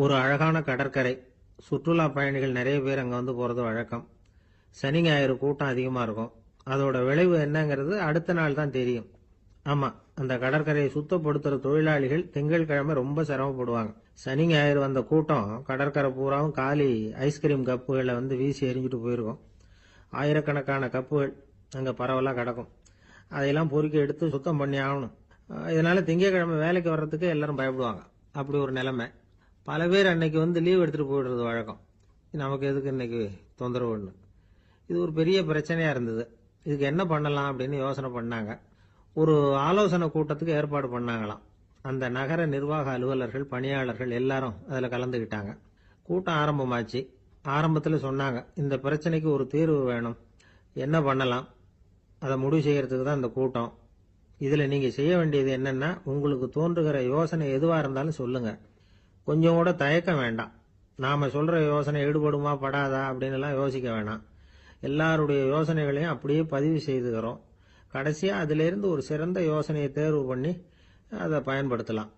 ஒரு அழகான கடற்கரை. சுற்றுலா பயணிகள் நிறைய பேர் அங்கே வந்து போகிறது வழக்கம். சனி ஞாயிறு கூட்டம் அதிகமாக இருக்கும். அதோட விளைவு என்னங்கிறது அடுத்த நாள் தான் தெரியும். ஆமாம், அந்த கடற்கரையை சுத்தப்படுத்துகிற தொழிலாளிகள் திங்கட்கிழமை ரொம்ப சிரமப்படுவாங்க. சனி ஞாயிறு வந்த கூட்டம் கடற்கரை பூராவும் காலி ஐஸ்கிரீம் கப்புகளை வந்து வீசி எரிஞ்சிட்டு போயிருக்கும். ஆயிரக்கணக்கான கப்புகள் அங்கே பரவலாக கிடக்கும். அதையெல்லாம் பொறுக்கி எடுத்து சுத்தம் பண்ணி ஆகணும். இதனால திங்கட்கிழமை வேலைக்கு வர்றதுக்கு எல்லாரும் பயப்படுவாங்க. அப்படி ஒரு நிலைமை. பல பேர் அன்னைக்கு வந்து லீவ் எடுத்துகிட்டு போயிடுறது வழக்கம். நமக்கு எதுக்கு இன்னைக்கு தொந்தரவுன்னு. இது ஒரு பெரிய பிரச்சனையாக இருந்தது. இதுக்கு என்ன பண்ணலாம் அப்படின்னு யோசனை பண்ணாங்க. ஒரு ஆலோசனை கூட்டத்துக்கு ஏற்பாடு பண்ணாங்களாம். அந்த நகர நிர்வாக அலுவலர்கள், பணியாளர்கள் எல்லாரும் அதில் கலந்துக்கிட்டாங்க. கூட்டம் ஆரம்பமாச்சு. ஆரம்பத்தில் சொன்னாங்க, இந்த பிரச்சனைக்கு ஒரு தீர்வு வேணும், என்ன பண்ணலாம், அதை முடிவு செய்யறதுக்கு தான் இந்த கூட்டம். இதில் நீங்கள் செய்ய வேண்டியது என்னன்னா, உங்களுக்கு தோன்றுகிற யோசனை எதுவாக இருந்தாலும் சொல்லுங்க. கொஞ்சம் கூட தயக்கம் வேண்டாம். நாம் சொல்கிற யோசனை ஈடுபடுமா படாதா அப்படின்னுலாம் யோசிக்க வேணாம். எல்லாருடைய யோசனைகளையும் அப்படியே பதிவு செய்துக்கிறோம். கடைசியாக அதிலிருந்து ஒரு சிறந்த யோசனையை தேர்வு பண்ணி அதை பயன்படுத்தலாம்.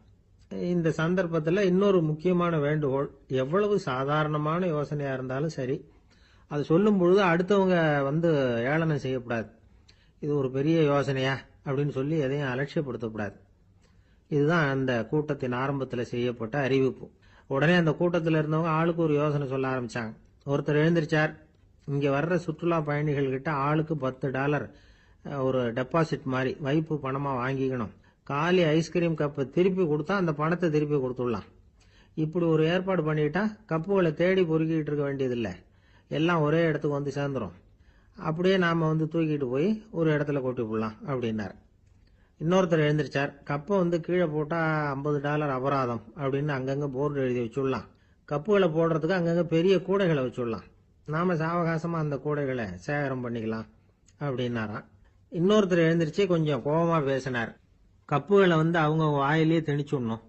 இந்த சந்தர்ப்பத்தில் இன்னொரு முக்கியமான வேண்டுகோள், எவ்வளவு சாதாரணமான யோசனையாக இருந்தாலும் சரி, அது சொல்லும் பொழுது அடுத்தவங்க வந்து ஏளனம் செய்யக்கூடாது. இது ஒரு பெரிய யோசனையா அப்படின்னு சொல்லி எதையும் அலட்சியப்படுத்தக்கூடாது. இதுதான் அந்த கூட்டத்தின் ஆரம்பத்தில் செய்யப்பட்ட அறிவிப்பு. உடனே அந்த கூட்டத்தில் இருந்தவங்க ஆளுக்கு ஒரு யோசனை சொல்ல ஆரம்பிச்சாங்க. ஒருத்தர் எழுந்திருச்சார், இங்கே வர்ற சுற்றுலா பயணிகள் கிட்ட ஆளுக்கு $10 ஒரு டெபாசிட் மாதிரி வைப்பு பணமாக வாங்கிக்கணும். காலி ஐஸ்கிரீம் கப்பை திருப்பி கொடுத்தா அந்த பணத்தை திருப்பி கொடுத்துடலாம். இப்படி ஒரு ஏற்பாடு பண்ணிட்டா கப்புகளை தேடி பொறுக்கிட்டு இருக்க வேண்டியதில்லை. எல்லாம் ஒரே இடத்துக்கு வந்து சேர்ந்துடும். அப்படியே நாம் வந்து தூக்கிட்டு போய் ஒரு இடத்துல கொட்டி போடலாம் அப்படின்னார். இன்னொருத்தர் எழுந்திருச்சார், கப்பை வந்து கீழே போட்டால் $50 அபராதம் அப்படின்னு அங்கங்கே போர்டு எழுதி வச்சுடலாம். கப்புகளை போடுறதுக்கு அங்கங்கே பெரிய கூடைகளை வச்சுடலாம். நாம் சாவகாசமாக அந்த கூடைகளை சேகரம் பண்ணிக்கலாம் அப்படின்னாராம். இன்னொருத்தர் எழுந்திருச்சு கொஞ்சம் கோபமாக பேசினார். கப்புகளை வந்து அவங்க வாயிலேயே திணிச்சுடணும்,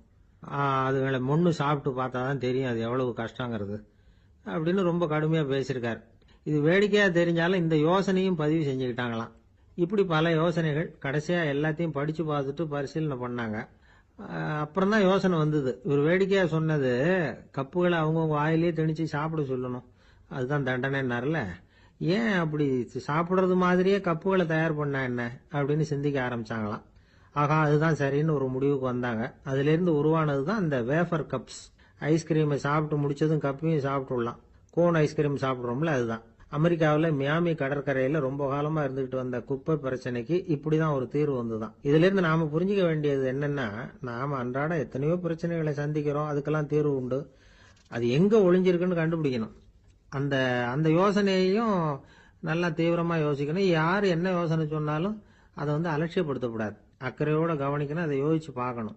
அதுகளை மொன்று சாப்பிட்டு பார்த்தா தான் தெரியும் அது எவ்வளவு கஷ்டங்கிறது அப்படின்னு ரொம்ப கடுமையாக பேசியிருக்கார். இது வேடிக்கையாக தெரிஞ்சாலும் இந்த யோசனையும் பதிவு செஞ்சுக்கிட்டாங்களாம். இப்படி பல யோசனைகள். கடைசியாக எல்லாத்தையும் படித்து பார்த்துட்டு பரிசீலனை பண்ணாங்க. அப்புறம் தான் யோசனை வந்தது. இவர் வேடிக்கையாக சொன்னது கப்புகளை அவங்கவுங்க வாயிலேயே திணிச்சு சாப்பிட சொல்லணும், அதுதான் தண்டனைன்னார்ல. ஏன் அப்படி சாப்பிட்றது மாதிரியே கப்புகளை தயார் பண்ணா என்ன அப்படின்னு சிந்திக்க ஆரம்பிச்சாங்களாம். ஆகா, அதுதான் சரின்னு ஒரு முடிவுக்கு வந்தாங்க. அதிலிருந்து உருவானது தான் இந்த வேஃபர் கப்ஸ். ஐஸ்கிரீமை சாப்பிட்டு முடிச்சதும் கப்பையும் சாப்பிட்டுடலாம். கோன் ஐஸ்கிரீம் சாப்பிட்றோம்ல, அதுதான். அமெரிக்காவில் மியாமி கடற்கரையில் ரொம்ப காலமாக இருந்துகிட்டு வந்த குப்பை பிரச்சனைக்கு இப்படி தான் ஒரு தீர்வு வந்துதான். இதிலிருந்து நாம் புரிஞ்சிக்க வேண்டியது என்னன்னா, நாம் அன்றாட எத்தனையோ பிரச்சனைகளை சந்திக்கிறோம், அதுக்கெல்லாம் தீர்வு உண்டு. அது எங்கே ஒளிஞ்சிருக்குன்னு கண்டுபிடிக்கணும். அந்த அந்த யோசனையையும் நல்லா தீவிரமாக யோசிக்கணும். யார் என்ன யோசனை சொன்னாலும் அதை வந்து அலட்சியப்படுத்தக்கூடாது. அக்கறையோடு கவனிக்கணும், அதை யோசிச்சு பார்க்கணும்.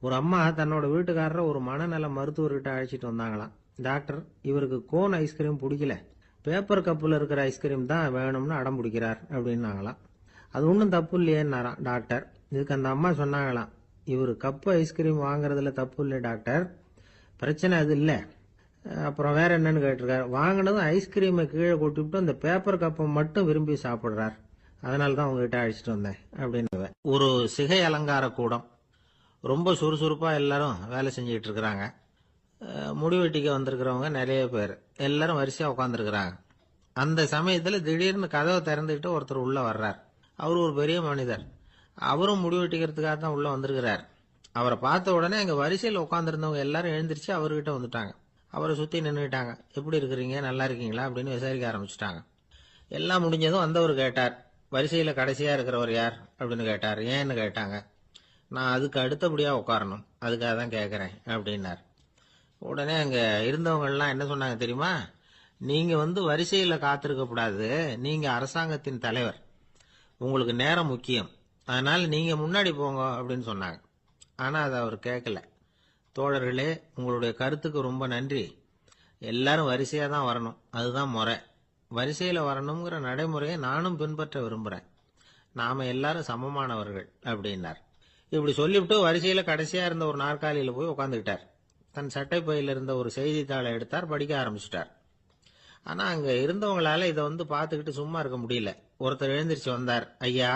ஒரு அம்மா தன்னோட வீட்டுக்காரரை ஒரு மனநல மருத்துவர்கிட்ட அழைச்சிட்டு வந்தாங்களாம். டாக்டர், இவருக்கு கோன் ஐஸ்கிரீம் பிடிக்கல, பேப்பர் கப்பில் இருக்கிற ஐஸ்கிரீம் தான் வேணும்னு அடம் பிடிக்கிறார் அப்படின்னாங்களாம். அது ஒன்றும் தப்பு இல்லையேன்னாராம் டாக்டர். இதுக்கு அந்த அம்மா சொன்னாங்களாம், இவர் கப்பு ஐஸ்கிரீம் வாங்குறதுல தப்பு இல்லை டாக்டர், பிரச்சனை அது இல்லை. அப்புறம் வேற என்னன்னு கேட்டிருக்காரு. வாங்கினதும் ஐஸ்கிரீமை கீழே கொட்டிவிட்டு அந்த பேப்பர் கப்பை மட்டும் விரும்பி சாப்பிட்றார், அதனால தான் உங்ககிட்ட அழைச்சிட்டு வந்தேன் அப்படின்னு. ஒரு சிகை அலங்கார கூடம். ரொம்ப சுறுசுறுப்பாக எல்லாரும் வேலை செஞ்சுக்கிட்டு இருக்கிறாங்க. முடிவெட்டிக்க வந்திருக்கிறவங்க நிறைய பேர், எல்லாரும் வரிசையாக உட்காந்துருக்கிறாங்க. அந்த சமயத்தில் திடீர்னு கதவை திறந்துக்கிட்டு ஒருத்தர் உள்ளே வர்றார். அவர் ஒரு பெரிய மனிதர். அவரும் முடிவெட்டிக்கிறதுக்காக தான் உள்ளே வந்திருக்கிறார். அவரை பார்த்த உடனே அங்கே வரிசையில் உட்காந்துருந்தவங்க எல்லாரும் எழுந்திரிச்சு அவர்கிட்ட வந்துட்டாங்க. அவரை சுற்றி நின்றுட்டாங்க. எப்படி இருக்கிறீங்க, நல்லா இருக்கீங்களா அப்படின்னு விசாரிக்க ஆரம்பிச்சிட்டாங்க. எல்லாம் முடிஞ்சதும் வந்தவர் கேட்டார், வரிசையில் கடைசியாக இருக்கிறவர் யார் அப்படின்னு கேட்டார். ஏன்னு கேட்டாங்க. நான் அதுக்கு அடுத்தபடியாக உட்காரணும், அதுக்காக தான் கேட்குறேன் அப்படின்னார். உடனே அங்கே இருந்தவங்கெல்லாம் என்ன சொன்னாங்க தெரியுமா, நீங்கள் வந்து வரிசையில் காத்திருக்கக்கூடாது, நீங்கள் அரசாங்கத்தின் தலைவர், உங்களுக்கு நேரம் முக்கியம், அதனால் நீங்கள் முன்னாடி போங்க அப்படின்னு சொன்னாங்க. ஆனால் அதை அவர் கேட்கல. தோழர்களே, உங்களுடைய கருத்துக்கு ரொம்ப நன்றி. எல்லாரும் வரிசையாக தான் வரணும், அதுதான் முறை. வரிசையில் வரணுங்கிற நடைமுறையை நானும் பின்பற்ற விரும்புகிறேன். நாம் எல்லாரும் சமமானவர்கள் அப்படின்னார். இப்படி சொல்லிவிட்டு வரிசையில் கடைசியாக இருந்த ஒரு நாற்காலியில் போய் உட்காந்துக்கிட்டார். தன் சட்டை பையில் இருந்த ஒரு செய்தித்தாளை எடுத்தார், படிக்க ஆரம்பிச்சிட்டார். ஆனால் அங்கே இருந்தவங்களால இதை வந்து பார்த்துக்கிட்டு சும்மா இருக்க முடியல. ஒருத்தர் எழுந்திரிச்சு வந்தார். ஐயா,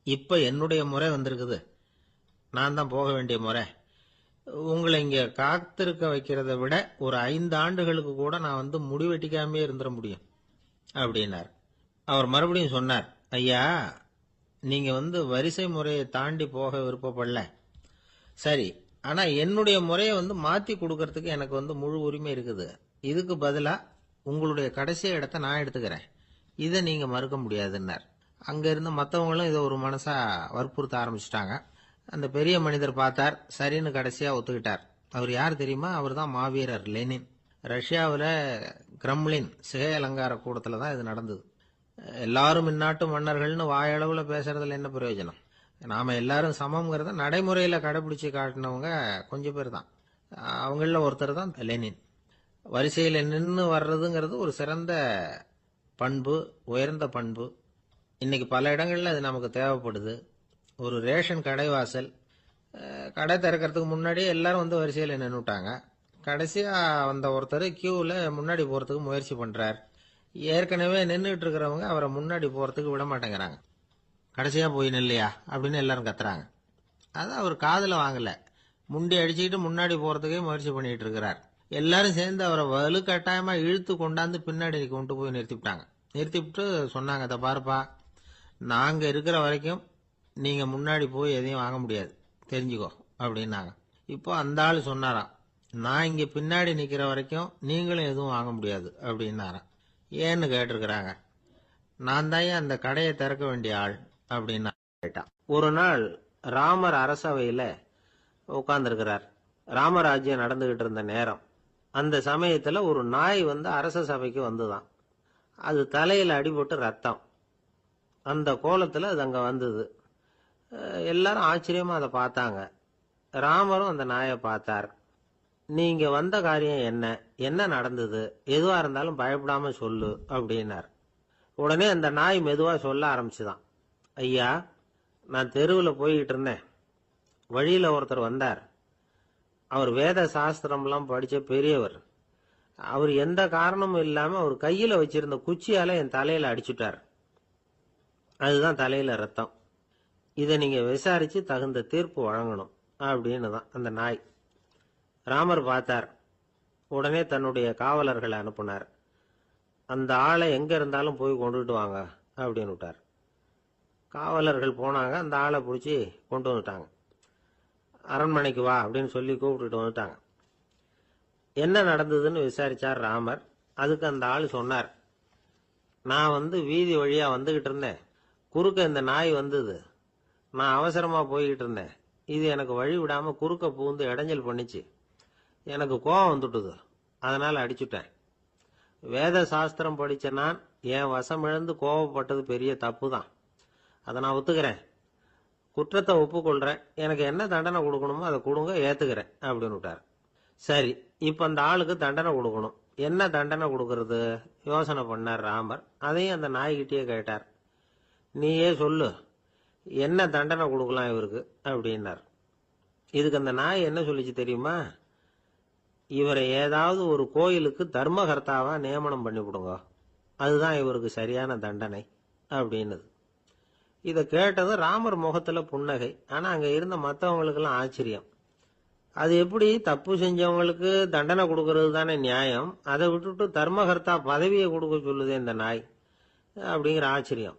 இப்போ என்னுடைய முறை வந்திருக்குது, நான் தான் போக வேண்டிய முறை. உங்களை இங்க காத்திருக்க வைக்கிறத விட ஒரு 5 ஆண்டுகளுக்கு கூட நான் வந்து முடி வெட்டிக்காமே இருந்துட முடியும் அப்படின்னார். அவர் மறுபடியும் சொன்னார், ஐயா, நீங்க வந்து வரிசை முறையை தாண்டி போக விருப்பப்படல, சரி, ஆனா என்னுடைய முறையை வந்து மாத்தி கொடுக்கறதுக்கு எனக்கு வந்து முழு உரிமை இருக்குது. இதுக்கு பதிலா உங்களுடைய கடைசி இடத்தை நான் எடுத்துக்கிறேன், இதை நீங்க மறுக்க முடியாதுன்னார். அங்க இருந்த மற்றவங்களும் இதை ஒரு மனசா வற்புறுத்த ஆரம்பிச்சிட்டாங்க. அந்த பெரிய மனிதர் பார்த்தார், சரின்னு கடைசியா ஒத்துக்கிட்டார். அவர் யார் தெரியுமா? அவர் தான் மாவீரர் லெனின். ரஷ்யாவில் கிரெம்ளின் சிகை அலங்கார கூடத்துல தான் இது நடந்தது. எல்லாரும் இந்நாட்டு மன்னர்கள்னு வாயளவுல பேசுறதுல என்ன பிரயோஜனம்? நாம எல்லாரும் சமம்ங்கிறத நடைமுறையில கடைபிடிச்சு காட்டினவங்க கொஞ்சம் பேர் தான். அவங்கள ஒருத்தர் தான் லெனின். வரிசையில் நின்று வர்றதுங்கிறது ஒரு சிறந்த பண்பு, உயர்ந்த பண்பு. இன்னைக்கு பல இடங்கள்ல அது நமக்கு தேவைப்படுது. ஒரு ரேஷன் கடைவாசல், கடை திறக்கிறதுக்கு முன்னாடியே எல்லாரும் வந்து வரிசையில் நின்றுட்டாங்க. கடைசியா வந்த ஒருத்தர் கியூவில் முன்னாடி போறதுக்கு முயற்சி பண்றார். ஏற்கனவே நின்றுட்டு இருக்கிறவங்க அவரை முன்னாடி போறதுக்கு விட மாட்டேங்கிறாங்க. கடைசியா போய் நில்லையா அப்படின்னு எல்லாரும் கத்துறாங்க. அது அவர் காதுல வாங்கல. முண்டி அடிச்சுக்கிட்டு முன்னாடி போறதுக்கே முயற்சி பண்ணிட்டு இருக்கிறார். எல்லாரும் சேர்ந்து அவரை வலுக்கட்டாயமா இழுத்து கொண்டாந்து பின்னாடி கொண்டு போய் நிறுத்திவிட்டாங்க. நிறுத்திவிட்டு சொன்னாங்க, அதை பாருப்பா, நாங்க இருக்கிற வரைக்கும் நீங்க முன்னாடி போய் எதையும் வாங்க முடியாது, தெரிஞ்சுக்கோ அப்படின்னாங்க. இப்போ அந்த ஆள் சொன்னாராம், நான் இங்க பின்னாடி நிக்கிற வரைக்கும் நீங்களும் எதுவும் வாங்க முடியாது அப்படின்னாராம். ஏன்னு கேட்டிருக்கிறாங்க. நான் தான் அந்த கடையை திறக்க வேண்டிய ஆள் அப்படின்னு கேட்டான். ஒரு நாள் ராமர் அரசவையில உட்கார்ந்துருக்கிறார். ராமராஜ்யம் நடந்துகிட்டு இருந்த நேரம். அந்த சமயத்துல ஒரு நாய் வந்து அரச சபைக்கு வந்துதான். அது தலையில அடிபட்டு ரத்தம். அந்த கோலத்துல அது அங்க வந்தது. எல்லாரும் ஆச்சரியமா அதை பார்த்தாங்க. ராமரும் அந்த நாயை பார்த்தார். நீங்க வந்த காரியம் என்ன, என்ன நடந்தது, எதுவா இருந்தாலும் பயப்படாம சொல்லு அப்படின்னார். உடனே அந்த நாய் மெதுவா சொல்ல ஆரம்பிச்சுதான். ஐயா, நான் தெருவில் போய்கிட்டு இருந்தேன். வழியில ஒருத்தர் வந்தார். அவர் வேத சாஸ்திரம்லாம் படிச்ச பெரியவர். அவர் எந்த காரணமும் இல்லாம அவர் கையில வச்சிருந்த குச்சியால என் தலையில அடிச்சுட்டார். அதுதான் தலையில ரத்தம். இதை நீங்க விசாரிச்சு தகுந்த தீர்ப்பு வழங்கணும் அப்படின்னு தான் அந்த நாய். ராமர் பார்த்தார். உடனே தன்னுடைய காவலர்களை அனுப்புனார். அந்த ஆளை எங்க இருந்தாலும் போய் கொண்டுட்டு வாங்க அப்படின்னு விட்டார். காவலர்கள் போனாங்க. அந்த ஆளை பிடிச்சி கொண்டு வந்துட்டாங்க. அரண்மனைக்கு வா அப்படின்னு சொல்லி கூப்பிட்டுட்டு வந்துட்டாங்க. என்ன நடந்ததுன்னு விசாரிச்சார் ராமர். அதுக்கு அந்த ஆள் சொன்னார், நான் வந்து வீதி வழியா வந்துகிட்டு இருந்தேன். குறுக்க இந்த நாய் வந்தது. நான் அவசரமா போய்கிட்டு இருந்தேன். இது எனக்கு வழி விடாம குறுக்க பூந்து இடைஞ்சல் பண்ணிச்சு. எனக்கு கோபம் வந்துட்டுது. அதனால அடிச்சுட்டேன். வேத சாஸ்திரம் படிச்ச நான் என் வசம் இழந்து கோபப்பட்டது பெரிய தப்பு தான். அதை நான் ஒத்துக்கிறேன். குற்றத்தை ஒப்புக்கொள்றேன். எனக்கு என்ன தண்டனை கொடுக்கணுமோ அதை கொடுங்க, ஏத்துக்கிறேன் அப்படின்னு விட்டார். சரி, இப்ப அந்த ஆளுக்கு தண்டனை கொடுக்கணும். என்ன தண்டனை கொடுக்கறது யோசனை பண்ணார் ராமர். அதையும் அந்த நாய்கிட்டயே கேட்டார். நீயே சொல்லு, என்ன தண்டனை கொடுக்கலாம் இவருக்கு அப்படின்னார். இதுக்கு அந்த நாய் என்ன சொல்லிச்சு தெரியுமா? இவரை ஏதாவது ஒரு கோயிலுக்கு தர்மகர்த்தாவா நியமனம் பண்ணி விடுங்க, அதுதான் இவருக்கு சரியான தண்டனை அப்படின்னது. இதை கேட்டதும் ராமர் முகத்துல புன்னகை. ஆனா அங்க இருந்த மற்றவங்களுக்கெல்லாம் ஆச்சரியம். அது எப்படி, தப்பு செஞ்சவங்களுக்கு தண்டனை கொடுக்கறது தானே நியாயம், அதை விட்டுட்டு தர்மகர்த்தா பதவியை கொடுக்க சொல்லுதே இந்த நாய் அப்படிங்கிற ஆச்சரியம்.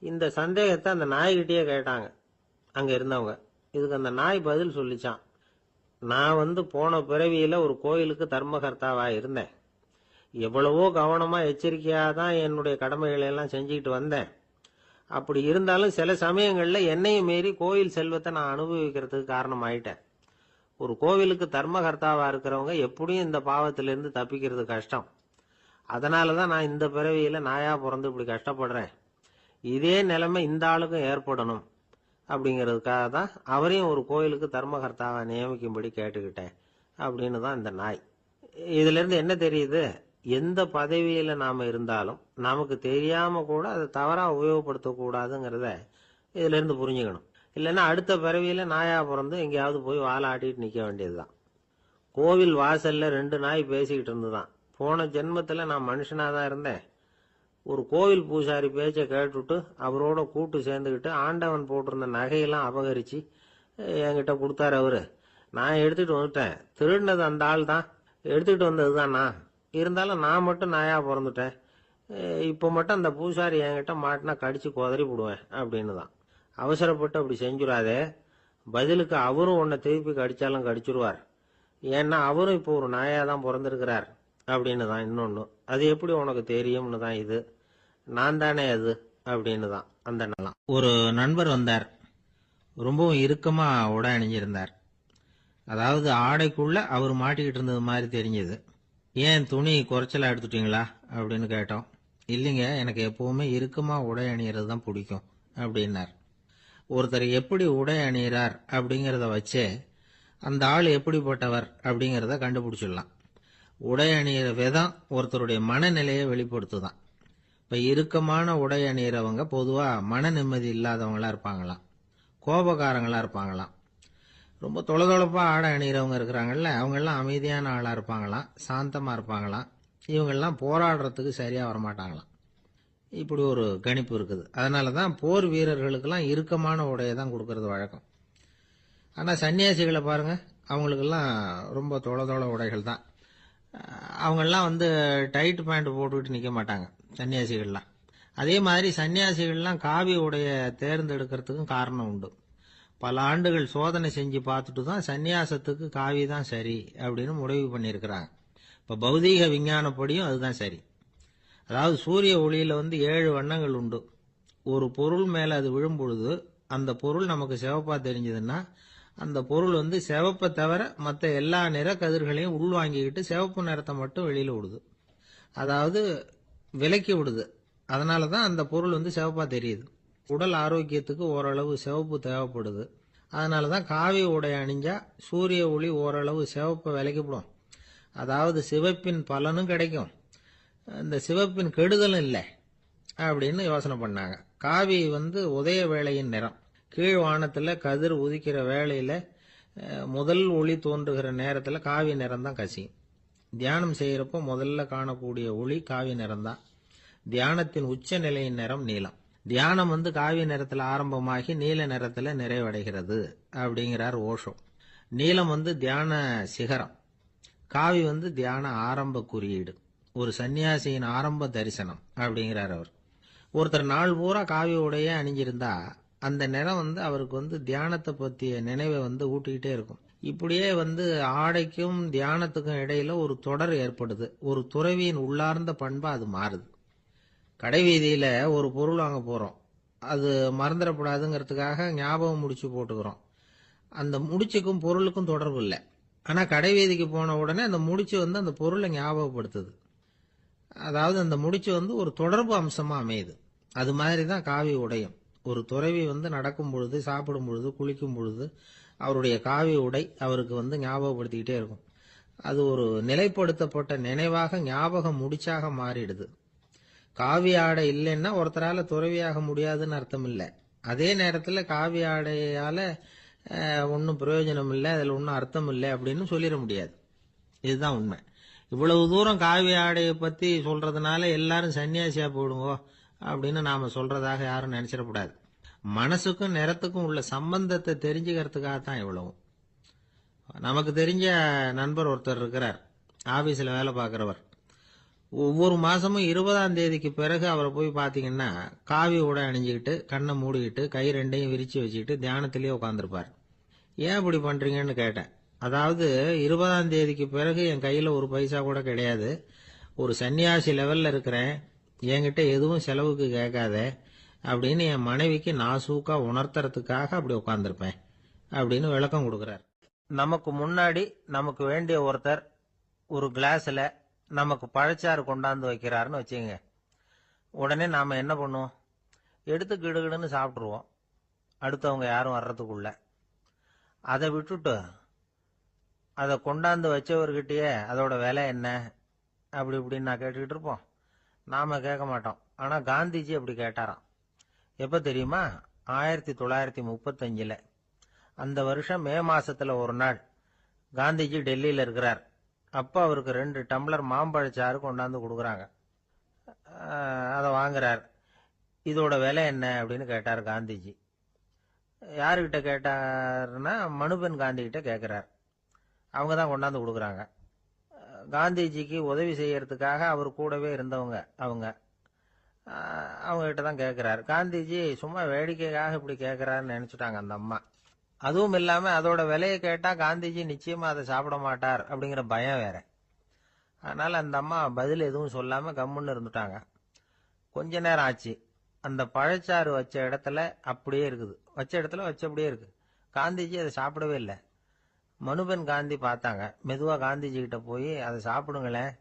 இந்த சந்தேகத்தை அந்த நாய்கிட்டயே கேட்டாங்க அங்க இருந்தவங்க. இதுக்கு அந்த நாய் பதில் சொல்லிச்சான். நான் வந்து போன பிறவியில ஒரு கோயிலுக்கு தர்மகர்த்தாவா இருந்தேன். எவ்வளவோ கவனமா எச்சரிக்கையா தான் என்னுடைய கடமைகளை எல்லாம் செஞ்சுக்கிட்டு வந்தேன். அப்படி இருந்தாலும் சில சமயங்கள்ல என்னையும் மீறி கோயில் செல்வத்தை நான் அனுபவிக்கிறதுக்கு காரணம் ஆயிட்டேன். ஒரு கோவிலுக்கு தர்மகர்த்தாவா இருக்கிறவங்க எப்படியும் இந்த பாவத்திலிருந்து தப்பிக்கிறது கஷ்டம். அதனாலதான் நான் இந்த பிறவியில நாயா பிறந்து இப்படி கஷ்டப்படுறேன். இதே நிலைமை இந்த ஆளுக்கும் ஏற்படணும் அப்படிங்கிறதுக்காக தான் அவரையும் ஒரு கோயிலுக்கு தர்மகர்த்தாவை நியமிக்கும்படி கேட்டுக்கிட்டேன் அப்படின்னு தான் இந்த நாய். இதுல இருந்து என்ன தெரியுது? எந்த பதவியில நாம இருந்தாலும் நமக்கு தெரியாம கூட அதை தவறா உபயோகப்படுத்தக்கூடாதுங்கிறத இதுல இருந்து புரிஞ்சுக்கணும். இல்லைன்னா அடுத்த பிறவியில நாயா பிறந்து எங்கேயாவது போய் வாழை ஆட்டிட்டு நிக்க வேண்டியதுதான். கோவில் வாசல்ல 2 நாய் பேசிக்கிட்டு இருந்துதான். போன ஜென்மத்துல நான் மனுஷனாதான் இருந்தேன். ஒரு கோவில் பூசாரி பேச்ச கேட்டுட்டு அவரோட கூட்டு சேர்ந்துக்கிட்டு ஆண்டவன் போட்டிருந்த நகையெல்லாம் அபகரிச்சு என்கிட்ட கொடுத்தாரு அவரு. நான் எடுத்துட்டு வந்துட்டேன். திருடினது அந்த ஆள் தான், எடுத்துக்கிட்டு வந்தது தான் நான். இருந்தாலும் நான் மட்டும் நாயா பிறந்துட்டேன். இப்போ மட்டும் அந்த பூசாரி என்கிட்ட மாட்டினா கடிச்சு குதறி போடுவேன் அப்படின்னு தான். அவசரப்பட்டு அப்படி செஞ்சுடாதே. பதிலுக்கு அவரும் உன்னை திருப்பி கடிச்சாலும் கடிச்சிருவார். ஏன்னா அவரும் இப்போ ஒரு நாயா தான் பிறந்திருக்கிறார் அப்படின்னு தான் இன்னொன்று. அது எப்படி உனக்கு தெரியும்னு தான் இது. நான் தானே அது அப்படின்னு தான் அந்த நிலம். ஒரு நண்பர் வந்தார். ரொம்பவும் இறுக்கமா உடை அணிஞ்சிருந்தார். அதாவது ஆடைக்குள்ள அவர் மாட்டிக்கிட்டு இருந்தது மாதிரி தெரிஞ்சது. ஏன் துணி குறைச்சலா எடுத்துட்டீங்களா அப்படின்னு கேட்டோம். இல்லைங்க, எனக்கு எப்பவுமே இறுக்கமா உடை அணியறது தான் பிடிக்கும் அப்படின்னார். ஒருத்தர் எப்படி உடை அணியிறார் அப்படிங்கிறத வச்சே அந்த ஆள் எப்படிப்பட்டவர் அப்படிங்கிறத கண்டுபிடிச்சிடலாம். உடை அணியிற விதம் ஒருத்தருடைய மனநிலையை வெளிப்படுத்துதான். இப்ப இறுக்கமான உடை அணியிறவங்க பொதுவா மன நிம்மதி இல்லாதவங்களா இருப்பாங்களாம், கோபக்காரங்களா இருப்பாங்களாம். ரொம்ப தொலைதொலைப்பா ஆடை அணிகிறவங்க இருக்கிறாங்கல்ல, அவங்கெல்லாம் அமைதியான ஆளா இருப்பாங்களாம், சாந்தமா இருப்பாங்களாம். இவங்கெல்லாம் போராடுறதுக்கு சரியா வரமாட்டாங்களாம். இப்படி ஒரு கணிப்பு இருக்குது. அதனாலதான் போர் வீரர்களுக்கெல்லாம் இறுக்கமான உடையை தான் கொடுக்கறது வழக்கம். ஆனா சன்னியாசிகளை பாருங்க, அவங்களுக்கெல்லாம் ரொம்ப தொலை உடைகள் தான். அவங்கெல்லாம் டைட் பேண்ட் போட்டுக்கிட்டு நிக்க மாட்டாங்க சன்னியாசிகள்லாம். அதே மாதிரி சன்னியாசிகள்லாம் காவி உடைய தேர்ந்தெடுக்கிறதுக்கும் காரணம் உண்டு. பல ஆண்டுகள் சோதனை செஞ்சு பார்த்துட்டு தான் சன்னியாசத்துக்கு காவி தான் சரி அப்படின்னு முடிவு பண்ணியிருக்கிறாங்க. இப்ப பௌதீக விஞ்ஞானப்படியும் அதுதான் சரி. அதாவது சூரிய ஒளியில 7 வண்ணங்கள் உண்டு. ஒரு பொருள் மேல அது விழும் பொழுது அந்த பொருள் நமக்கு சிவப்பா தெரிஞ்சதுன்னா அந்த பொருள் சிவப்பை தவிர மற்ற எல்லா நிற கதிர்களையும் உள்வாங்கிக்கிட்டு சிவப்பு நிறத்தை மட்டும் வெளியில விடுது. அதாவது விலக்கி விடுது. அதனாலதான் அந்த பொருள் சிவப்பா தெரியுது. உடல் ஆரோக்கியத்துக்கு ஓரளவு சிவப்பு தேவைப்படுது. அதனாலதான் காவி உடை அணிஞ்சா சூரிய ஒளி ஓரளவு சிவப்பை விலக்கிவிடும். அதாவது சிவப்பின் பலனும் கிடைக்கும், இந்த சிவப்பின் கெடுதலும் இல்லை அப்படின்னு யோசனை பண்ணாங்க. காவி உதய வேளையின் நிறம். கீழ் வானத்துல கதிர் உதிக்கிற வேளையில முதல் ஒளி தோன்றுகிற நேரத்துல காவி நிறம் தான் கசியும். தியானம் செய்யறப்போ முதல்ல காணக்கூடிய ஒளி காவி நிறம் தான். தியானத்தின் உச்ச நிலையின் நிறம் நீலம். தியானம் காவி நிறத்துல ஆரம்பமாகி நீல நிறத்துல நிறைவடைகிறது அப்படிங்கிறார் ஓஷோ. நீலம் தியான சிகரம், காவி தியான ஆரம்ப குறியீடு, ஒரு சன்னியாசியின் ஆரம்ப தரிசனம் அப்படிங்கிறார் அவர். ஒருத்தர் நாள் பூரா காவி உடைய அணிஞ்சிருந்தா அந்த நிறம் அவருக்கு தியானத்தை பற்றிய நினைவை ஊட்டிக்கிட்டே இருக்கும். இப்படியே ஆடைக்கும் தியானத்துக்கும் இடையில ஒரு தொடர் ஏற்படுது. ஒரு துறவியின் உள்ளார்ந்த பண்பா அது மாறுது. கடை வீதியில ஒரு பொருள் வாங்க போறோம். அது மறந்துடக்கூடாதுங்கிறதுக்காக ஞாபகம் முடிச்சு போட்டுக்கிறோம். அந்த முடிச்சுக்கும் பொருளுக்கும் தொடர்பு இல்லை. ஆனா கடை வீதிக்கு போன உடனே அந்த முடிச்சு அந்த பொருளை ஞாபகப்படுத்துது. அதாவது அந்த முடிச்சு ஒரு தொடர்பு அம்சமா அமையுது. அது மாதிரிதான் காவி உடையும். ஒரு துறவி நடக்கும் பொழுது, சாப்பிடும் பொழுது, குளிக்கும் பொழுது அவருடைய காவி உடை அவருக்கு ஞாபகப்படுத்திக்கிட்டே இருக்கும். அது ஒரு நிலைப்படுத்தப்பட்ட நினைவாக ஞாபகம் முடிச்சாக மாறிடுது. காவி ஆடை இல்லைன்னா ஒருத்தரால துறவியாக முடியாதுன்னு அர்த்தம் இல்லை. அதே நேரத்துல காவி ஆடையால ஒன்னும் பிரயோஜனம் இல்லை, அதுல ஒன்னும் அர்த்தம் இல்லை அப்படின்னு சொல்லிட முடியாது. இதுதான் உண்மை. இவ்வளவு தூரம் காவி ஆடையை பத்தி சொல்றதுனால எல்லாரும் சன்னியாசியா போடுங்கோ அப்படின்னு நாம சொல்றதாக யாரும் நினைச்சிடக்கூடாது. மனசுக்கும் நிறத்துக்கும் உள்ள சம்பந்தத்தை தெரிஞ்சுக்கிறதுக்காகத்தான் இவ்வளவும். நமக்கு தெரிஞ்ச நண்பர் ஒருத்தர் இருக்கிறார், ஆபீஸ்ல வேலை பார்க்கிறவர். ஒவ்வொரு மாசமும் 20ஆம் தேதிக்கு பிறகு அவரை போய் பாத்தீங்கன்னா காவி உடை அணிஞ்சுக்கிட்டு, கண்ணை மூடிக்கிட்டு, கை ரெண்டையும் விரிச்சு வச்சுக்கிட்டு தியானத்திலேயே உட்காந்துருப்பார். ஏன் இப்படி பண்றீங்கன்னு கேட்டேன். அதாவது 20ஆம் தேதிக்கு பிறகு என் கையில ஒரு பைசா கூட கிடையாது, ஒரு சன்னியாசி லெவல்ல இருக்கிறேன், என்கிட்ட எதுவும் செலவுக்கு கேட்காத அப்படின்னு என் மனைவிக்கு நாசூக்கா உணர்த்துறதுக்காக அப்படி உட்கார்ந்துருப்பேன் அப்படின்னு விளக்கம் கொடுக்கிறார். நமக்கு முன்னாடி நமக்கு வேண்டிய ஒருத்தர் ஒரு கிளாஸ்ல நமக்கு பழச்சாறு கொண்டாந்து வைக்கிறாருன்னு வச்சுங்க. உடனே நாம என்ன பண்ணுவோம்? எடுத்து கிடுகிடுன்னு சாப்பிட்ருவோம், அடுத்தவங்க யாரும் வர்றதுக்குள்ள. அதை விட்டுட்டு அதை கொண்டாந்து வச்சவர்கிட்டயே அதோட விலை என்ன அப்படி இப்படின்னு நான் கேட்டுக்கிட்டு இருப்போம். நாம கேட்க மாட்டோம். ஆனா காந்திஜி அப்படி கேட்டாராம். எப்ப தெரியுமா? 1935. அந்த வருஷம் மே மாசத்துல ஒரு நாள் காந்திஜி டெல்லியில இருக்கிறார். அப்ப அவருக்கு 2 டம்ளர் மாம்பழச்சாறு கொண்டாந்து கொடுக்குறாங்க. அதை வாங்குறார். இதோட விலை என்ன அப்படின்னு கேட்டார் காந்திஜி. யாருகிட்ட கேட்டாருன்னா மனுபென் காந்தி கிட்ட கேட்கிறார். அவங்க தான் கொண்டாந்து கொடுக்குறாங்க. காந்திஜிக்கு உதவி செய்யறதுக்காக அவர் கூடவே இருந்தவங்க அவங்க கிட்ட தான் கேட்கிறாரு. காந்திஜி சும்மா வேடிக்கைக்காக இப்படி கேட்கிறாருன்னு நினைச்சுட்டாங்க அந்த அம்மா. அதுவும் இல்லாம அதோட விலையை கேட்டா காந்திஜி நிச்சயமா அதை சாப்பிட மாட்டார் அப்படிங்கிற பயம் வேற. அதனால அந்த அம்மா பதில் எதுவும் சொல்லாம கம்முன்னு இருந்துட்டாங்க. கொஞ்ச நேரம் ஆச்சு. அந்த பழச்சாறு வச்ச இடத்துல அப்படியே இருக்குது. வச்ச இடத்துல வச்சபடியே இருக்கு. காந்திஜி அதை சாப்பிடவே இல்லை. மனுபென் காந்தி பார்த்தாங்க. மெதுவா காந்திஜி கிட்ட போய் அதை சாப்பிடுங்களேன்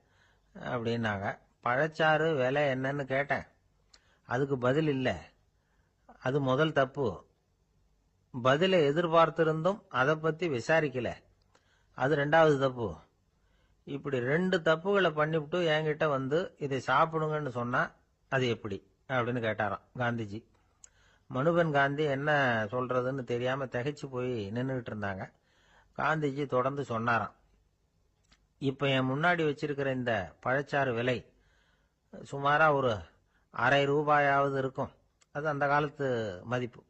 அப்படின்னாங்க. பழச்சாறு விலை என்னன்னு கேட்டேன். அதுக்கு பதில் இல்லை. அது முதல் தப்பு. பதிலை எதிர்பார்த்திருந்தும் அதை பத்தி விசாரிக்கல. அது ரெண்டாவது தப்பு. இப்படி 2 தப்புகளை பண்ணிவிட்டு என்கிட்ட வந்து இதை சாப்பிடுங்கன்னு சொன்னா அது எப்படி அப்படின்னு கேட்டாராம் காந்திஜி. மனுபென் காந்தி என்ன சொல்றதுன்னு தெரியாம திகைச்சு போய் நின்றுகிட்டு இருந்தாங்க. காந்திஜி தொடர்ந்து சொன்னாராம். இப்ப என் முன்னாடி வச்சிருக்கிற இந்த பழச்சாறு விலை சுமாரா ஒரு அரை ரூபாயாவது இருக்கும். அது அந்த காலத்து மதிப்பு.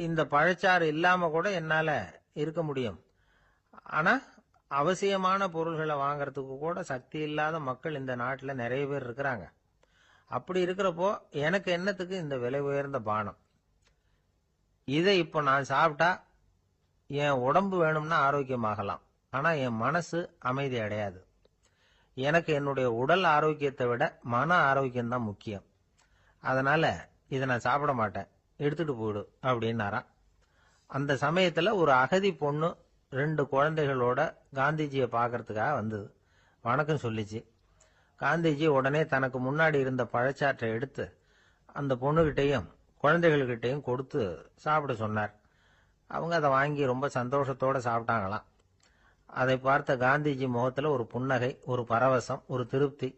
இந்த பழச்சாறு இல்லாம கூட என்னால இருக்க முடியும். ஆனா அவசியமான பொருள்களை வாங்கறதுக்கு கூட சக்தி இல்லாத மக்கள் இந்த நாட்டில் நிறைய பேர் இருக்கிறாங்க. அப்படி இருக்கிறப்போ எனக்கு என்னத்துக்கு இந்த விலை உயர்ந்த பானம்? இதை இப்போ நான் சாப்பிட்டா என் உடம்பு வேணும்னா ஆரோக்கியமாகலாம். ஆனா என் மனசு அமைதி அடையாது. எனக்கு என்னுடைய உடல் ஆரோக்கியத்தை விட மன ஆரோக்கியம்தான் முக்கியம். அதனால இதை நான் சாப்பிட மாட்டேன், எடுத்துட்டு போயிடு அப்படின்னாராம். அந்த சமயத்துல ஒரு அகதி பொண்ணு 2 குழந்தைகளோட காந்திஜியை பார்க்கறதுக்காக வந்தது. வணக்கம் சொல்லிச்சு. காந்திஜி உடனே தனக்கு முன்னாடி இருந்த பழச்சாற்றை எடுத்து அந்த பொண்ணுகிட்டையும் குழந்தைகள்கிட்டையும் கொடுத்து சாப்பிட சொன்னார். அவங்க அதை வாங்கி ரொம்ப சந்தோஷத்தோட சாப்பிட்டாங்களாம். அதை பார்த்த காந்திஜி முகத்துல ஒரு புன்னகை, ஒரு பரவசம், ஒரு திருப்தி.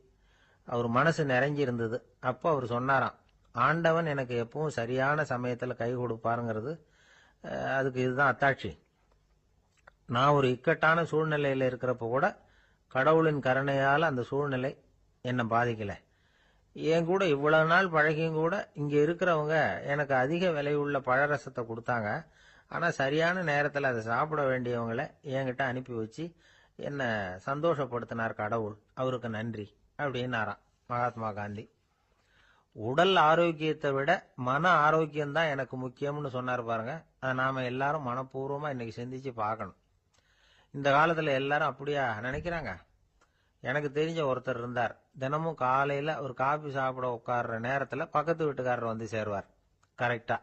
அவர் மனசு நிறைஞ்சி இருந்தது. அப்போ அவர் சொன்னாராம், ஆண்டவன் எனக்கு எப்பவும் சரியான சமயத்துல கை கொடுப்பாருங்கிறது அதுக்கு இதுதான் அத்தாட்சி. நான் ஒரு இக்கட்டான சூழ்நிலையில இருக்கிறப்ப கூட கடவுளின் கருணையால அந்த சூழ்நிலை என்னை பாதிக்கல. என் கூட இவ்வளவு நாள் பழகியும் கூட இங்க இருக்கிறவங்க எனக்கு அதிக விலையுள்ள பழரசத்தை கொடுத்தாங்க. ஆனா சரியான நேரத்துல அதை சாப்பிட வேண்டியவங்களை என்கிட்ட அனுப்பி வச்சு என்ன சந்தோஷப்படுத்தினார் கடவுள். அவருக்கு நன்றி அப்படின்னாராம் மகாத்மா காந்தி. உடல் ஆரோக்கியத்தை விட மன ஆரோக்கியம்தான் எனக்கு முக்கியம்னு சொன்னார் பாருங்க. அதை நாம எல்லாரும் மனப்பூர்வமா இன்னைக்கு சிந்திச்சு பார்க்கணும். இந்த காலத்துல எல்லாரும் அப்படியா நினைக்கிறாங்க? எனக்கு தெரிஞ்ச ஒருத்தர் இருந்தார். தினமும் காலையில ஒரு காபி சாப்பிட உட்கார்ற நேரத்துல பக்கத்து வீட்டுக்காரர் வந்து சேருவார் கரெக்டா.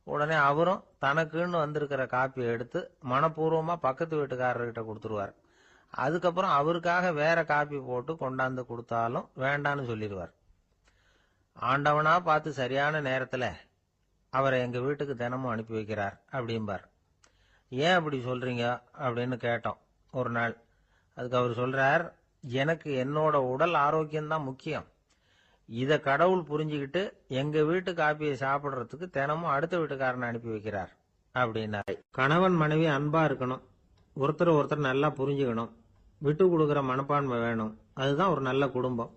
உடனே அவரும் தனக்குன்னு வந்திருக்கிற காப்பியை எடுத்து மனப்பூர்வமா பக்கத்து வீட்டுக்காரர்கிட்ட கொடுத்துருவார். அதுக்கப்புறம் அவருக்காக வேற காப்பி போட்டு கொண்டாந்து கொடுத்தாலும் வேண்டான்னு சொல்லிடுவார். ஆண்டவனா பார்த்து சரியான நேரத்துல அவரை எங்க வீட்டுக்கு தினமும் அனுப்பி வைக்கிறார் அப்படிம்பார். ஏன் அப்படி சொல்றீங்க அப்படின்னு கேட்டோம் ஒரு நாள். அதுக்கு அவர் சொல்றார், எனக்கு என்னோட உடல் ஆரோக்கியம்தான் முக்கியம். இத கடவுள் புரிஞ்சுக்கிட்டு எங்க வீட்டு காப்பியை சாப்பிடுறதுக்கு தினமும் அடுத்த வீட்டுக்காரனை அனுப்பி வைக்கிறார் அப்படின்னாரு. கணவன் மனைவி அன்பா இருக்கணும், ஒருத்தர் நல்லா புரிஞ்சுக்கணும், விட்டு கொடுக்கற மனப்பான்மை வேணும். அதுதான் ஒரு நல்ல குடும்பம்.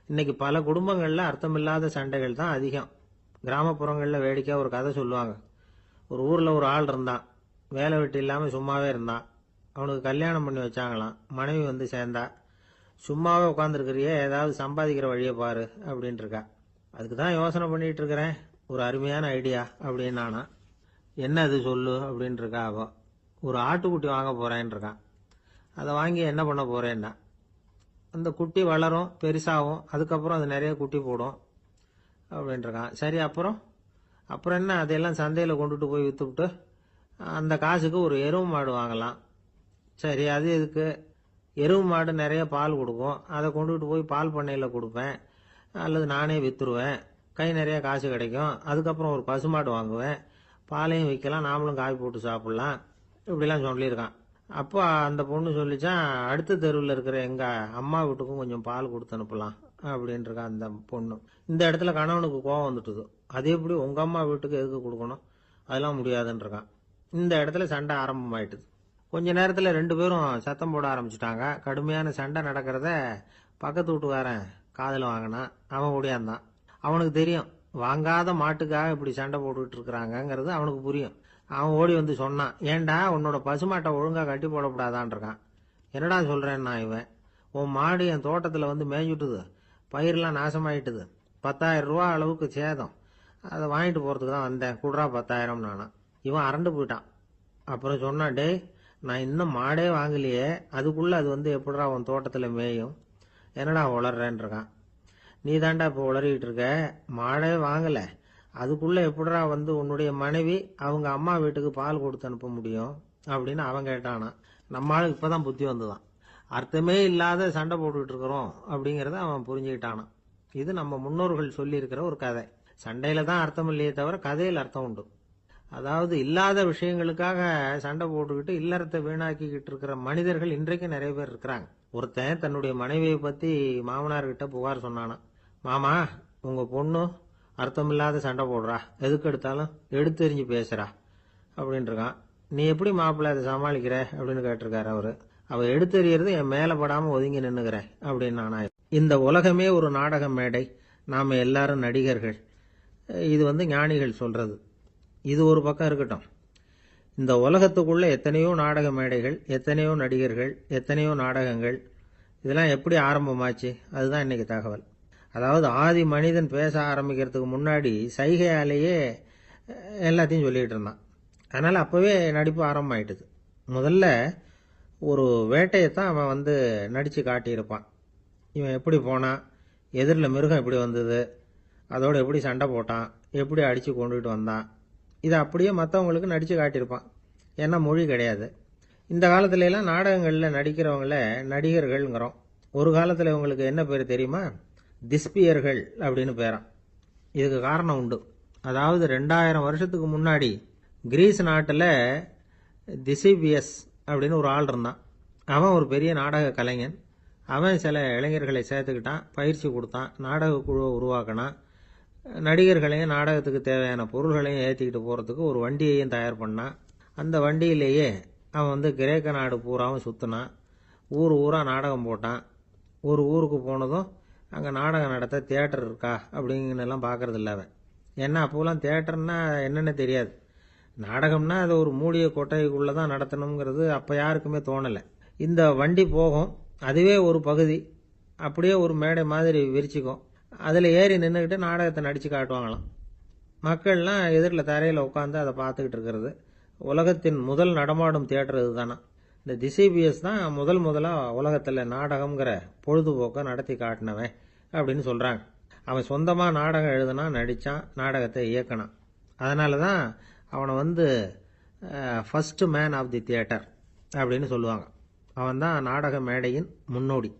இன்னைக்கு பல குடும்பங்கள்ல அர்த்தமில்லாத சண்டைகள் தான் அதிகம். கிராமப்புறங்கள்ல வேடிக்கையா ஒரு கதை சொல்லுவாங்க. ஒரு ஊர்ல ஒரு ஆள் இருந்தான். வேலை வெட்டி இல்லாம சும்மாவே இருந்தான். அவனுக்கு கல்யாணம் பண்ணி வச்சாங்களாம். மனைவி வந்து சேர்ந்தா. சும்மாவே உட்காந்துருக்கிறியே, ஏதாவது சம்பாதிக்கிற வழியை பாரு அப்படின்ட்டு இருக்கா. அதுக்கு தான் யோசனை பண்ணிட்டு இருக்கிறேன், ஒரு அருமையான ஐடியா அப்படின்னு நானா. என்ன அது சொல்லு அப்படின்னு இருக்கா அவ. ஒரு ஆட்டுக்குட்டி வாங்க போறேன்னு இருக்கான். அதை வாங்கி என்ன பண்ண போறேன்னா, அந்த குட்டி வளரும், பெருசாகும், அதுக்கப்புறம் அது நிறைய குட்டி போடும் அப்படின்ட்டு இருக்கான். சரி, அப்புறம் என்ன, அதையெல்லாம் சந்தையில கொண்டுட்டு போய் வித்துவிட்டு அந்த காசுக்கு ஒரு எருவு மாடு வாங்கலாம். சரி, அது எதுக்கு? எருவு மாடு நிறைய பால் கொடுக்கும், அதை கொண்டுட்டு போய் பால் பண்ணையில கொடுப்பேன், அல்லது நானே வித்துருவேன், கை நிறைய காசு கிடைக்கும். அதுக்கப்புறம் ஒரு பசுமாடு வாங்குவேன், பாலையும் விற்கலாம், நாமளும் காய் போட்டு சாப்பிடலாம், இப்படிலாம் சொல்லியிருக்கான். அப்போ அந்த பொண்ணு சொல்லிச்சான், அடுத்த தெருவில் இருக்கிற எங்க அம்மா வீட்டுக்கும் கொஞ்சம் பால் கொடுத்து அனுப்பலாம் அப்படின்னு இருக்கா அந்த பொண்ணு. இந்த இடத்துல கணவனுக்கு கோபம் வந்துட்டுது. அது எப்படி உங்க அம்மா வீட்டுக்கு எதுக்கு கொடுக்கணும், அதெல்லாம் முடியாதுன்னு இருக்கான். இந்த இடத்துல சண்டை ஆரம்பமாயிட்டுது. கொஞ்ச நேரத்துல 2 பேரும் சத்தம் போட ஆரம்பிச்சுட்டாங்க. கடுமையான சண்டை நடக்கிறத பக்கத்து வீட்டுக்காரன் காதுல வாங்கினான். அவன் ஓடியாந்தான். அவனுக்கு தெரியும், வாங்காத மாட்டுக்காக இப்படி சண்டை போட்டுக்கிட்டு இருக்கிறாங்கிறது அவனுக்கு புரியும். அவன் ஓடி வந்து சொன்னான், ஏண்டா உன்னோட பசுமாட்டை ஒழுங்கா கட்டி போடக்கூடாதான்னு இருக்கான். என்னடா சொல்றேன்னா இவன், உன் மாடு என் தோட்டத்தில் வந்து மேய்ஞ்சுட்டுது, பயிரெலாம் நாசமாயிட்டுது, 10,000 ரூபா அளவுக்கு சேதம், அதை வாங்கிட்டு போகிறதுக்கு தான் வந்தேன், குடுறா 10,000 நானா. இவன் அரண்டு போயிட்டான். அப்புறம் சொன்னான், டே நான் இன்னும் மாடே வாங்கலையே, அதுக்குள்ளே அது வந்து எப்படிடா உன் தோட்டத்தில் மேயும், என்னடா உளர்றேன்னு இருக்கான். நீ தாண்டா இப்போ உளறிக்கிட்டு இருக்க, மாடே வாங்கலை, அதுக்குள்ளே எப்படிடா வந்து உன்னுடைய மனைவி அவங்க அம்மா வீட்டுக்கு பால் கொடுத்து அனுப்ப முடியும் அப்படின்னு அவன் கேட்டானா. நம்ம ஆளுக்கு இப்போ தான் புத்தி வந்துதான். அர்த்தமே இல்லாத சண்டை போட்டுக்கிட்டு இருக்கிறோம் அப்படிங்கிறத அவன் புரிஞ்சுக்கிட்டானான். இது நம்ம முன்னோர்கள் சொல்லியிருக்கிற ஒரு கதை. சண்டையில தான் அர்த்தம் இல்லையே தவிர கதையில் அர்த்தம் உண்டு. அதாவது இல்லாத விஷயங்களுக்காக சண்டை போட்டுக்கிட்டு இல்லறத்தை வீணாக்கிக்கிட்டு இருக்கிற மனிதர்கள் இன்றைக்கு நிறைய பேர் இருக்கிறாங்க. ஒருத்தன் தன்னுடைய மனைவியை பத்தி மாமனார்கிட்ட புகார் சொன்னானா, மாமா உங்க பொண்ணு அர்த்தமில்லாத சண்டை போடுறா, எதுக்கு எடுத்தாலும் எடுத்தெறிஞ்சு பேசுறா அப்படின்னு இருக்கான். நீ எப்படி மாப்பிள்ளை அதை சமாளிக்கிற அப்படின்னு கேட்டிருக்காரு அவரு. அவ எடுத்தெறியறது என் மேல படாம ஒதுங்கி நின்னுக்கிறேன் அப்படின்னு நானா. இந்த உலகமே ஒரு நாடக மேடை, நாம எல்லாரும் நடிகர்கள். இது வந்து ஞானிகள் சொல்றது. இது ஒரு பக்கம் இருக்கட்டும். இந்த உலகத்துக்குள்ள எத்தனையோ நாடக மேடைகள், எத்தனையோ நடிகர்கள், எத்தனையோ நாடகங்கள், இதெல்லாம் எப்படி ஆரம்பமாச்சு, அதுதான் இன்னைக்கு தகவல். அதாவது ஆதி மனிதன் பேச ஆரம்பிக்கிறதுக்கு முன்னாடி சைகையாலேயே எல்லாத்தையும் சொல்லிகிட்டு இருந்தான். அதனால் அப்போவே நடிப்பு ஆரம்பமாயிட்டுது. முதல்ல ஒரு வேட்டையைத்தான் அவன் வந்து நடித்து காட்டியிருப்பான். இவன் எப்படி போனான், எதிரில் மிருகம் எப்படி வந்தது, அதோடு எப்படி சண்டை போட்டான், எப்படி அடித்து கொண்டுகிட்டு வந்தான், இதை அப்படியே மற்றவங்களுக்கு நடித்து காட்டியிருப்பான். ஏன்னா மொழி கிடையாது. இந்த காலத்துல எல்லாம் நாடகங்களில் நடிக்கிறவங்கள நடிகர்கள்ங்கிறோம். ஒரு காலத்தில் இவங்களுக்கு என்ன பேர் தெரியுமா, திஸ்பியர்கள் அப்படின்னு பேரான். இதுக்கு காரணம் உண்டு. அதாவது 2000 வருஷத்துக்கு முன்னாடி கிரீஸ் நாட்டில் திசிபியஸ் அப்படின்னு ஒரு ஆள் இருந்தான். அவன் ஒரு பெரிய நாடக கலைஞன். அவன் சில இளைஞர்களை சேர்த்துக்கிட்டான், பயிற்சி கொடுத்தான், நாடக குழுவை உருவாக்கினான், நடிகர்களையும் நாடகத்துக்கு தேவையான பொருள்களையும் ஏற்றிக்கிட்டு போகிறதுக்கு ஒரு வண்டியையும் தயார் பண்ணான். அந்த வண்டியிலேயே அவன் வந்து கிரேக்க நாடு பூராவும் சுற்றினான், ஊர் ஊராக நாடகம் போட்டான். ஒரு ஊருக்கு போனதும் அங்கே நாடகம் நடத்த தியேட்டர் இருக்கா அப்படிங்கன்னெல்லாம் பார்க்கறது இல்லை அவன். ஏன்னா அப்போலாம் தியேட்டர்னா என்னென்ன தெரியாது. நாடகம்னா அது ஒரு மூடிய கொட்டைக்குள்ளே தான் நடத்தணுங்கிறது அப்போ யாருக்குமே தோணலை. இந்த வண்டி போகும், அதுவே ஒரு பகுதி, அப்படியே ஒரு மேடை மாதிரி விரிச்சிக்கும். அதில் ஏறி நின்றுக்கிட்டு நாடகத்தை நடித்து காட்டுவாங்களாம். மக்கள்லாம் எதிரில் தரையில் உட்காந்து அதை பார்த்துக்கிட்டு இருக்கிறது. உலகத்தின் முதல் நடமாடும் தியேட்டர் இது தானே. இந்த திசிபிஎஸ் தான் முதலாக உலகத்தில் நாடகம்ங்கிற பொழுதுபோக்கை நடத்தி காட்டினவன் அப்படின்னு சொல்கிறாங்க. அவன் சொந்தமாக நாடகம் எழுதுனா, நடித்தான், நாடகத்தை இயக்கினான். அதனால தான் அவனை வந்து first man of the theatre அப்படின்னு சொல்லுவாங்க. அவன் தான் நாடக மேடையின் முன்னோடி.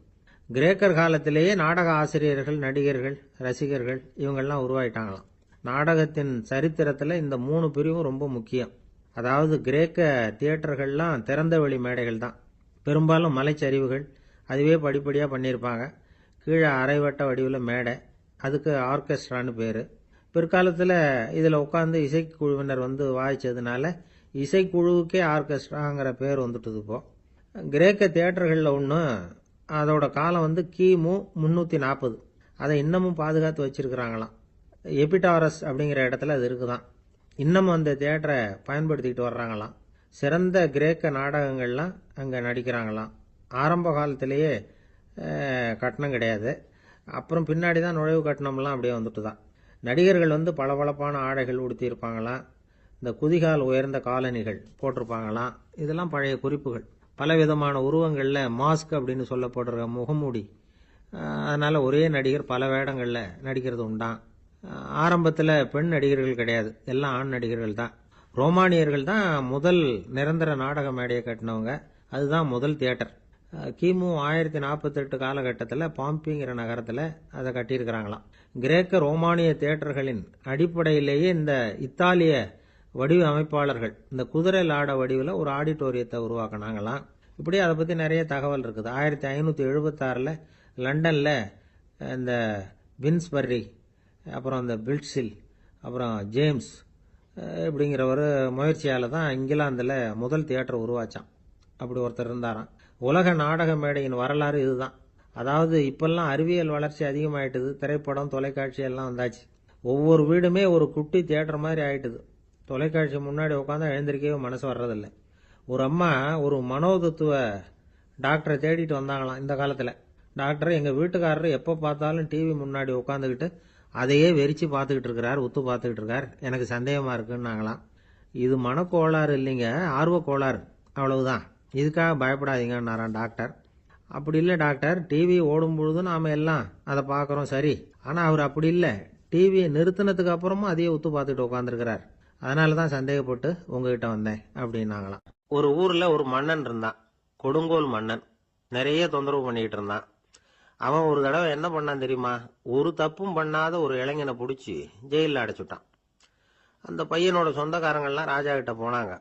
கிரேக்கர் காலத்திலேயே நாடக ஆசிரியர்கள், நடிகர்கள், ரசிகர்கள் இவங்கெல்லாம் உருவாயிட்டாங்களாம். நாடகத்தின் சரித்திரத்தில் இந்த 3 பிரிவும் ரொம்ப முக்கியம். அதாவது கிரேக்க தியேட்டர்கள்லாம் திறந்த வெளி மேடைகள் தான். பெரும்பாலும் மலைச்சரிவுகள், அதுவே படிப்படியாக பண்ணியிருப்பாங்க. கீழே அரைவட்ட வடிவில் மேடை, அதுக்கு ஆர்கெஸ்ட்ரான்னு பேர். பிற்காலத்தில் இதில் உட்காந்து இசைக்குழுவினர் வந்து வாய்ச்சதுனால இசைக்குழுவுக்கே ஆர்கெஸ்ட்ராங்கிற பேர் வந்துட்டுது. இப்போ கிரேக்க தியேட்டர்களில் ஒன்று, அதோட காலம் வந்து கிமு 340. அதை இன்னமும் பாதுகாத்து வச்சிருக்கிறாங்களாம். எபிடாரஸ் அப்படிங்கிற இடத்துல அது இருக்குதான். இன்னமும் அந்த தியேட்டரை பயன்படுத்திக்கிட்டு வர்றாங்களாம். சிறந்த கிரேக்க நாடகங்கள்லாம் அங்கே நடிக்கிறாங்களாம். ஆரம்ப காலத்திலேயே கட்டணம் கிடையாது. அப்புறம் பின்னாடி தான் நுழைவு கட்டணம்லாம் அப்படியே வந்துட்டு தான். நடிகர்கள் வந்து பளபளப்பான ஆடைகள் உடுத்தியிருப்பாங்களாம். இந்த குதிகால் உயர்ந்த காலணிகள் போட்டிருப்பாங்களாம். இதெல்லாம் பழைய குறிப்புகள். பலவிதமான உருவங்களில் மாஸ்க் அப்படின்னு சொல்லப்படுற முகமூடி. அதனால் ஒரே நடிகர் பல வேடங்களில் நடிக்கிறது உண்டான். ஆரம்பத்தில் பெண் நடிகர்கள் கிடையாது, எல்லாம் ஆண் நடிகர்கள் தான். ரோமானியர்கள் தான் முதல் நிரந்தர நாடக மேடையை கட்டினவங்க. அதுதான் முதல் தியேட்டர். கிமு 1048 காலகட்டத்தில் பாம்பிங்கிற நகரத்தில் அதை கட்டியிருக்கிறாங்களாம். கிரேக்க ரோமானிய தியேட்டர்களின் அடிப்படையிலேயே இந்த இத்தாலிய வடிவ அமைப்பாளர்கள் இந்த குதிரை லாட வடிவில் ஒரு ஆடிட்டோரியத்தை உருவாக்கினாங்களாம். இப்படி அதை பற்றி நிறைய தகவல் இருக்குது. 1576 லண்டனில் இந்த வின்ஸ்பர்ரி, அப்புறம் இந்த பில்ட்ஸில், அப்புறம் ஜேம்ஸ் இப்படிங்கிற ஒரு முயற்சியால் தான் இங்கிலாந்தில் முதல் தியேட்டர் உருவாச்சான். அப்படி ஒருத்தர் இருந்தாராம். உலக நாடக மேடையின் வரலாறு இதுதான். அதாவது இப்பெல்லாம் அறிவியல் வளர்ச்சி அதிகமாயிட்டுது, திரைப்படம், தொலைக்காட்சி எல்லாம் வந்தாச்சு. ஒவ்வொரு வீடுமே ஒரு குட்டி தியேட்டர் மாதிரி ஆயிட்டுது. தொலைக்காட்சி முன்னாடி உட்காந்தா எழுந்திருக்கவே மனசு வர்றதில்லை. ஒரு அம்மா ஒரு மனோதத்துவ டாக்டரை தேடிட்டு வந்தாங்களாம் இந்த காலத்துல. டாக்டர், எங்க வீட்டுக்காரர் எப்ப பார்த்தாலும் டிவி முன்னாடி உட்காந்துக்கிட்டு அதையே வெறிச்சு பார்த்துக்கிட்டு இருக்கிறார், உத்து பார்த்துக்கிட்டு இருக்கார், எனக்கு சந்தேகமா இருக்குன்னாங்களாம். இது மனக்கோளாறு இல்லைங்க, ஆர்வ கோளாறு, அவ்வளவுதான், இதுக்காக பயப்படாதீங்கன்னாராம் டாக்டர். அப்படி இல்லை டாக்டர், டிவி ஓடும் பொழுது நாம எல்லாம் அதை பார்க்கறோம் சரி, ஆனா அவர் அப்படி இல்லை, டிவியை நிறுத்தினதுக்கு அப்புறமும் அதையே உத்து பார்த்துட்டு உட்காந்துருக்கிறார், அதனாலதான் சந்தேகப்பட்டு உங்ககிட்ட வந்தேன் அப்படின்னாங்களாம். ஒரு ஊர்ல ஒரு மன்னன் இருந்தான், கொடுங்கோல் மன்னன். நிறைய தொந்தரவு பண்ணிக்கிட்டு இருந்தான். அவன் ஒரு தடவை என்ன பண்ணான் தெரியுமா? ஒரு தப்பும் பண்ணாத ஒரு இளைஞனை பிடிச்சி ஜெயிலில் அடைச்சுட்டான். அந்த பையனோட சொந்தக்காரங்கள்லாம் ராஜா கிட்ட போனாங்க.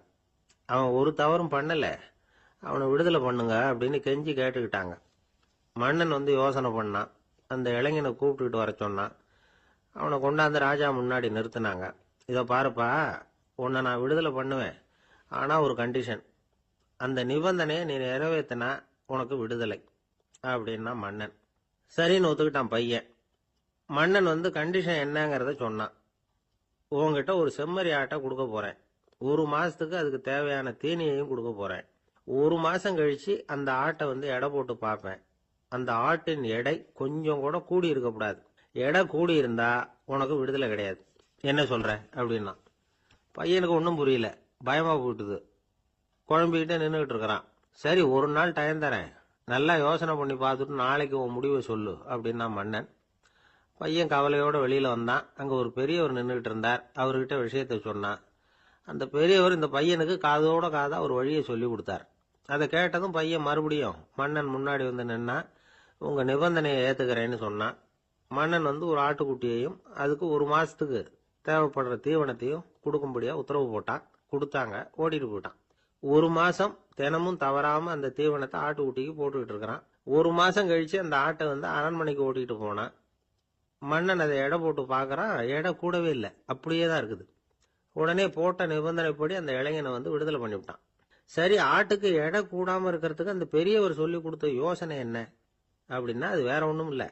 அவன் ஒரு தவறும் பண்ணல, அவனை விடுதலை பண்ணுங்க அப்படின்னு கெஞ்சி கேட்டுக்கிட்டாங்க. மன்னன் யோசனை பண்ணான். அந்த இளைஞனை கூப்பிட்டுக்கிட்டு வர சொன்னான். அவனை கொண்டாந்து ராஜா முன்னாடி நிறுத்தினாங்க. இதை பாருப்பா, உன்னை நான் விடுதலை பண்ணுவேன், ஆனா ஒரு கண்டிஷன், அந்த நிபந்தனையை நீ நிறைவேற்றினா உனக்கு விடுதலை அப்படின்னா மன்னன். சரின்னு ஒத்துக்கிட்டான் பையன். மன்னன் கண்டிஷன் என்னங்கிறத சொன்னான். உங்ககிட்ட ஒரு செம்மறி ஆட்டை கொடுக்க போறேன், ஒரு மாசத்துக்கு அதுக்கு தேவையான தீனியையும் கொடுக்க போறேன். ஒரு மாசம் கழிச்சு அந்த ஆட்டை எடை போட்டு பார்ப்பேன். அந்த ஆட்டின் எடை கொஞ்சம் கூட கூடி இருக்கக்கூடாது. எடை கூடி இருந்தா உனக்கு விடுதலை கிடையாது. என்ன சொல்ற அப்படின்னா. பையனுக்கு ஒன்றும் புரியல, பயமா போயிட்டுது. குழம்பிக்கிட்டே நின்றுகிட்டு இருக்கிறான். சரி, ஒரு நாள் டைம் தரேன், நல்லா யோசனை பண்ணி பார்த்துட்டு நாளைக்கு உன் முடிவை சொல்லு அப்படின்னா மன்னன். பையன் கவலையோட வெளியில வந்தான். அங்க ஒரு பெரியவர் நின்றுகிட்டு இருந்தார். அவர்கிட்ட விஷயத்த சொன்னான். அந்த பெரியவர் இந்த பையனுக்கு காதோட காதா ஒரு வழியை சொல்லி கொடுத்தார். அதை கேட்டதும் பையன் மறுபடியும் மன்னன் முன்னாடி நின்னா, உங்க நிபந்தனையை ஏத்துக்கிறேன்னு சொன்னான். மன்னன் ஒரு ஆட்டுக்குட்டியையும் அதுக்கு ஒரு மாசத்துக்கு தேவைப்படுற தீவனத்தையும் கொடுக்கும்படியா உத்தரவு போட்டான். கொடுத்தாங்க, ஓடிட்டு போயிட்டான். ஒரு மாசம் தினமும் தவறாம அந்த தீவனத்தை ஆட்டுக்குட்டிக்கு போட்டுக்கிட்டு இருக்கிறான். ஒரு மாசம் கழிச்சு அந்த ஆட்டை அரண்மனைக்கு ஓட்டிட்டு போனான். மன்னன் அதை எடை போட்டு பார்க்கறான், எடை கூடவே இல்லை, அப்படியே தான் இருக்குது. உடனே போட்ட நிபந்தனைப்படி அந்த இளைஞனை விடுதலை பண்ணிவிட்டான். சரி, ஆட்டுக்கு எடை கூடாம இருக்கிறதுக்கு அந்த பெரியவர் சொல்லி கொடுத்த யோசனை என்ன அப்படின்னா, அது வேற ஒண்ணும் இல்லை.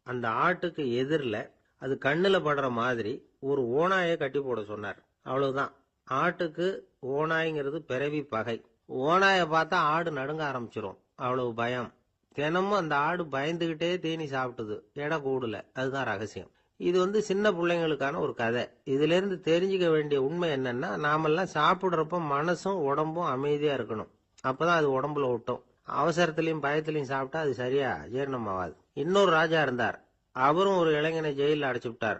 அந்த ஆட்டுக்கு எதிரில் அது கண்ணுல படுற மாதிரி ஒரு ஓநாயை கட்டி போட சொன்னார். அவ்வளவுதான். ஆட்டுக்கு ஓநாய்ங்கிறது பிறவி பகை. ஓநாயை பார்த்தா ஆடு நடுங்க ஆரம்பிச்சிரும், அவ்வளவு பயம். தினமும் அந்த ஆடு பயந்துகிட்டே தீனி சாப்பிட்டுது, எடை கூடல. அதுதான் ரகசியம். இது சின்ன பிள்ளைங்களுக்கான ஒரு கதை. இதுல இருந்து தெரிஞ்சுக்க வேண்டிய உண்மை என்னன்னா, நாமெல்லாம் சாப்பிடுறப்ப மனசும் உடம்பும் அமைதியா இருக்கணும். அப்பதான் அது உடம்புல ஒட்டும். அவசரத்திலையும் பயத்திலையும் சாப்பிட்டா அது சரியா ஜீரணம் ஆகாது. இன்னொரு ராஜா இருந்தார். அவரும் ஒரு இளைஞனை ஜெயிலில் அடைச்சு விட்டார்.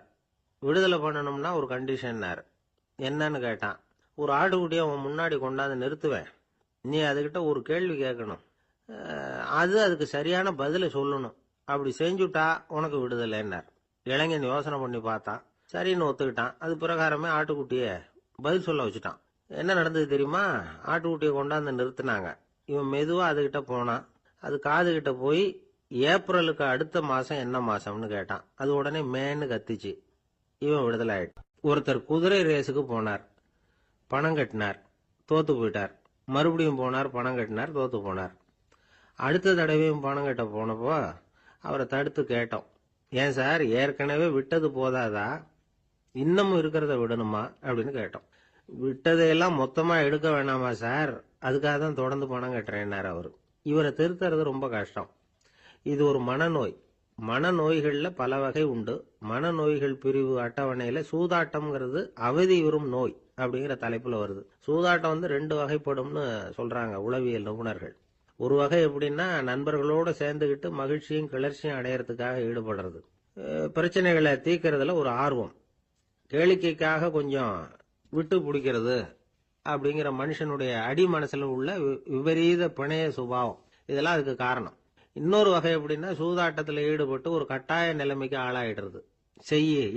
விடுதலை பண்ணணும்னா ஒரு கண்டிஷன்னாரு. என்னன்னு கேட்டான். ஒரு ஆட்டுக்குட்டியை அவன் முன்னாடி கொண்டாந்து நிறுத்துவேன், நீ அதுகிட்ட ஒரு கேள்வி கேட்கணும், அதுக்கு சரியான பதிலை சொல்லணும், அப்படி செஞ்சுட்டா உனக்கு விடுதலைன்னார். இளைஞன் யோசனை பண்ணி பார்த்தான். சரின்னு ஒத்துக்கிட்டான். அது பிரகாரமே ஆட்டுக்குட்டிய பதில் சொல்ல வச்சுட்டான். என்ன நடந்தது தெரியுமா? ஆட்டுக்குட்டியை கொண்டாந்து நிறுத்தினாங்க. இவன் மெதுவா அதுகிட்ட போனான். அது காதுகிட்ட போய் ஏப்ரலுக்கு அடுத்த மாசம் என்ன மாசம்னு கேட்டான். அது உடனே மேன்னு கத்திச்சு. இவன் விடுதலை ஆயிட்டான். ஒருத்தர் குதிரை ரேஸுக்கு போனார், பணம் கட்டினார், தோத்து போயிட்டார். மறுபடியும் போனார், பணம் கட்டினார், தோத்து போனார். அடுத்த தடவையும் பணம் கட்ட போனப்போ அவரை தடுத்து கேட்டோம், ஏன் சார், ஏற்கனவே விட்டது போதாதா, இன்னமும் இருக்கிறத விடணுமா அப்படின்னு கேட்டோம். விட்டதையெல்லாம் மொத்தமா எடுக்க வேணாமா சார், அதுக்காக தான் தொடர்ந்து பணம் கட்டுறேன்னாரு அவரு. இவரை திருத்துறது ரொம்ப கஷ்டம். இது ஒரு மனநோய். மனநோய்கள்ல பல வகை உண்டு. மனநோய்கள் பிரிவு அட்டவணையில சூதாட்டம்ங்கிறது அவதி வரும் நோய் அப்படிங்கிற தலைப்புல வருது. சூதாட்டம் 2 வகைப்படும்னு சொல்றாங்க உளவியல் நிபுணர்கள். ஒரு வகை எப்படின்னா, நண்பர்களோட சேர்ந்துகிட்டு மகிழ்ச்சியும் கிளர்ச்சியும் அடையறதுக்காக ஈடுபடுறது. பிரச்சனைகளை தீர்க்கறதுல ஒரு ஆர்வம், கேளிக்கைக்காக கொஞ்சம் விட்டு பிடிக்கிறது அப்படிங்கிற மனுஷனுடைய அடி மனசுல உள்ள விபரீத பிணைய சுபாவம், இதெல்லாம் அதுக்கு காரணம். இன்னொரு வகை எப்படின்னா, சூதாட்டத்தில் ஈடுபட்டு ஒரு கட்டாய நிலைமைக்கு ஆளாயிடுறது.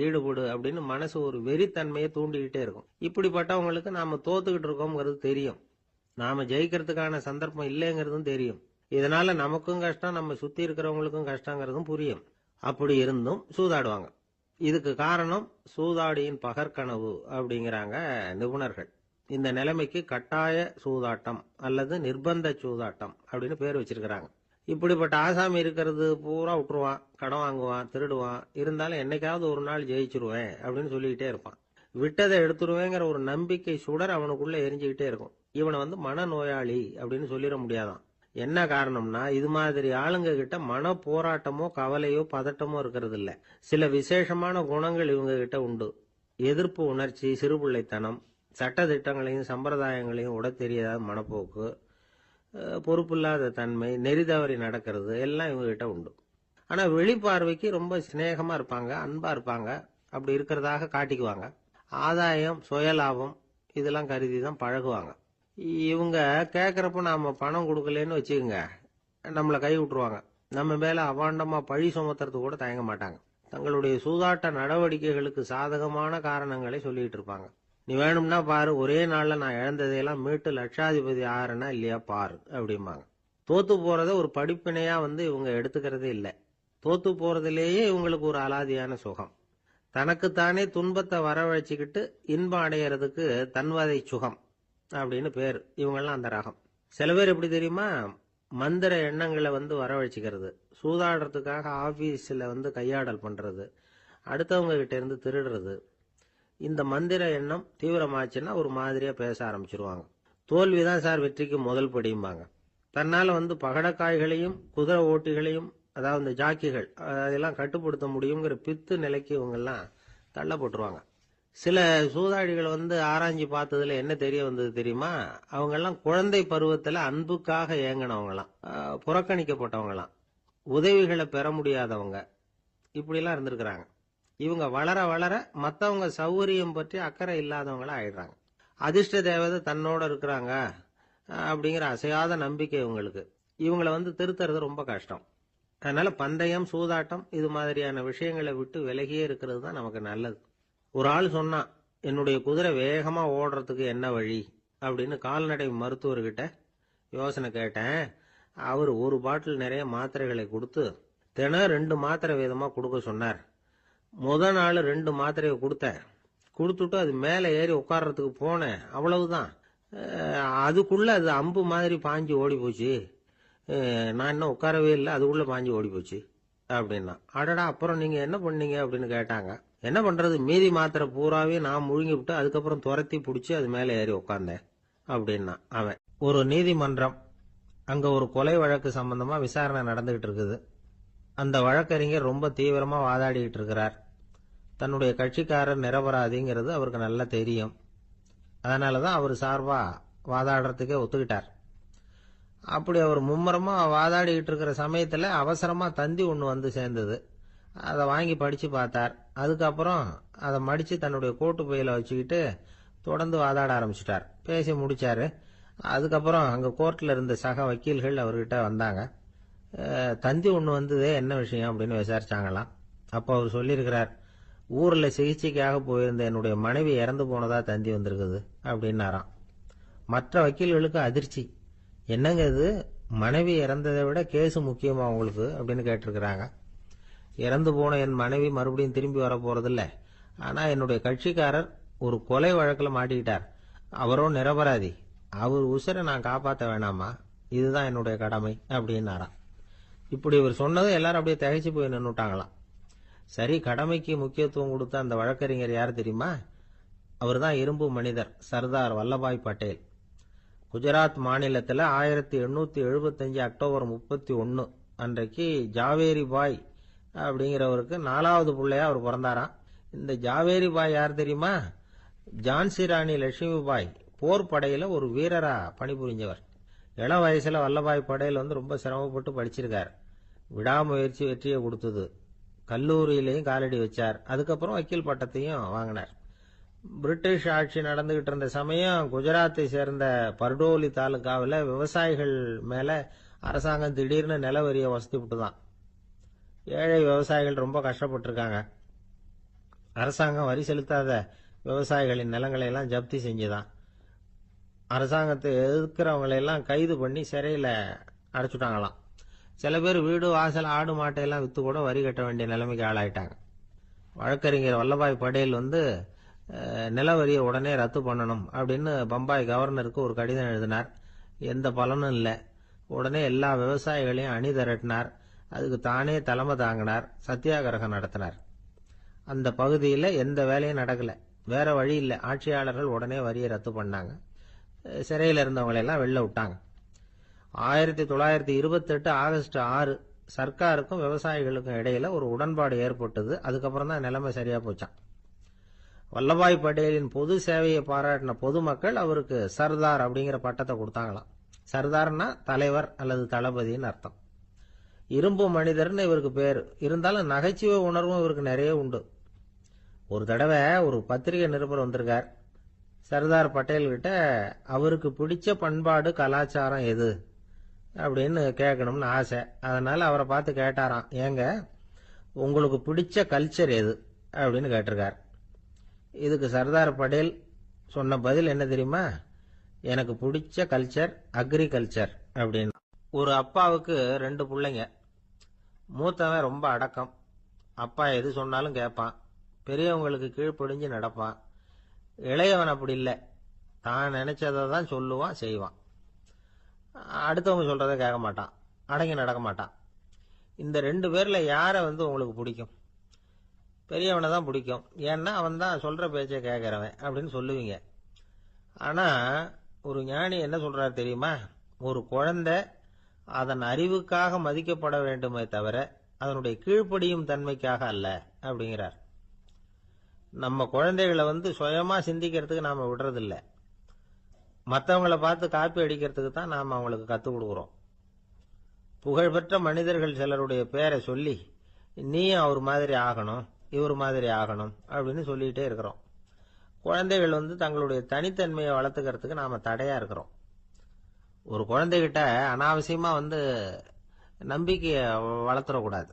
ஈடுபடு அப்படின்னு மனசு ஒரு வெறித்தன்மையை தூண்டிக்கிட்டே இருக்கும். இப்படிப்பட்டவங்களுக்கு நாம தோத்துக்கிட்டு இருக்கோம்ங்கிறது தெரியும், நாம ஜெயிக்கிறதுக்கான சந்தர்ப்பம் இல்லைங்கிறதும் தெரியும். இதனால நமக்கும் கஷ்டம், நம்ம சுத்தி இருக்கிறவங்களுக்கும் கஷ்டங்கிறதும் புரியும். அப்படி இருந்தும் சூதாடுவாங்க. இதுக்கு காரணம் சூதாடியின் பகற்கனவு அப்படிங்கிறாங்க நிபுணர்கள். இந்த நிலைமைக்கு கட்டாய சூதாட்டம் அல்லது நிர்பந்த சூதாட்டம் அப்படின்னு பேர் வச்சிருக்கிறாங்க. இப்படிப்பட்ட ஆசாமி இருக்கிறது பூரா விட்டுருவான், கடன் வாங்குவான், திருடுவான், இருந்தாலும் என்னைக்காவது ஒரு நாள் ஜெயிச்சிருவேன் அப்படின்னு சொல்லிக்கிட்டே இருப்பான். விட்டதை எடுத்துருவேங்கிற ஒரு நம்பிக்கை சுடர் அவனுக்குள்ள எரிஞ்சுக்கிட்டே இருக்கும். இவனை மனநோயாளி அப்படின்னு சொல்லிட முடியாதான். என்ன காரணம்னா, இது மாதிரி ஆளுங்க கிட்ட மன போராட்டமோ கவலையோ பதட்டமோ இருக்கிறது இல்ல. சில விசேஷமான குணங்கள் இவங்க கிட்ட உண்டு. எதிர்ப்பு உணர்ச்சி, சிறுபிள்ளைத்தனம், சட்ட திட்டங்களையும் சம்பிரதாயங்களையும் உட தெரியாத மனப்போக்கு, பொறுப்பில்லாத தன்மை, நெறி தவறி நடக்கிறது எல்லாம் இவங்க கிட்ட உண்டு. ஆனா வெளிப்பார்வைக்கு ரொம்ப சிநேகமா இருப்பாங்க, அன்பா இருப்பாங்க. அப்படி இருக்கிறதாக காட்டிக்குவாங்க. ஆதாயம், சுயலாபம் இதெல்லாம் கருதி தான் பழகுவாங்க. இவங்க கேட்கறப்ப நாம பணம் கொடுக்கலன்னு வச்சுக்கோங்க, நம்மளை கை விட்டுருவாங்க. நம்ம மேல அபாண்டமா பழி சுமத்துறது கூட தயங்க மாட்டாங்க. தங்களுடைய சூதாட்ட நடவடிக்கைகளுக்கு சாதகமான காரணங்களை சொல்லிட்டு இருப்பாங்க. நீ வேணும்னா பாரு, ஒரே நாள்ல நான் இழந்ததையெல்லாம் மீட்டு லட்சாதிபதி ஆறனா இல்லையா பாரு அப்படிம்பாங்க. தோத்து போறத ஒரு படிப்பினையா இவங்க எடுத்துக்கிறதே இல்லை. தோத்து போறதுலேயே இவங்களுக்கு ஒரு அலாதியான சுகம். தனக்குத்தானே துன்பத்தை வரவழைச்சிக்கிட்டு இன்பம் அடையிறதுக்கு தன்வதை சுகம் அப்படின்னு பேர். இவங்கெல்லாம் அந்த ரகம். சில பேர் எப்படி தெரியுமா, மந்திர எண்ணங்களை வரவழைச்சிக்கிறது, சூதாடுறதுக்காக ஆபீஸ்ல கையாடல் பண்றது, அடுத்தவங்க கிட்ட இருந்து திருடுறது. இந்த மந்திர எண்ணம் தீவிரமாச்சுன்னா ஒரு மாதிரியா பேச ஆரம்பிச்சிருவாங்க. தோல்விதான் சார் வெற்றிக்கு முதல் படியும்பாங்க. தன்னால பகடக்காய்களையும் குதிரை ஓட்டிகளையும், அதாவது இந்த ஜாக்கிகள், அதெல்லாம் கட்டுப்படுத்த முடியுங்கிற பித்து நிலைக்கு இவங்கெல்லாம் தள்ளப்பட்டுருவாங்க. சில சூதாடிகள் ஆராய்ச்சி பார்த்ததுல என்ன தெரிய வந்தது தெரியுமா, அவங்கெல்லாம் குழந்தை பருவத்துல அன்புக்காக ஏங்கினவங்களாம், புறக்கணிக்கப்பட்டவங்களாம், உதவிகளை பெற முடியாதவங்க, இப்படிலாம் இருந்திருக்கிறாங்க. இவங்க வளர வளர மற்றவங்க சௌகரியம் பற்றி அக்கறை இல்லாதவங்களா ஆயிடுறாங்க. அதிர்ஷ்ட தேவதை தன்னோட இருக்கிறாங்க அப்படிங்கிற அசையாத நம்பிக்கை இவங்களுக்கு. இவங்களை திருத்துறது ரொம்ப கஷ்டம். அதனால பந்தயம், சூதாட்டம் இது மாதிரியான விஷயங்களை விட்டு விலகியே இருக்கிறது தான் நமக்கு நல்லது. ஒரு ஆள் சொன்னான், என்னுடைய குதிரை வேகமா ஓடுறதுக்கு என்ன வழி அப்படின்னு கால்நடை மருத்துவர்கிட்ட யோசனை கேட்டேன். அவர் ஒரு பாட்டில் நிறைய மாத்திரைகளை கொடுத்து தினம் 2 மாத்திரை வீதமா கொடுக்க சொன்னார். முதல் நாள் 2 மாத்திரையை கொடுத்துட்டு அது மேலே ஏறி உட்கார்றதுக்கு போனேன். அவ்வளவுதான். அதுக்குள்ள அது அம்பு மாதிரி பாஞ்சு ஓடி போச்சு. நான் இன்னும் உட்காரவே இல்லை, அதுக்குள்ள பாஞ்சு ஓடி போச்சு அப்படின்னா. அடடா, அப்புறம் நீங்க என்ன பண்ணீங்க அப்படின்னு கேட்டாங்க. என்ன பண்றது, மீதி மாத்திரை பூராவே நான் முழுங்கி விட்டு அதுக்கப்புறம் துரத்தி பிடிச்சி அது மேலே ஏறி உட்கார்ந்தேன் அப்படின்னா அவன். ஒரு நீதிமன்றம், அங்க ஒரு கொலை வழக்கு சம்பந்தமா விசாரணை நடந்துகிட்டு இருக்குது. அந்த வழக்கறிஞர் ரொம்ப தீவிரமா வாதாடிட்டு இருக்கிறார். தன்னுடைய கட்சிக்காரர் நிரபராதிங்கிறது அவருக்கு நல்லா தெரியும். அதனாலதான் அவர் சார்பா வாதாடுறதுக்கே ஒத்துக்கிட்டார். அப்படி அவர் மும்முரமா வாதாடிக்கிட்டு இருக்கிற சமயத்துல அவசரமா தந்தி ஒன்று சேர்ந்தது. அதை வாங்கி படிச்சு பார்த்தார். அதுக்கப்புறம் அதை மடிச்சு தன்னுடைய கோட்டு பையில வச்சுக்கிட்டு தொடர்ந்து வாதாட ஆரம்பிச்சிட்டார். பேசி முடிச்சாரு. அதுக்கப்புறம் அங்க கோர்ட்ல இருந்த சக வக்கீல்கள் அவர்கிட்ட வந்தாங்க. தந்தி ஒன்று வந்ததே, என்ன விஷயம் அப்படின்னு விசாரிச்சாங்களாம். அப்போ அவர் சொல்லியிருக்கிறார், ஊர்ல சிகிச்சைக்காக போயிருந்த என்னுடைய மனைவி இறந்து போனதா தந்தி வந்திருக்குது அப்படின்னாராம். மற்ற வக்கீல்களுக்கு அதிர்ச்சி. என்னங்க இது, மனைவி இறந்ததை விட கேஸ் முக்கியமா உங்களுக்கு அப்படின்னு கேட்டிருக்கிறாங்க. இறந்து போன என் மனைவி மறுபடியும் திரும்பி வர போறதில்ல. ஆனா என்னுடைய கட்சிக்காரர் ஒரு கொலை வழக்கில் மாட்டிக்கிட்டார். அவரோ நிரபராதி. அவர் உசுரை நான் காப்பாற்ற வேணாமா, இதுதான் என்னுடைய கடமை அப்படின்னாராம். இப்படி இவர் சொன்னது எல்லாரும் அப்படியே திகைச்சு போய் நின்னுட்டாங்களாம். சரி, கடமைக்கு முக்கியத்துவம் கொடுத்த அந்த வழக்கறிஞர் யார் தெரியுமா? அவர் தான் இரும்பு மனிதர் சர்தார் வல்லபாய் பட்டேல். குஜராத் மாநிலத்தில் 1875 அக்டோபர் 31 அன்றைக்கு ஜாவேரி பாய் அப்படிங்கிறவருக்கு 4வது பிள்ளையா அவர் பிறந்தாராம். இந்த ஜாவேரி பாய் யார் தெரியுமா? ஜான்சி ராணி லட்சுமி பாய் போர் படையில ஒரு வீரரா பணிபுரிஞ்சவர். இளம் வயசுல வல்லபாய் படேல் ரொம்ப சிரமப்பட்டு படிச்சிருக்கார். விடாமுயற்சி வெற்றியை கொடுத்தது. கல்லூரியிலையும் காலடி வச்சார். அதுக்கப்புறம் வக்கீல் பட்டத்தையும் வாங்கினார். பிரிட்டிஷ் ஆட்சி நடந்துகிட்டு இருந்த சமயம் குஜராத்தை சேர்ந்த பர்டோலி தாலுகாவில் விவசாயிகள் மேல அரசாங்கம் திடீர்னு நில வரியை வசதி விட்டுதான். ஏழை விவசாயிகள் ரொம்ப கஷ்டப்பட்டிருக்காங்க. அரசாங்கம் வரி செலுத்தாத விவசாயிகளின் நிலங்களை எல்லாம் ஜப்தி செஞ்சுதான். அரசாங்கத்தை எதிர்க்கிறவங்களை எல்லாம் கைது பண்ணி சிறையில அடைச்சுட்டாங்களாம். சில பேர் வீடு வாசல் ஆடு மாட்டையெல்லாம் வித்து கூட வரி கட்ட வேண்டிய நிலைமைக்கு ஆளாயிட்டாங்க. வழக்கறிஞர் வல்லபாய் படேல் நில வரியை உடனே ரத்து பண்ணணும் அப்படின்னு பம்பாய் கவர்னருக்கு ஒரு கடிதம் எழுதினார். எந்த பலனும் இல்லை. உடனே எல்லா விவசாயிகளையும் அணி திரட்டினார். அதுக்கு தானே தலைமை தாங்கினார். சத்தியாகிரகம் நடத்தினார். அந்த பகுதியில் எந்த வேலையும் நடக்கல. வேற வழி இல்லை, ஆட்சியாளர்கள் உடனே வரியை ரத்து பண்ணாங்க. சிறையில் இருந்தவங்களெல்லாம் வெளில விட்டாங்க. 1928 ஆகஸ்ட் 6 சர்க்காருக்கும் விவசாயிகளுக்கும் இடையில ஒரு உடன்பாடு ஏற்பட்டது. அதுக்கப்புறம் தான் நிலைமை சரியா போச்சான். வல்லபாய் பட்டேலின் பொது சேவையை பாராட்டின பொதுமக்கள் அவருக்கு சர்தார் அப்படிங்கிற பட்டத்தை கொடுத்தாங்களாம். சர்தார்னா தலைவர் அல்லது தளபதினு அர்த்தம். இரும்பு மனிதர்னு இவருக்கு பேரு. இருந்தாலும் நகைச்சுவை உணர்வும் இவருக்கு நிறைய உண்டு. ஒரு தடவை ஒரு பத்திரிகை நிருபர் வந்திருக்கார். சர்தார் பட்டேல் கிட்ட அவருக்கு பிடிச்ச பண்பாடு கலாச்சாரம் எது அப்படின்னு கேட்கணும்னு ஆசை. அதனால அவரை பார்த்து கேட்டாராம், ஏங்க உங்களுக்கு பிடிச்ச கல்ச்சர் எது அப்படின்னு கேட்டிருக்கார். இதுக்கு சர்தார் பட்டேல் சொன்ன பதில் என்ன தெரியுமா? எனக்கு பிடிச்ச கல்ச்சர் அக்ரிகல்ச்சர் அப்படின்னு. ஒரு அப்பாவுக்கு 2 பிள்ளைங்க. மூத்தவன் ரொம்ப அடக்கம். அப்பா எது சொன்னாலும் கேட்பான். பெரியவங்களுக்கு கீழ்ப்படிஞ்சு நடப்பான். இளையவன் அப்படி இல்லை, தான் நினைச்சதை தான் சொல்லுவான், செய்வான். அடுத்தவங்க சொல்றதை கேட்க மாட்டான், அடங்கி நடக்க மாட்டான். இந்த 2 பேர்ல யாரை உங்களுக்கு பிடிக்கும்? பெரியவனை தான் பிடிக்கும். ஏன்னா அவன் தான் சொல்ற பேச்சை கேட்கிறவன் அப்படின்னு சொல்லுவீங்க. ஆனா ஒரு ஞானி என்ன சொல்றாரு தெரியுமா? ஒரு குழந்தை அதன் அறிவுக்காக மதிக்கப்பட வேண்டுமே தவிர அதனுடைய கீழ்ப்படியும் தன்மைக்காக அல்ல அப்படிங்கிறார். நம்ம குழந்தைகளை சுயமா சிந்திக்கிறதுக்கு நாம விடுறதில்லை. மற்றவங்களை பார்த்து காப்பி அடிக்கிறதுக்கு தான் நாம் அவங்களுக்கு கற்றுக் கொடுக்குறோம். புகழ்பெற்ற மனிதர்கள் சிலருடைய பேரை சொல்லி நீயும் அவர் மாதிரி ஆகணும், இவர் மாதிரி ஆகணும் அப்படின்னு சொல்லிகிட்டே இருக்கிறோம். குழந்தைகள் தங்களுடைய தனித்தன்மையை வளர்த்துக்கிறதுக்கு நாம் தடையாக இருக்கிறோம். ஒரு குழந்தைகிட்ட அனாவசியமா நம்பிக்கையை வளர்த்துடக்கூடாது.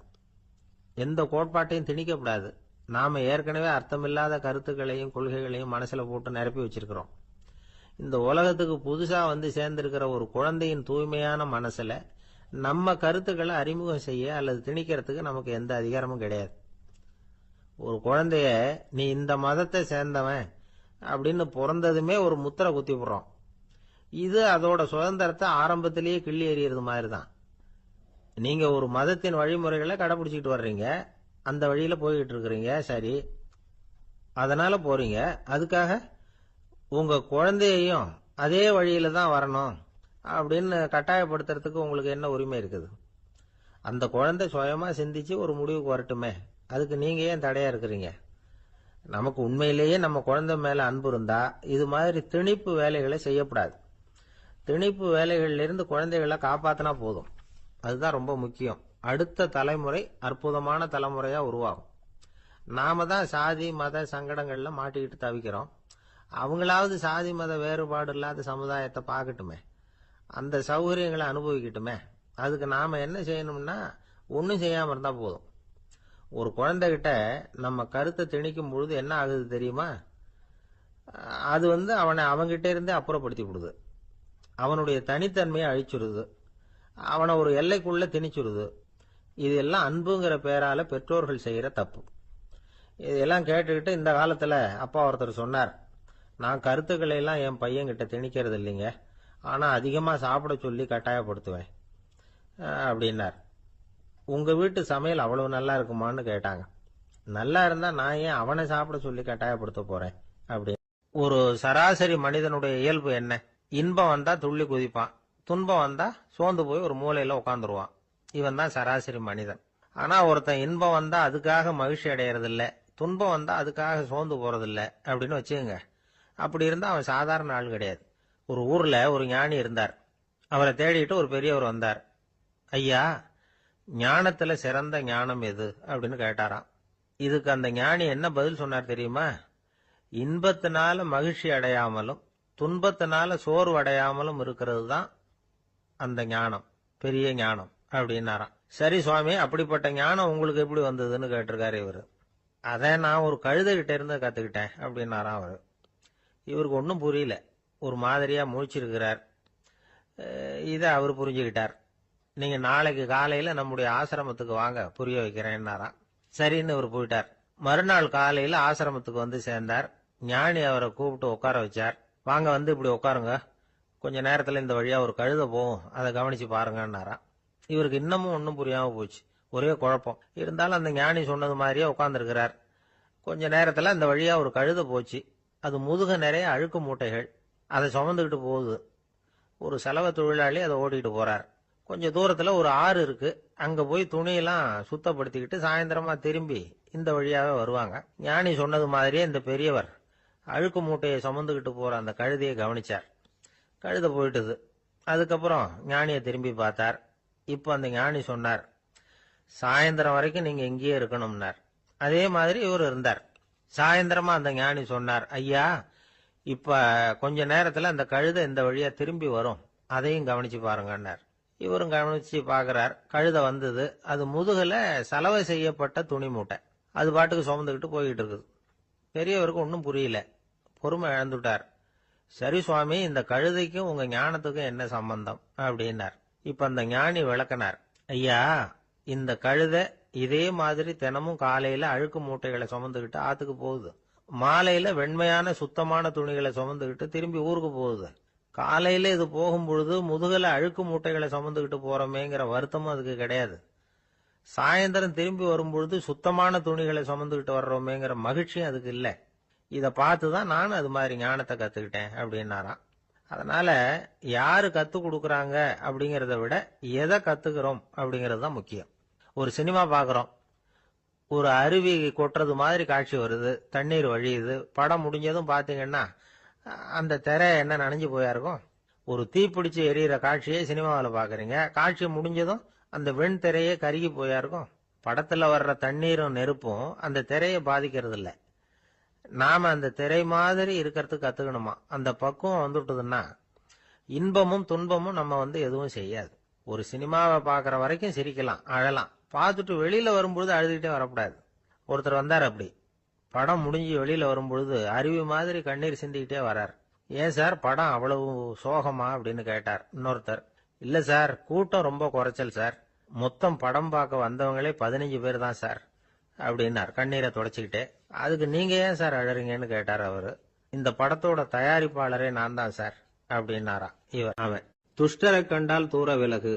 எந்த கோட்பாட்டையும் திணிக்கக்கூடாது. நாம ஏற்கனவே அர்த்தமில்லாத கருத்துக்களையும் கொள்கைகளையும் மனசுல போட்டு நிரப்பி வச்சிருக்கிறோம். இந்த உலகத்துக்கு புதுசா சேர்ந்திருக்கிற ஒரு குழந்தையின் தூய்மையான மனசுல நம்ம கருத்துக்களை அறிமுகம் செய்ய அல்லது திணிக்கிறதுக்கு நமக்கு எந்த அதிகாரமும் கிடையாது. ஒரு குழந்தைய நீ இந்த மதத்தை சேர்ந்தவன் அப்படின்னு பிறந்ததுமே ஒரு முத்திரை குத்தி விடுறோம். இது அதோட சுதந்திரத்தை ஆரம்பத்திலேயே கிள்ளி எறியறது மாதிரி தான். நீங்க ஒரு மதத்தின் வழிமுறைகளை கடைபிடிச்சிட்டு வர்றீங்க, அந்த வழியில போய்கிட்டு இருக்கிறீங்க, சரி, அதனால போறீங்க. அதுக்காக உங்க குழந்தையையும் அதே வழியில தான் வரணும் அப்படின்னு கட்டாயப்படுத்துறதுக்கு உங்களுக்கு என்ன உரிமை இருக்குது? அந்த குழந்தை சுயமா சிந்திச்சு ஒரு முடிவுக்கு வரட்டுமே, அதுக்கு நீங்க ஏன் தடையா இருக்கிறீங்க? நமக்கு உண்மையிலேயே நம்ம குழந்தை மேல அன்பு இருந்தா இது மாதிரி திணிப்பு வேலைகளை செய்யக்கூடாது. திணிப்பு வேலைகள்ல இருந்து குழந்தைகளை காப்பாத்தினா போதும். அதுதான் ரொம்ப முக்கியம். அடுத்த தலைமுறை அற்புதமான தலைமுறையா உருவாகும். நாம தான் சாதி மத சங்கடங்கள்ல மாட்டிக்கிட்டு தவிக்கிறோம். அவங்களாவது சாதி மத வேறுபாடு இல்லாத சமுதாயத்தை பார்க்கட்டுமே, அந்த சௌகரியங்களை அனுபவிக்கட்டுமே. அதுக்கு நாம என்ன செய்யணும்னா ஒன்றும் செய்யாம இருந்தா போதும். ஒரு குழந்தைகிட்ட நம்ம கருத்தை திணிக்கும் பொழுது என்ன ஆகுது தெரியுமா? அது அவனை அவங்கிட்ட இருந்தே அப்புறப்படுத்தி விடுது. அவனுடைய தனித்தன்மையை அழிச்சுடுது. அவனை ஒரு எல்லைக்குள்ள திணிச்சுடுது. இதெல்லாம் அன்புங்கிற பேரால பெற்றோர்கள் செய்யற தப்பு. இதெல்லாம் கேட்டுக்கிட்டு இந்த காலத்துல அப்பா ஒருத்தர் சொன்னார், நான் கருத்துக்களை எல்லாம் என் பையன்கிட்ட திணிக்கிறது இல்லைங்க, ஆனா அதிகமா சாப்பிட சொல்லி கட்டாயப்படுத்துவேன் அப்படின்னார். உங்க வீட்டு சமையல் அவ்வளவு நல்லா இருக்குமான்னு கேட்டாங்க. நல்லா இருந்தா நான் ஏன் அவனை சாப்பிட சொல்லி கட்டாயப்படுத்த போறேன் அப்படி. ஒரு சராசரி மனிதனுடைய இயல்பு என்ன? இன்பம் வந்தா துள்ளி குதிப்பான், துன்பம் வந்தா சோர்ந்து போய் ஒரு மூலையில உட்காந்துருவான். இவன் தான் சராசரி மனிதன். ஆனா ஒருத்தன் இன்பம் வந்தா அதுக்காக மகிழ்ச்சி அடையறது இல்ல, துன்பம் வந்தா அதுக்காக சோர்ந்து போறதில்ல அப்படின்னு வச்சுக்கோங்க. அப்படி இருந்தா அவன் சாதாரண ஆள் கிடையாது. ஒரு ஊர்ல ஒரு ஞானி இருந்தார். அவரை தேடிட்டு ஒரு பெரியவர் வந்தார். ஐயா, ஞானத்துல சிறந்த ஞானம் எது அப்படின்னு கேட்டாராம். இதுக்கு அந்த ஞானி என்ன பதில் சொன்னார் தெரியுமா? இன்பத்தினால மகிழ்ச்சி அடையாமலும் துன்பத்தினால சோர்வு அடையாமலும் இருக்கிறது தான் அந்த ஞானம், பெரிய ஞானம் அப்படின்னாராம். சரி சுவாமி, அப்படிப்பட்ட ஞானம் உங்களுக்கு எப்படி வந்ததுன்னு கேட்டிருக்காரு இவரு. அதை நான் ஒரு கழுதைகிட்ட இருந்து கத்துக்கிட்டேன் அப்படின்னாராம் அவரு. இவருக்கு ஒன்றும் புரியல, ஒரு மாதிரியா முழிச்சிருக்கிறார். இதை அவர் புரிஞ்சுக்கிட்டார். நீங்க நாளைக்கு காலையில நம்முடைய ஆசிரமத்துக்கு வாங்க, புரிய வைக்கிறேன்னாராம். சரின்னு இவர் போயிட்டார். மறுநாள் காலையில ஆசிரமத்துக்கு சேர்ந்தார். ஞானி அவரை கூப்பிட்டு உட்கார வச்சார். வாங்க, இப்படி உட்காருங்க, கொஞ்ச நேரத்துல இந்த வழியா ஒரு கழுதை போகும், அதை கவனிச்சு பாருங்கன்னாராம். இவருக்கு இன்னமும் ஒன்றும் புரியாம போச்சு, ஒரே குழப்பம். இருந்தாலும் அந்த ஞானி சொன்னது மாதிரியே உட்கார்ந்துருக்கிறார். கொஞ்ச நேரத்துல அந்த வழியா ஒரு கழுதை போச்சு. அது முதுக நிறைய அழுக்கு மூட்டைகள், அதை சுமந்துக்கிட்டு போகுது. ஒரு செலவு தொழிலாளி அதை ஓட்டிட்டு போறார். கொஞ்சம் தூரத்துல ஒரு ஆறு இருக்கு. அங்க போய் துணியெல்லாம் சுத்தப்படுத்திக்கிட்டு சாயந்தரமா திரும்பி இந்த வழியாவே வருவாங்க. ஞானி சொன்னது மாதிரியே இந்த பெரியவர் அழுக்கு மூட்டையை சுமந்துக்கிட்டு போற அந்த கழுதையை கவனிச்சார். கழுதை போயிட்டுது. அதுக்கப்புறம் ஞானியை திரும்பி பார்த்தார். இப்ப அந்த ஞானி சொன்னார், சாயந்தரம் வரைக்கும் நீங்க இங்கேயே இருக்கணும்னார். அதே மாதிரி இவர் இருந்தார். சாயந்தரமா அந்த ஞானி சொன்னார், ஐயா, இப்ப கொஞ்ச நேரத்துல அந்த கழுதை இந்த வழியா திரும்பி வரும், அதையும் கவனிச்சு பாருங்கன்னார். இவரும் கவனிச்சு பாக்குறார். கழுதை வந்தது. அது முதுகுல சலவை செய்யப்பட்ட துணி மூட்டை. அது பாட்டுக்கு சுமந்துக்கிட்டு போய்கிட்டு இருக்குது. பெரியவருக்கு ஒன்றும் புரியல. பொறுமை இழந்துட்டார். சரி சுவாமி, இந்த கழுதைக்கும் உங்க ஞானத்துக்கும் என்ன சம்பந்தம் அப்படின்னார். இப்ப அந்த ஞானி விளக்கினார். ஐயா, இந்த கழுதை இதே மாதிரி தினமும் காலையில அழுக்கு மூட்டைகளை சுமந்துக்கிட்டு ஆத்துக்கு போகுது. மாலையில வெண்மையான சுத்தமான துணிகளை சுமந்துக்கிட்டு திரும்பி ஊருக்கு போகுது. காலையில இது போகும்பொழுது முதுகல அழுக்கு மூட்டைகளை சுமந்துக்கிட்டு போறோமேங்கிற வருத்தமும் அதுக்கு கிடையாது. சாயந்தரம் திரும்பி வரும்பொழுது சுத்தமான துணிகளை சுமந்துக்கிட்டு வர்றோமேங்கிற மகிழ்ச்சியும் அதுக்கு இல்லை. இதை பார்த்துதான் நானும் அது மாதிரி ஞானத்தை கத்துக்கிட்டேன் அப்படின்னாராம். அதனால யாரு கத்து கொடுக்கறாங்க அப்படிங்கறத விட எதை கத்துக்கிறோம் அப்படிங்கிறது தான் முக்கியம். ஒரு சினிமா பாக்குறோம். ஒரு அருவி கொட்டுறது மாதிரி காட்சி வருது, தண்ணீர் வழியுது. படம் முடிஞ்சதும் பாத்தீங்கன்னா அந்த திரை என்ன நனைஞ்சு போயா இருக்கும். ஒரு தீப்பிடிச்சு எரியிற காட்சியை சினிமாவில் பாக்குறீங்க. காட்சி முடிஞ்சதும் அந்த வெண் திரையே கருகி போயா இருக்கும். படத்துல வர்ற தண்ணீரும் நெருப்பும் அந்த திரையை பாதிக்கிறது இல்லை. நாம அந்த திரை மாதிரி இருக்கிறதுக்கு கத்துக்கணுமா. அந்த பக்குவம் வந்துட்டுதுன்னா இன்பமும் துன்பமும் நம்ம எதுவும் செய்யாது. ஒரு சினிமாவை பாக்குற வரைக்கும் சிரிக்கலாம், அழலாம். பார்த்துட்டு வெளியில வரும்பொழுது அழுதுகிட்டே வரக்கூடாது. ஒருத்தர் வந்தார். அப்படி படம் முடிஞ்சு வெளியில வரும்பொழுது அருவி மாதிரி கண்ணீர் சிந்திக்கிட்டே வர்றார். ஏன் சார், படம் அவ்வளவு சோகமா அப்படின்னு கேட்டார். இன்னொருத்தர், இல்ல சார், கூட்டம் ரொம்ப குறைச்சல் சார், மொத்தம் படம் பார்க்க வந்தவங்களே 15 பேர் தான் சார் அப்படின்னார் கண்ணீரை தொடச்சிக்கிட்டே. அதுக்கு நீங்க ஏன் சார் அழறீங்கன்னு கேட்டார் அவரு. இந்த படத்தோட தயாரிப்பாளரே நான் தான் சார் அப்படின்னாரா இவர். அவன், துஷ்டரை கண்டால் தூர விலகு,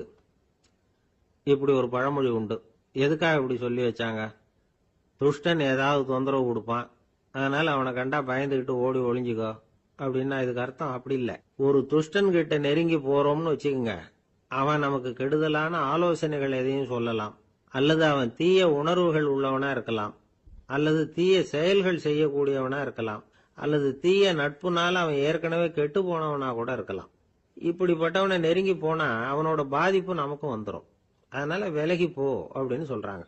இப்படி ஒரு பழமொழி உண்டு. எதுக்காக இப்படி சொல்லி வச்சாங்க? துஷ்டன் ஏதாவது தொந்தரவு கொடுப்பான், அதனால அவனை கண்டா பயந்துகிட்டு ஓடி ஒளிஞ்சுக்கோ அப்படின்னா இதுக்கு அர்த்தம் அப்படி இல்லை. ஒரு துஷ்டன் கிட்ட நெருங்கி போறோம்னு வச்சுக்கோங்க, அவன் நமக்கு கெடுதலான ஆலோசனைகள் எதையும் சொல்லலாம், அல்லது அவன் தீய உணர்வுகள் உள்ளவனா இருக்கலாம், அல்லது தீய செயல்கள் செய்யக்கூடியவனா இருக்கலாம், அல்லது தீய நட்புனால அவன் ஏற்கனவே கெட்டு போனவனா கூட இருக்கலாம். இப்படிப்பட்டவனை நெருங்கி போனா அவனோட பாதிப்பு நமக்கும் வந்துடும். அதனால விலகி போ அப்படின்னு சொல்றாங்க.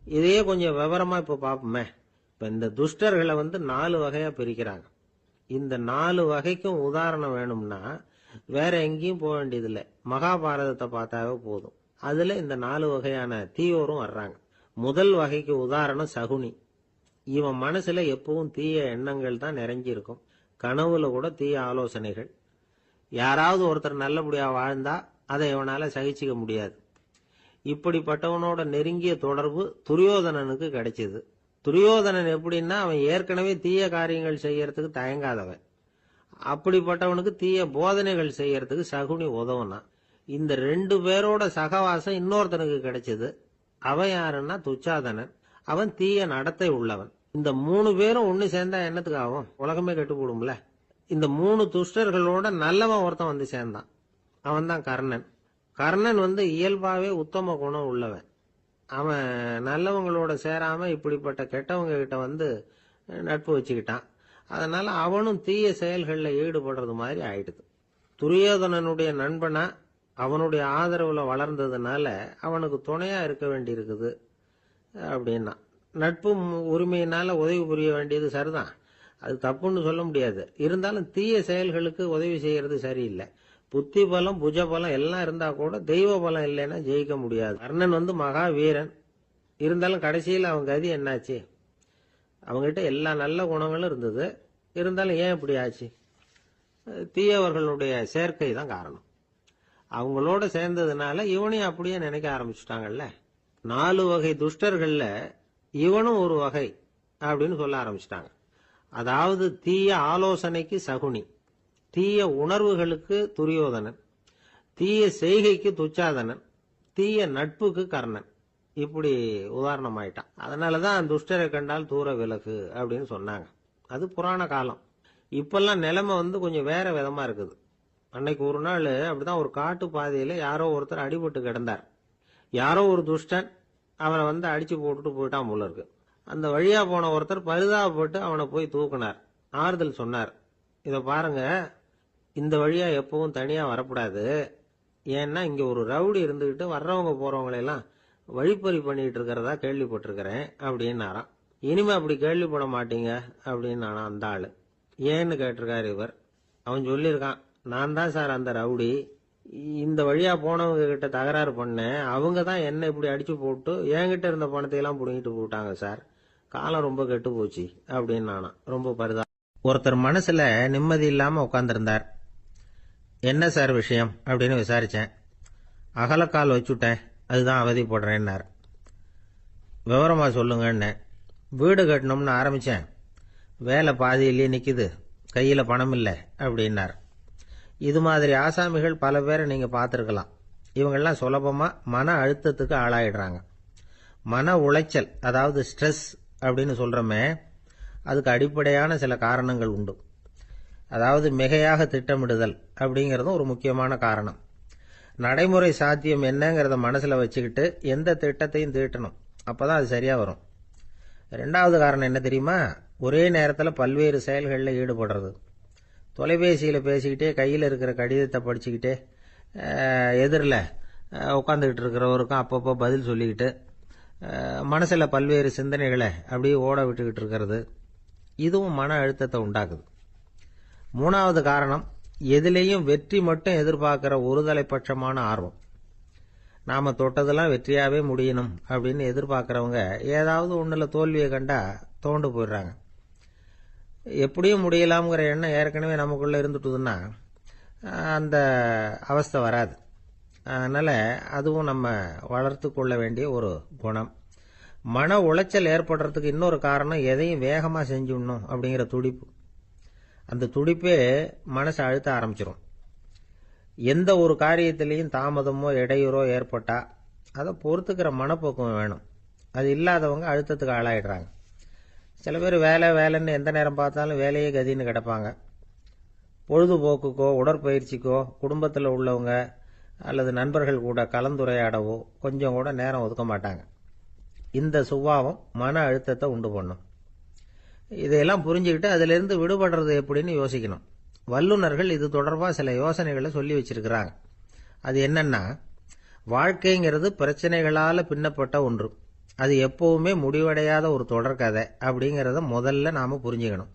இதையே கொஞ்சம் விவரமா இப்ப பாப்போமே. இப்ப இந்த துஷ்டர்களை 4 வகையா பிரிக்கிறாங்க. இந்த 4 வகைக்கும் உதாரணம் வேணும்னா வேற எங்கேயும் போக வேண்டியதில்லை, மகாபாரதத்தை பார்த்தாவே போதும். அதுல இந்த 4 வகையான தீயோரும் வர்றாங்க. முதல் வகைக்கு உதாரணம் சகுனி. இவன் மனசுல எப்பவும் தீய எண்ணங்கள் தான் நிறைஞ்சி இருக்கும். கனவுல கூட தீய ஆலோசனைகள். யாராவது ஒருத்தர் நல்லபடியா வாழ்ந்தா அதை இவனால சகிச்சுக்க முடியாது. இப்படிப்பட்டவனோட நெருங்கிய தொடர்பு துரியோதனனுக்கு கிடைச்சது. துரியோதனன் எப்படின்னா, அவன் ஏற்கனவே தீய காரியங்கள் செய்யறதுக்கு தயங்காதவன். அப்படிப்பட்டவனுக்கு தீய போதனைகள் செய்யறதுக்கு சகுனி உதவுனா. இந்த 2 பேரோட சகவாசம் இன்னொருத்தனுக்கு கிடைச்சது. அவன் யாருன்னா துச்சாதனன். அவன் தீய நடத்தை உள்ளவன். இந்த 3 பேரும் ஒண்ணு சேர்ந்தா என்னத்துக்கு ஆகும்? உலகமே கெட்டு போடும்ல. இந்த 3 துஷ்டர்களோட நல்லவன் ஒருத்தன் சேர்ந்தான். அவன் தான் கர்ணன். கர்ணன் இயல்பாவே உத்தம குணம் உள்ளவன். அவன் நல்லவங்களோட சேராம இப்படிப்பட்ட கெட்டவங்க கிட்ட நட்பு வச்சுக்கிட்டான். அதனால அவனும் தீய செயல்களில் ஈடுபடுறது மாதிரி ஆயிடுது. துரியோதனனுடைய நண்பனா அவனுடைய ஆதரவுல வளர்ந்ததுனால அவனுக்கு துணையா இருக்க வேண்டி இருக்குது அப்படின்னா. நட்பு உரிமையினால உதவி புரிய வேண்டியது சரிதான், அது தப்புன்னு சொல்ல முடியாது. இருந்தாலும் தீய செயல்களுக்கு உதவி செய்யறது சரியில்லை. புத்தி பலம் புஜ பலம் எல்லாம் இருந்தா கூட தெய்வ பலம் இல்லைன்னா ஜெயிக்க முடியாது. கர்ணன் மகா வீரன். இருந்தாலும் கடைசியில் அவன் கதி என்னாச்சு? அவங்ககிட்ட எல்லா நல்ல குணங்களும் இருந்தது. இருந்தாலும் ஏன் இப்படி ஆச்சு? தீயவர்களுடைய சேர்க்கை தான் காரணம். அவங்களோட சேர்ந்ததுனால இவனையும் அப்படியே நினைக்க ஆரம்பிச்சுட்டாங்கல்ல. 4 வகை துஷ்டர்கள்ல இவனும் ஒரு வகை அப்படின்னு சொல்ல ஆரம்பிச்சிட்டாங்க. அதாவது தீய ஆலோசனைக்கு சகுனி, தீய உணர்வுகளுக்கு துரியோதனன், தீய செய்கைக்கு துச்சாதனன், தீய நட்புக்கு கர்ணன். இப்படி உதாரணம் ஆயிட்டான். அதனாலதான் துஷ்டரை கண்டால் தூர விலகு அப்படின்னு சொன்னாங்க. அது புராண காலம். இப்பெல்லாம் நிலைமை கொஞ்சம் வேற விதமா இருக்குது. அன்னைக்கு ஒரு நாள் அப்படிதான் ஒரு காட்டு பாதையில யாரோ ஒருத்தர் அடிபட்டு கிடந்தார். யாரோ ஒரு துஷ்டன் அவனை அடிச்சு போட்டுட்டு போயிட்டான் போல இருக்கு. அந்த வழியா போன ஒருத்தர் பரிதாபப்பட்டு அவனை போய் தூக்குனார். ஆறுதல் சொன்னார். இத பாருங்க, இந்த வழியா எப்பவும் தனியா வரக்கூடாது. ஏன்னா இங்க ஒரு ரவுடி இருந்துகிட்டு வர்றவங்க போறவங்களெல்லாம் வழிப்பறி பண்ணிட்டு இருக்கிறதா கேள்விப்பட்டிருக்கிறேன் அப்படின்னாராம். இனிமே அப்படி கேள்விப்பட மாட்டீங்க அப்படின்னு அந்த ஆளு. ஏன்னு கேட்டிருக்காரு இவர். அவன் சொல்லியிருக்கான், நான் தான் சார் அந்த ரவுடி. இந்த வழியா போனவங்க கிட்ட தகராறு பண்ணேன். அவங்க தான் என்ன இப்படி அடிச்சு போட்டு என்கிட்ட இருந்த பணத்தை எல்லாம் புடுங்கிட்டு போட்டாங்க சார். காலம் ரொம்ப கெட்டு போச்சு அப்படின்னு ரொம்ப பரிதா. ஒருத்தர் மனசுல நிம்மதி இல்லாம உட்கார்ந்திருந்தார். என்ன சார் விஷயம் அப்படின்னு விசாரிச்சேன். அகலக்கால் வச்சுட்டேன், அதுதான் அவதிப்படுறேன்னார். விவரமா சொல்லுங்கன்னு. வீடு கட்டணும்னு ஆரம்பிச்சேன், வேலை பாதியிலேயே நிக்குது, கையில பணம் இல்லை அப்படின்னார். இது மாதிரி ஆசாமிகள் பல பேரை நீங்க பார்த்திருக்கலாம். இவங்கெல்லாம் சுலபமா மன அழுத்தத்துக்கு ஆளாயிடுறாங்க. மன உளைச்சல், அதாவது ஸ்ட்ரெஸ் அப்படின்னு சொல்றோமே, அதுக்கு அடிப்படையான சில காரணங்கள் உண்டு. அதாவது மிகையாக திட்டமிடுதல் அப்படிங்கறதும் ஒரு முக்கியமான காரணம். நடைமுறை சாத்தியம் என்னங்கிறத மனசுல வச்சுக்கிட்டு எந்த திட்டத்தையும் தீட்டணும், அப்பதான் அது சரியா வரும். ரெண்டாவது காரணம் என்ன தெரியுமா? ஒரே நேரத்தில் பல்வேறு செயல்களில் ஈடுபடுறது. தொலைபேசியில பேசிக்கிட்டே கையில் இருக்கிற கடிதத்தை படிச்சுக்கிட்டே எதிரில் உட்காந்துக்கிட்டு இருக்கிறவருக்கும் அப்பப்போ பதில் சொல்லிக்கிட்டு மனசுல பல்வேறு சிந்தனைகளை அப்படியே ஓட விட்டுக்கிட்டு இருக்கிறது, இதுவும் மன அழுத்தத்தை உண்டாக்குது. மூணாவது காரணம், எதிலேயும் வெற்றி மட்டும் எதிர்பார்க்கிற ஒருதலை பட்சமான ஆர்வம். நாம தொட்டதெல்லாம் வெற்றியாவே முடியணும் அப்படின்னு எதிர்பார்க்கிறவங்க ஏதாவது ஒண்ணுல தோல்வியை கண்டா தோண்டு போயிடுறாங்க. எப்படியும் முடியலாம்ங்கிற எண்ணம் ஏற்கனவே நமக்குள்ள இருந்துட்டுதுன்னா அந்த அவஸ்தை வராது. அதனால அதுவும் நம்ம வளர்த்து கொள்ள வேண்டிய ஒரு குணம். மன உளைச்சல் ஏற்படுறதுக்கு இன்னொரு காரணம், எதையும் வேகமா செஞ்சுடணும் அப்படிங்கிற துடிப்பு. அந்த துடிப்பே மனசை அழுத்த ஆரம்பிச்சிடும். எந்த ஒரு காரியத்திலையும் தாமதமோ இடையூறோ ஏற்பட்டா அதை பொறுத்துக்கிற மனப்போக்கம் வேணும். அது இல்லாதவங்க அழுத்தத்துக்கு ஆளாயிடுறாங்க. சில பேர் வேலை வேலைன்னு எந்த நேரம் பார்த்தாலும் வேலையே கதின்னு கிடப்பாங்க. பொழுதுபோக்குக்கோ உடற்பயிற்சிக்கோ குடும்பத்தில் உள்ளவங்க அல்லது நண்பர்கள் கூட கலந்துரையாடவோ கொஞ்சம் கூட நேரம் ஒதுக்க மாட்டாங்க. இந்த சுபாவம் மன அழுத்தத்தை உண்டு பண்ணும். இதையெல்லாம் புரிஞ்சுக்கிட்டு அதிலிருந்து விடுபடுறது எப்படின்னு யோசிக்கணும். வல்லுநர்கள் இது தொடர்பா சில யோசனைகளை சொல்லி வச்சிருக்கிறாங்க. அது என்னன்னா, வாழ்க்கைங்கிறது பிரச்சனைகளால பின்னப்பட்ட ஒன்று. அது எப்பவுமே முடிவடையாத ஒரு தொடர்கதை அப்படிங்கறத முதல்ல நாம புரிஞ்சுக்கணும்.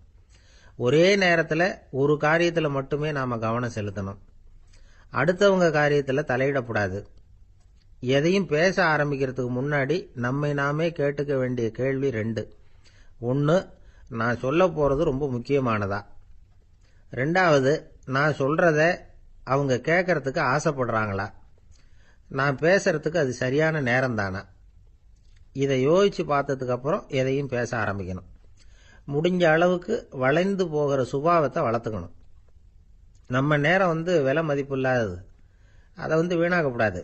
ஒரே நேரத்தில் ஒரு காரியத்தில் மட்டுமே நாம கவனம் செலுத்தணும். அடுத்தவங்க காரியத்தில் தலையிடக்கூடாது. எதையும் பேச ஆரம்பிக்கிறதுக்கு முன்னாடி நம்மை நாமே கேட்டுக்க வேண்டிய கேள்வி ரெண்டு. ஒன்று, நான் சொல்ல போறது ரொம்ப முக்கியமானதா? ரெண்டாவது, நான் சொல்றத அவங்க கேட்கறதுக்கு ஆசைப்படுறாங்களா? நான் பேசுறதுக்கு அது சரியான நேரம் தானா? இதை யோசிச்சு பார்த்ததுக்கு அப்புறம் எதையும் பேச ஆரம்பிக்கணும். முடிஞ்ச அளவுக்கு வளைந்து போகிற சுபாவத்தை வளர்த்துக்கணும். நம்ம நேரம் விலை மதிப்பு இல்லாதது, அதை வீணாக்கக்கூடாது.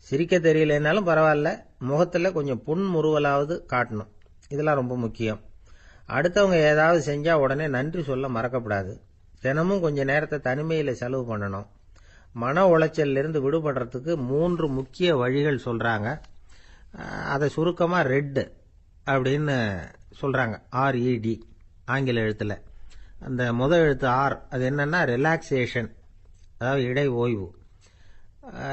சிரிக்க தெரியலனாலும் பரவாயில்ல, முகத்துல கொஞ்சம் புன்முறுவலாவது காட்டணும். இதெல்லாம் ரொம்ப முக்கியம். அடுத்தவங்க ஏதாவது செஞ்சா உடனே நன்றி சொல்ல மறக்கப்படாது. தினமும் கொஞ்ச நேரத்தை தனிமையில செலவு பண்ணணும். மன உளைச்சல்ல இருந்து விடுபடுறதுக்கு 3 முக்கிய வழிகள் சொல்றாங்க. அதை சுருக்கமா ரெட் அப்படின்னு சொல்றாங்க. RED ஆங்கில எழுத்துல. அந்த முதல் எழுத்து ஆர், அது என்னன்னா ரிலாக்ஸேஷன், அதாவது இடை ஓய்வு.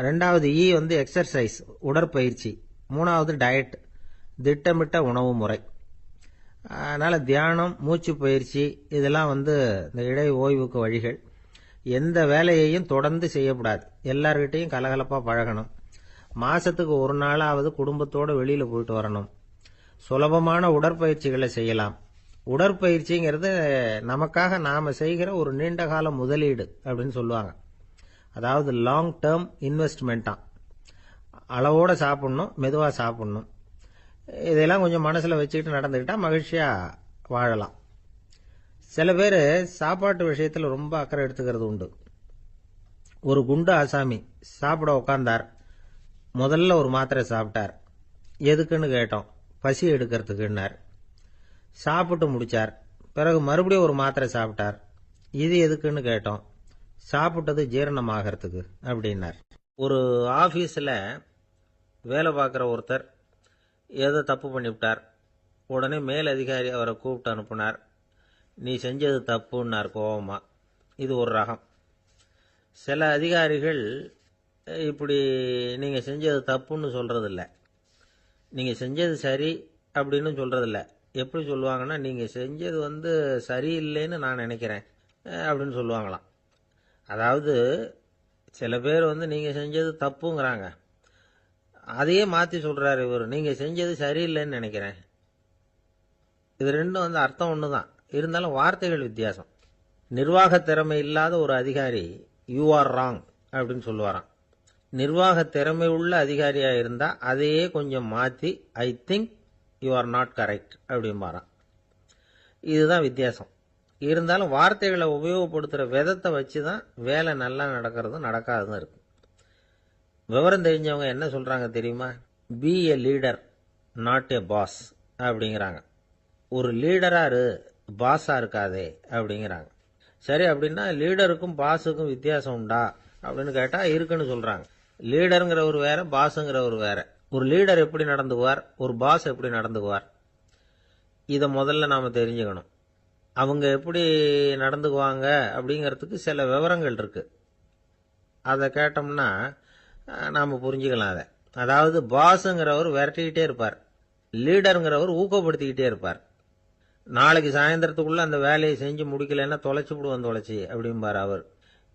ரெண்டாவது இ எக்ஸர்சைஸ், உடற்பயிற்சி. மூணாவது டயட், திட்டமிட்ட உணவு முறை. அதனால தியானம், மூச்சு பயிற்சி இதெல்லாம் இந்த இடை ஓய்வுக்கு வழிகள். எந்த வேலையையும் தொடர்ந்து செய்யக்கூடாது. எல்லார்கிட்டையும் கலகலப்பா பழகணும். மாசத்துக்கு ஒரு நாளாவது குடும்பத்தோட வெளியில போயிட்டு வரணும். சுலபமான உடற்பயிற்சிகளை செய்யலாம். உடற்பயிற்சிங்கிறது நமக்காக நாம செய்கிற ஒரு நீண்ட கால முதலீடு அப்படின்னு சொல்லுவாங்க. அதாவது லாங் டேர்ம் இன்வெஸ்ட்மெண்டா. அளவோட சாப்பிடணும், மெதுவா சாப்பிடணும். இதெல்லாம் கொஞ்சம் மனசுல வச்சுக்கிட்டு நடந்துக்கிட்டா மகிழ்ச்சியா வாழலாம். சில பேர் சாப்பாட்டு விஷயத்துல ரொம்ப அக்கறை எடுத்துக்கிறது உண்டு. ஒரு குண்டு ஆசாமி சாப்பிட உட்கார்ந்தார். முதல்ல ஒரு மாத்திரை சாப்பிட்டார். எதுக்குன்னு கேட்டோம். பசி எடுக்கிறதுக்குன்னார். சாப்பிட்டு முடிச்சார். பிறகு மறுபடியும் ஒரு மாத்திரை சாப்பிட்டார். இது எதுக்குன்னு கேட்டோம். சாப்பிட்டது ஜீரணமாகறதுக்கு அப்படின்னார். ஒரு ஆபீஸில் வேலை பார்க்குற ஒருத்தர் ஏதோ தப்பு பண்ணிவிட்டார். உடனே மேலதிகாரி அவரை கூப்பிட்டு அனுப்புனார். நீ செஞ்சது தப்புன்னார் கோபமா. இது ஒரு ரகம். சில அதிகாரிகள் இப்படி நீங்கள் செஞ்சது தப்புன்னு சொல்கிறதில்ல, நீங்கள் செஞ்சது சரி அப்படின்னு சொல்கிறதில்ல. எப்படி சொல்லுவாங்கன்னா, நீங்கள் செஞ்சது சரியில்லைன்னு நான் நினைக்கிறேன் அப்படின்னு சொல்லுவாங்களாம். அதாவது சில பேர் நீங்கள் செஞ்சது தப்புங்கிறாங்க, அதையே மாற்றி சொல்கிறாரு இவர், நீங்கள் செஞ்சது சரியில்லைன்னு நினைக்கிறேன். இது ரெண்டும் அர்த்தம் ஒன்று தான், இருந்தாலும் வார்த்தைகள் வித்தியாசம். நிர்வாக திறமை இல்லாத ஒரு அதிகாரி யூ ஆர் ராங் அப்படின்னு சொல்லுவாராம். நிர்வாக திறமை உள்ள அதிகாரியாக இருந்தால் அதையே கொஞ்சம் மாற்றி I think you are not correct அப்படிம்பாராம். இதுதான் வித்தியாசம். இருந்தாலும் வார்த்தைகளை உபயோகப்படுத்துகிற விதத்தை வச்சு தான் வேலை நல்லா நடக்கிறதும் நடக்காததும் இருக்கு. விவரம் தெரிஞ்சவங்க என்ன சொல்கிறாங்க தெரியுமா? Be a leader not a boss அப்படிங்கிறாங்க. ஒரு லீடராக இரு, பாஸாக இருக்காதே அப்படிங்கிறாங்க. சரி, அப்படின்னா லீடருக்கும் பாஸுக்கும் வித்தியாசம் உண்டா அப்படின்னு கேட்டால் இருக்குன்னு சொல்கிறாங்க. லீடருங்கிறவர் வேற, பாஸுங்கிறவர் வேற. ஒரு லீடர் எப்படி நடந்துக்குவார், ஒரு பாஸ் எப்படி நடந்துக்குவார், இதை முதல்ல நாம் தெரிஞ்சுக்கணும். அவங்க எப்படி நடந்துக்குவாங்க அப்படிங்கிறதுக்கு சில விவரங்கள் இருக்கு. அதை கேட்டோம்னா நாம் புரிஞ்சுக்கலாம் அதை. அதாவது பாஸுங்கிறவர் விரட்டிக்கிட்டே இருப்பார், லீடருங்கிறவர் ஊக்கப்படுத்திக்கிட்டே இருப்பார். நாளைக்கு சாயந்தரத்துக்குள்ள அந்த வேலையை செஞ்சு முடிக்கலைன்னா தொலைச்சி விடுவோம் தொலைச்சி அப்படிம்பார் அவர்.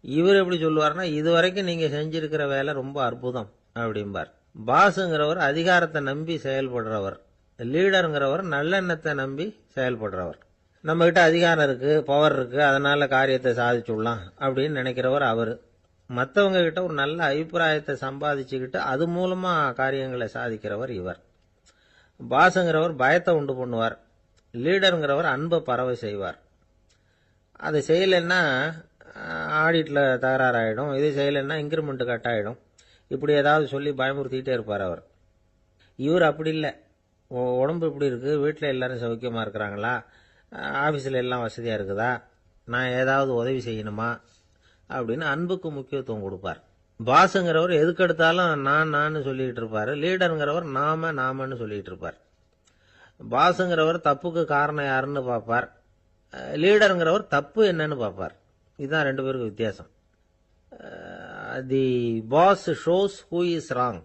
இவர் எப்படி சொல்லுவார்னா, இது வரைக்கும் நீங்கள் செஞ்சிருக்கிற வேலை ரொம்ப அற்புதம் அப்படிம்பார். பாஸுங்கிறவர் அதிகாரத்தை நம்பி செயல்படுறவர், லீடருங்கிறவர் நல்லெண்ணத்தை நம்பி செயல்படுறவர். நம்மகிட்ட அதிகாரம் இருக்கு, பவர் இருக்கு, அதனால காரியத்தை சாதிச்சுடலாம் அப்படின்னு நினைக்கிறவர் அவர். மற்றவங்க கிட்ட ஒரு நல்ல அபிப்பிராயத்தை சம்பாதிச்சுக்கிட்டு அது மூலமா காரியங்களை சாதிக்கிறவர் இவர். பாஸுங்கிறவர் பயத்தை உண்டு பண்ணுவார், லீடருங்கிறவர் அன்பை பரவ செய்வார். அதை செய்யலைன்னா ஆடிட்டில் தகராறாயிடும், இது செய்யலைன்னா இன்க்ரிமெண்ட் கட் ஆகிடும், இப்படி ஏதாவது சொல்லி பயமுறுத்திக்கிட்டே இருப்பார் அவர். இவர் அப்படி இல்லை. உடம்பு இப்படி இருக்குது, வீட்டில் எல்லாரும் சௌக்கியமாக இருக்கிறாங்களா, ஆஃபீஸில் எல்லாம் வசதியாக இருக்குதா, நான் ஏதாவது உதவி செய்யணுமா அப்படின்னு அன்புக்கு முக்கியத்துவம் கொடுப்பார். பாஸுங்கிறவர் எதுக்கெடுத்தாலும் நான் சொல்லிக்கிட்டு இருப்பார், லீடருங்கிறவர் நாமன்னு சொல்லிக்கிட்டு இருப்பார். பாஸுங்கிறவர் தப்புக்கு காரணம் யாருன்னு பார்ப்பார், லீடருங்கிறவர் தப்பு என்னன்னு பார்ப்பார். இதுதான் ரெண்டு பேருக்கு வித்தியாசம். The boss shows who is wrong,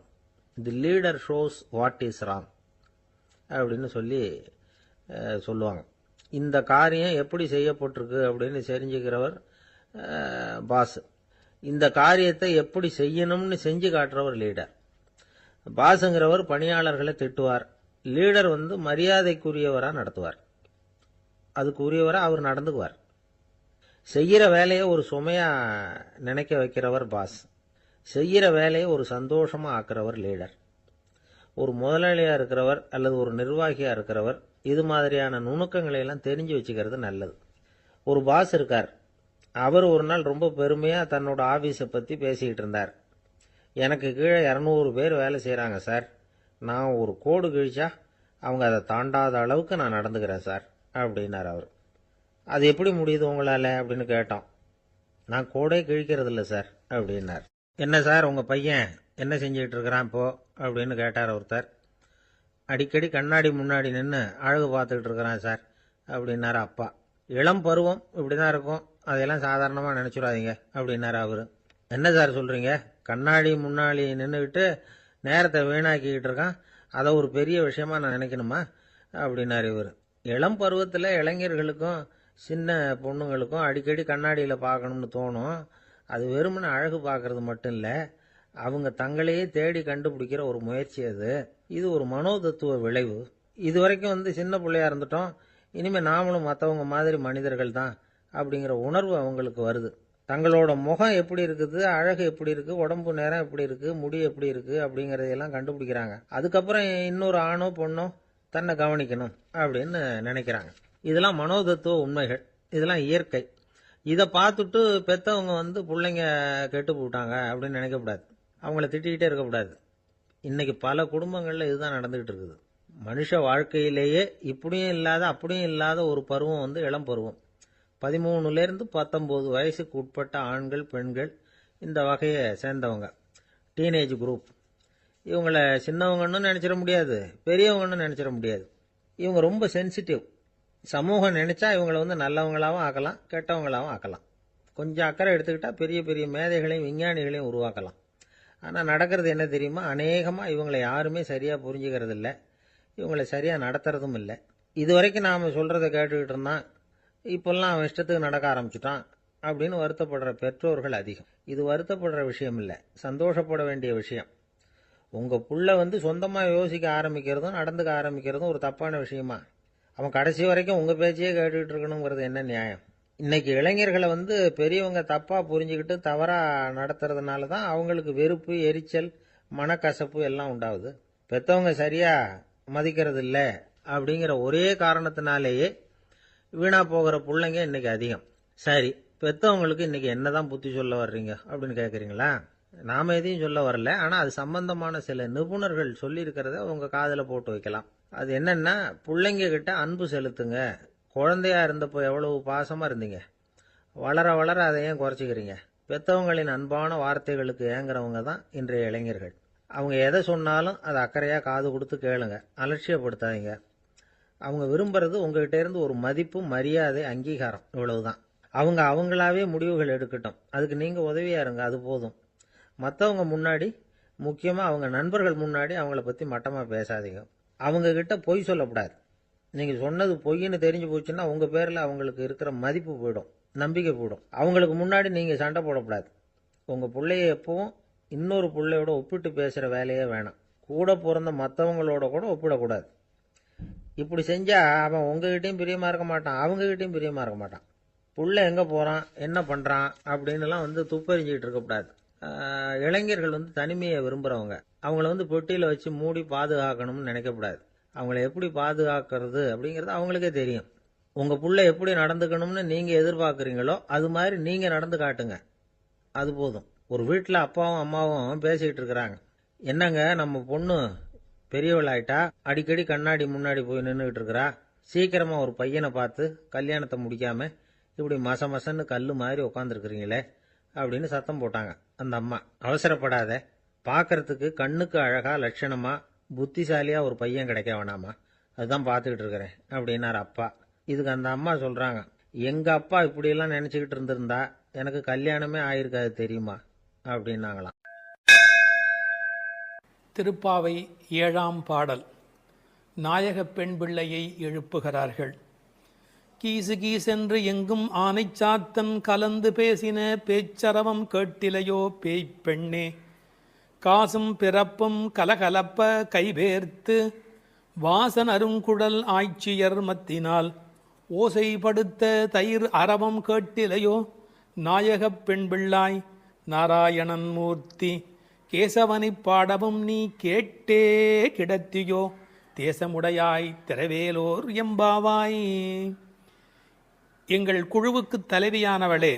the leader shows what is wrong அப்படின்னு சொல்லுவாங்க. இந்த காரியம் எப்படி செய்யப்பட்டிருக்கு அப்படின்னு தெரிஞ்சுக்கிறவர் பாஸ், இந்த காரியத்தை எப்படி செய்யணும்னு செஞ்சு காட்டுறவர் லீடர். பாஸுங்கிறவர் பணியாளர்களை திட்டுவார், லீடர் மரியாதைக்குரியவராக நடத்துவார், அதுக்குரியவராக அவர் நடந்துக்குவார். செய்கிற வேலையை ஒரு சுமையா நினைக்க வைக்கிறவர் பாஸ், செய்கிற வேலையை ஒரு சந்தோஷமா ஆக்குறவர் லீடர். ஒரு முதலாளியா இருக்கிறவர் அல்லது ஒரு நிர்வாகியா இருக்கிறவர் இது மாதிரியான நுணுக்கங்களை எல்லாம் தெரிஞ்சு வச்சுக்கிறது நல்லது. ஒரு பாஸ் இருக்கார், அவர் ஒரு நாள் ரொம்ப பெருமையா தன்னோட ஆபீஸை பத்தி பேசிக்கிட்டு இருந்தார். எனக்கு கீழே 200 பேர் வேலை செய்யறாங்க சார், நான் ஒரு கோடு கிழிச்சா அவங்க அதை தாண்டாத அளவுக்கு நான் நடந்துக்கிறேன் சார் அப்படின்னார் அவர். அது எப்படி முடியுது உங்களால அப்படின்னு கேட்டோம். நான் கோடே கிழிக்கிறது இல்லை சார் அப்படின்னார். என்ன சார் உங்க பையன் என்ன செஞ்சுட்டு இருக்கிறான் இப்போ அப்படின்னு கேட்டார் ஒருத்தர். அடிக்கடி கண்ணாடி முன்னாடி நின்று அழகு பார்த்துக்கிட்டு இருக்கிறான் சார் அப்படின்னாரு அப்பா. இளம் பருவம் இப்படிதான் இருக்கும், அதையெல்லாம் சாதாரணமாக நினைச்சுடாதீங்க அப்படின்னாரு அவரு. என்ன சார் சொல்றீங்க, கண்ணாடி முன்னாடி நின்றுக்கிட்டு நேரத்தை வீணாக்கிக்கிட்டு இருக்கான், அதை ஒரு பெரிய விஷயமா நான் நினைக்கணுமா அப்படின்னாரு இவர். இளம் பருவத்தில் இளைஞர்களுக்கும் சின்ன பொண்ணுங்களுக்கும் அடிக்கடி கண்ணாடியில் பார்க்கணும்னு தோணும். அது வெறுமனே அழகு பார்க்கறது மட்டும் இல்லை, அவங்க தங்களையே தேடி கண்டுபிடிக்கிற ஒரு முயற்சி அது. இது ஒரு மனோதத்துவ விளைவு. இது வரைக்கும் சின்ன பிள்ளையா இருந்துட்டோம், இனிமேல் நாமளும் மற்றவங்க மாதிரி மனிதர்கள் தான் அப்படிங்கிற உணர்வு அவங்களுக்கு வருது. தங்களோட முகம் எப்படி இருக்குது, அழகு எப்படி இருக்கு, உடம்பு நேரம் எப்படி இருக்கு, முடி எப்படி இருக்கு அப்படிங்கறதையெல்லாம் கண்டுபிடிக்கிறாங்க. அதுக்கப்புறம் இன்னொரு ஆணோ பொண்ணோ தன்னை கவனிக்கணும் அப்படின்னு நினைக்கிறாங்க. இதெல்லாம் மனோதத்துவ உண்மைகள், இதெல்லாம் இயற்கை. இதை பார்த்துட்டு பெற்றவங்க பிள்ளைங்க கெட்டு போட்டாங்க அப்படின்னு நினைக்கக்கூடாது, அவங்கள திட்டிக்கிட்டே இருக்கக்கூடாது. இன்னைக்கு பல குடும்பங்களில் இதுதான் நடந்துகிட்டு இருக்குது. மனுஷ வாழ்க்கையிலேயே இப்படியும் இல்லாத அப்படியும் இல்லாத ஒரு பருவம் வந்து இளம் பருவம். 13லேருந்து 19 வயசுக்கு உட்பட்ட ஆண்கள் பெண்கள் இந்த வகையை சேர்ந்தவங்க, டீனேஜ் குரூப். இவங்கள சின்னவங்கன்னு நினச்சிட முடியாது, பெரியவங்கன்னு நினச்சிட முடியாது. இவங்க ரொம்ப சென்சிட்டிவ். சமூகம் நினைச்சா இவங்களை வந்து நல்லவங்களாகவும் ஆக்கலாம், கெட்டவங்களாகவும் ஆக்கலாம். கொஞ்சம் அக்கறை எடுத்துக்கிட்டால் பெரிய பெரிய மேதைகளையும் விஞ்ஞானிகளையும் உருவாக்கலாம். ஆனால் நடக்கிறது என்ன தெரியுமா? அநேகமாக இவங்களை யாருமே சரியாக புரிஞ்சுக்கிறது இல்லை, இவங்களை சரியாக நடத்துறதும் இல்லை. இது வரைக்கும் நாம் சொல்கிறத கேட்டுக்கிட்டு இருந்தான், இப்போல்லாம் அவன் இஷ்டத்துக்கு நடக்க ஆரம்பிச்சுட்டான் அப்படின்னு வருத்தப்படுற பெற்றோர்கள் அதிகம். இது வருத்தப்படுற விஷயம் இல்லை, சந்தோஷப்பட வேண்டிய விஷயம். உங்கள் புள்ள வந்து சொந்தமாக யோசிக்க ஆரம்பிக்கிறதும் நடந்துக்க ஆரம்பிக்கிறதும் ஒரு தப்பான விஷயமா? அவன் கடைசி வரைக்கும் உங்கள் பேச்சையே கேட்டுக்கிட்டு இருக்கணுங்கிறது என்ன நியாயம்? இன்னைக்கு இளைஞர்களை வந்து பெரியவங்க தப்பாக புரிஞ்சுக்கிட்டு தவறாக நடத்துறதுனால தான் அவங்களுக்கு வெறுப்பு, எரிச்சல், மனக்கசப்பு எல்லாம் உண்டாகுது. பெற்றவங்க சரியாக மதிக்கிறது இல்லை அப்படிங்கிற ஒரே காரணத்தினாலேயே வீணா போகிற பிள்ளைங்க இன்னைக்கு அதிகம். சரி, பெற்றவங்களுக்கு இன்னைக்கு என்னதான் புத்தி சொல்ல வர்றீங்க அப்படின்னு கேட்குறீங்களா? நாம எதையும் சொல்ல வரல, ஆனால் அது சம்பந்தமான சில நிபுணர்கள் சொல்லியிருக்கிறத உங்க காதில் போட்டு வைக்கலாம். அது என்னன்னா, பிள்ளைங்க கிட்ட அன்பு செலுத்துங்க. குழந்தையா இருந்தப்போ எவ்வளவு பாசமா இருந்தீங்க, வளர வளர அதை ஏன் குறைச்சிக்கிறீங்க? பெற்றவங்களின் அன்பான வார்த்தைகளுக்கு ஏங்குறவங்க தான் இன்றைய இளைஞர்கள். அவங்க எதை சொன்னாலும் அதை அக்கறையாக காது கொடுத்து கேளுங்க, அலட்சியப்படுத்தாதீங்க. அவங்க விரும்புறது உங்ககிட்ட இருந்து ஒரு மதிப்பு, மரியாதை, அங்கீகாரம், இவ்வளவுதான். அவங்க அவங்களாவே முடிவுகள் எடுக்கட்டும், அதுக்கு நீங்கள் உதவியா இருங்க, அது போதும். மற்றவங்க முன்னாடி, முக்கியமாக அவங்க நண்பர்கள் முன்னாடி அவங்கள பற்றி மட்டமாக பேசாதீங்க. அவங்கக்கிட்ட பொய் சொல்லக்கூடாது. நீங்கள் சொன்னது பொய்ன்னு தெரிஞ்சு போச்சுன்னா உங்கள் பேரில் அவங்களுக்கு இருக்கிற மதிப்பு போயிடும், நம்பிக்கை போயிடும். அவங்களுக்கு முன்னாடி நீங்கள் சண்டை போடக்கூடாது. உங்கள் பிள்ளைய எப்பவும் இன்னொரு பிள்ளையோட ஒப்பிட்டு பேசுகிற வேலையே வேணாம். கூட பிறந்த மற்றவங்களோட கூட ஒப்பிடக்கூடாது. இப்படி செஞ்சால் அவன் உங்ககிட்டையும் பிரியமாக இருக்க மாட்டான், அவங்ககிட்டையும் பிரியமாக இருக்க மாட்டான். புள்ள எங்கே போகிறான், என்ன பண்ணுறான் அப்படின்னுலாம் வந்து துப்பறிஞ்சிக்கிட்டு இருக்கக்கூடாது. இளைஞர்கள் வந்து தனிமையை விரும்புகிறவங்க. அவங்கள வந்து பெட்டியில் வச்சு மூடி பாதுகாக்கணும்னு நினைக்கக்கூடாது. அவங்கள எப்படி பாதுகாக்கிறது அப்படிங்கிறது அவங்களுக்கே தெரியும். உங்கள் புள்ள எப்படி நடந்துக்கணும்னு நீங்கள் எதிர்பார்க்குறீங்களோ அது மாதிரி நீங்கள் நடந்து காட்டுங்க, அது போதும். ஒரு வீட்டில் அப்பாவும் அம்மாவும் பேசிக்கிட்டு இருக்கிறாங்க. என்னங்க, நம்ம பொண்ணு பெரியவளாயிட்டா, அடிக்கடி கண்ணாடி முன்னாடி போய் நின்றுக்கிட்டு இருக்கிறா, சீக்கிரமாக ஒரு பையனை பார்த்து கல்யாணத்தை முடிக்காம இப்படி மசன்னு கல் மாதிரி உட்காந்துருக்குறீங்களே அப்படின்னு சத்தம் போட்டாங்க. அந்த அம்மா, அவசரப்படாத, பார்க்கறதுக்கு கண்ணுக்கு அழகா லட்சணமா புத்திசாலியா ஒரு பையன் கிடைக்க வேணாமா, அதுதான் பார்த்துக்கிட்டு இருக்கிறேன் அப்படின்னாரு அப்பா. இதுக்கு அந்த அம்மா சொல்றாங்க, எங்க அப்பா இப்படியெல்லாம் நினைச்சுக்கிட்டு இருந்திருந்தா எனக்கு கல்யாணமே ஆயிருக்காது தெரியுமா அப்படின்னாங்களாம். திருப்பாவை 7ஆம் பாடல். நாயகப் பெண் பிள்ளையை எழுப்புகிறார்கள். கீசு கீசென்று எங்கும் ஆனைச் சாத்தன் கலந்து பேசின பேச்சரவம் கேட்டிலையோ பேய்ப் பெண்ணே, காசும் பிறப்பும் கலகலப்ப கைபேர்த்து வாசன் அருங்குழல் ஆய்ச்சியர் மத்தினால் ஓசைப்படுத்த தயிர் அரவம் கேட்டிலையோ நாயகப் பெண் பிள்ளாய் நாராயணன் மூர்த்தி, கேசவனைப் பாடவும் நீ கேட்டே கிடத்தியோ தேசமுடையாய் திரவேலோர் எம்பாவாய். எங்கள் குழுவுக்கு தலைவியானவளே,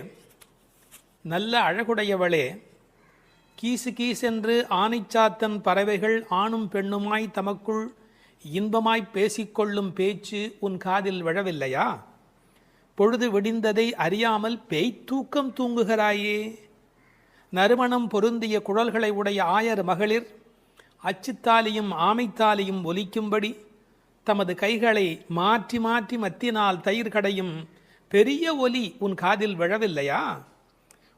நல்ல அழகுடையவளே, கீசு கீசென்று ஆனைச்சாத்தன் பறவைகள் ஆணும் பெண்ணுமாய் தமக்குள் இன்பமாய் பேசிக்கொள்ளும் பேச்சு உன் காதில் விழவில்லையா? பொழுது விடிந்ததை அறியாமல் பேய்த்தூக்கம் தூங்குகிறாயே. நறுமணம் பொருந்திய குழல்களை உடைய ஆயர் மகளிர் அச்சுத்தாலியும் ஆமைத்தாலியும் ஒலிக்கும்படி தமது கைகளை மாற்றி மாற்றி மத்தினால் தயிர் கடையும் பெரிய ஒலி உன் காதில் விழவில்லையா?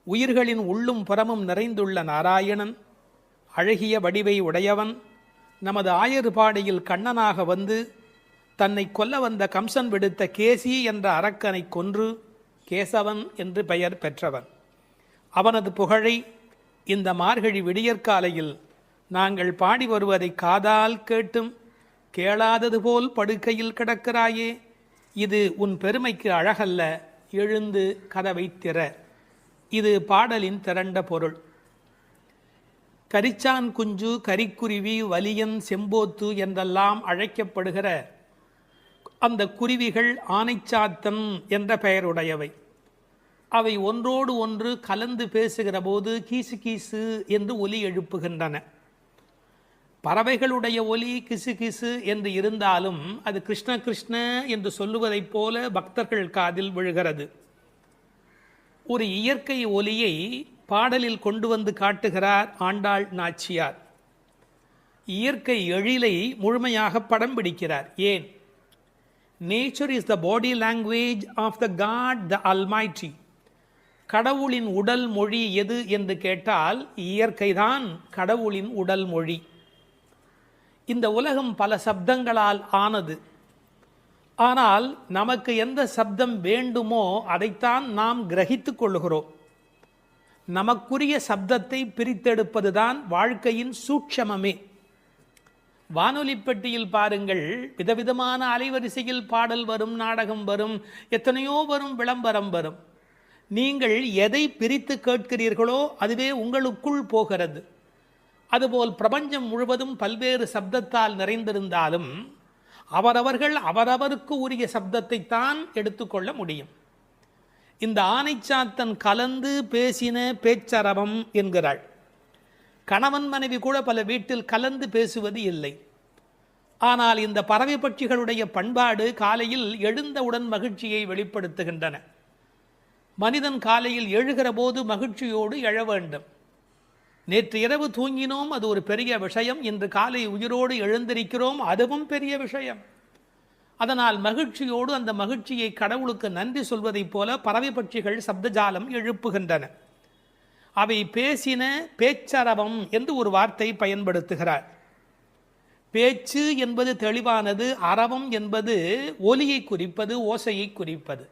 உயிர்களின் உள்ளும் புறமும் நிறைந்துள்ள நாராயணன், அழகிய வடிவை உடையவன், நமது ஆயர்பாடியில் கண்ணனாக வந்து தன்னை கொல்ல வந்த கம்சன் விடுத்த கேசி என்ற அரக்கனை கொன்று கேசவன் என்று பெயர் பெற்றவன். அவனது புகழை இந்த மார்கழி விடியற்காலையில் நாங்கள் பாடி வருவதை காதால் கேட்டும் கேளாதது போல் படுக்கையில் கிடக்கிறாயே, இது உன் பெருமைக்கு அழகல்ல, எழுந்து கதவை திற. இது பாடலின் திரண்ட பொருள். கரிச்சான் குஞ்சு, கரிக்குருவி, வலியன், செம்போத்து என்றெல்லாம் அழைக்கப்படுகிற அந்த குருவிகள் ஆனைச்சாத்தன் என்ற பெயருடையவை. அவை ஒன்றோடு ஒன்று கலந்து பேசுகிற போது கீசு கீசு என்று ஒலி எழுப்புகின்றன. பறவைகளுடைய ஒலி கிசு கிசு என்று இருந்தாலும் அது கிருஷ்ண கிருஷ்ண என்று சொல்லுவதைப் போல பக்தர்கள் காதில் விழுகிறது. ஒரு இயற்கை ஒலியை பாடலில் கொண்டு வந்து காட்டுகிறார் ஆண்டாள் நாச்சியார். இயற்கை எழிலை முழுமையாக படம் பிடிக்கிறார். ஏன்? Nature is the body language of the god the almighty. கடவுளின் உடல் மொழி எது என்று கேட்டால் இயற்கைதான் கடவுளின் உடல் மொழி. இந்த உலகம் பல சப்தங்களால் ஆனது. ஆனால் நமக்கு எந்த சப்தம் வேண்டுமோ அதைத்தான் நாம் கிரகித்துக் கொள்ளுகிறோம். நமக்குரிய சப்தத்தை பிரித்தெடுப்பதுதான் வாழ்க்கையின் சூட்சமமே. வானொலி பெட்டியில் பாருங்கள், விதவிதமான அலைவரிசையில் பாடல் வரும், நாடகம் வரும், எத்தனையோ வரும், விளம்பரம் வரும். நீங்கள் எதை பிரித்து கேட்கிறீர்களோ அதுவே உங்களுக்குள் போகிறது. அதுபோல் பிரபஞ்சம் முழுவதும் பல்வேறு சப்தத்தால் நிறைந்திருந்தாலும் அவரவர்கள் அவரவருக்கு உரிய சப்தத்தை தான் எடுத்துக்கொள்ள முடியும். இந்த ஆனைச்சாத்தன் கலந்து பேசின பேச்சரவம் என்கிறாள். கணவன் மனைவி கூட பல வீட்டில் கலந்து பேசுவது இல்லை. ஆனால் இந்த பறவை பட்சிகளுடைய பண்பாடு காலையில் எழுந்தவுடன் மகிழ்ச்சியை வெளிப்படுத்துகின்றன. மனிதன் காலையில் எழுகிற போது மகிழ்ச்சியோடு எழ வேண்டும். நேற்று இரவு தூங்கினோம், அது ஒரு பெரிய விஷயம். இன்று காலை உயிரோடு எழுந்திருக்கிறோம், அதுவும் பெரிய விஷயம். அதனால் மகிழ்ச்சியோடு அந்த மகிழ்ச்சியை கடவுளுக்கு நன்றி சொல்வதைப் போல பறவை பட்சிகள் சப்தஜாலம் எழுப்புகின்றன. அவை பேசின பேச்சரவம் என்று ஒரு வார்த்தை பயன்படுத்துகிறார். பேச்சு என்பது தெளிவானது, அரவம் என்பது ஒலியை குறிப்பது, ஓசையை குறிப்பது.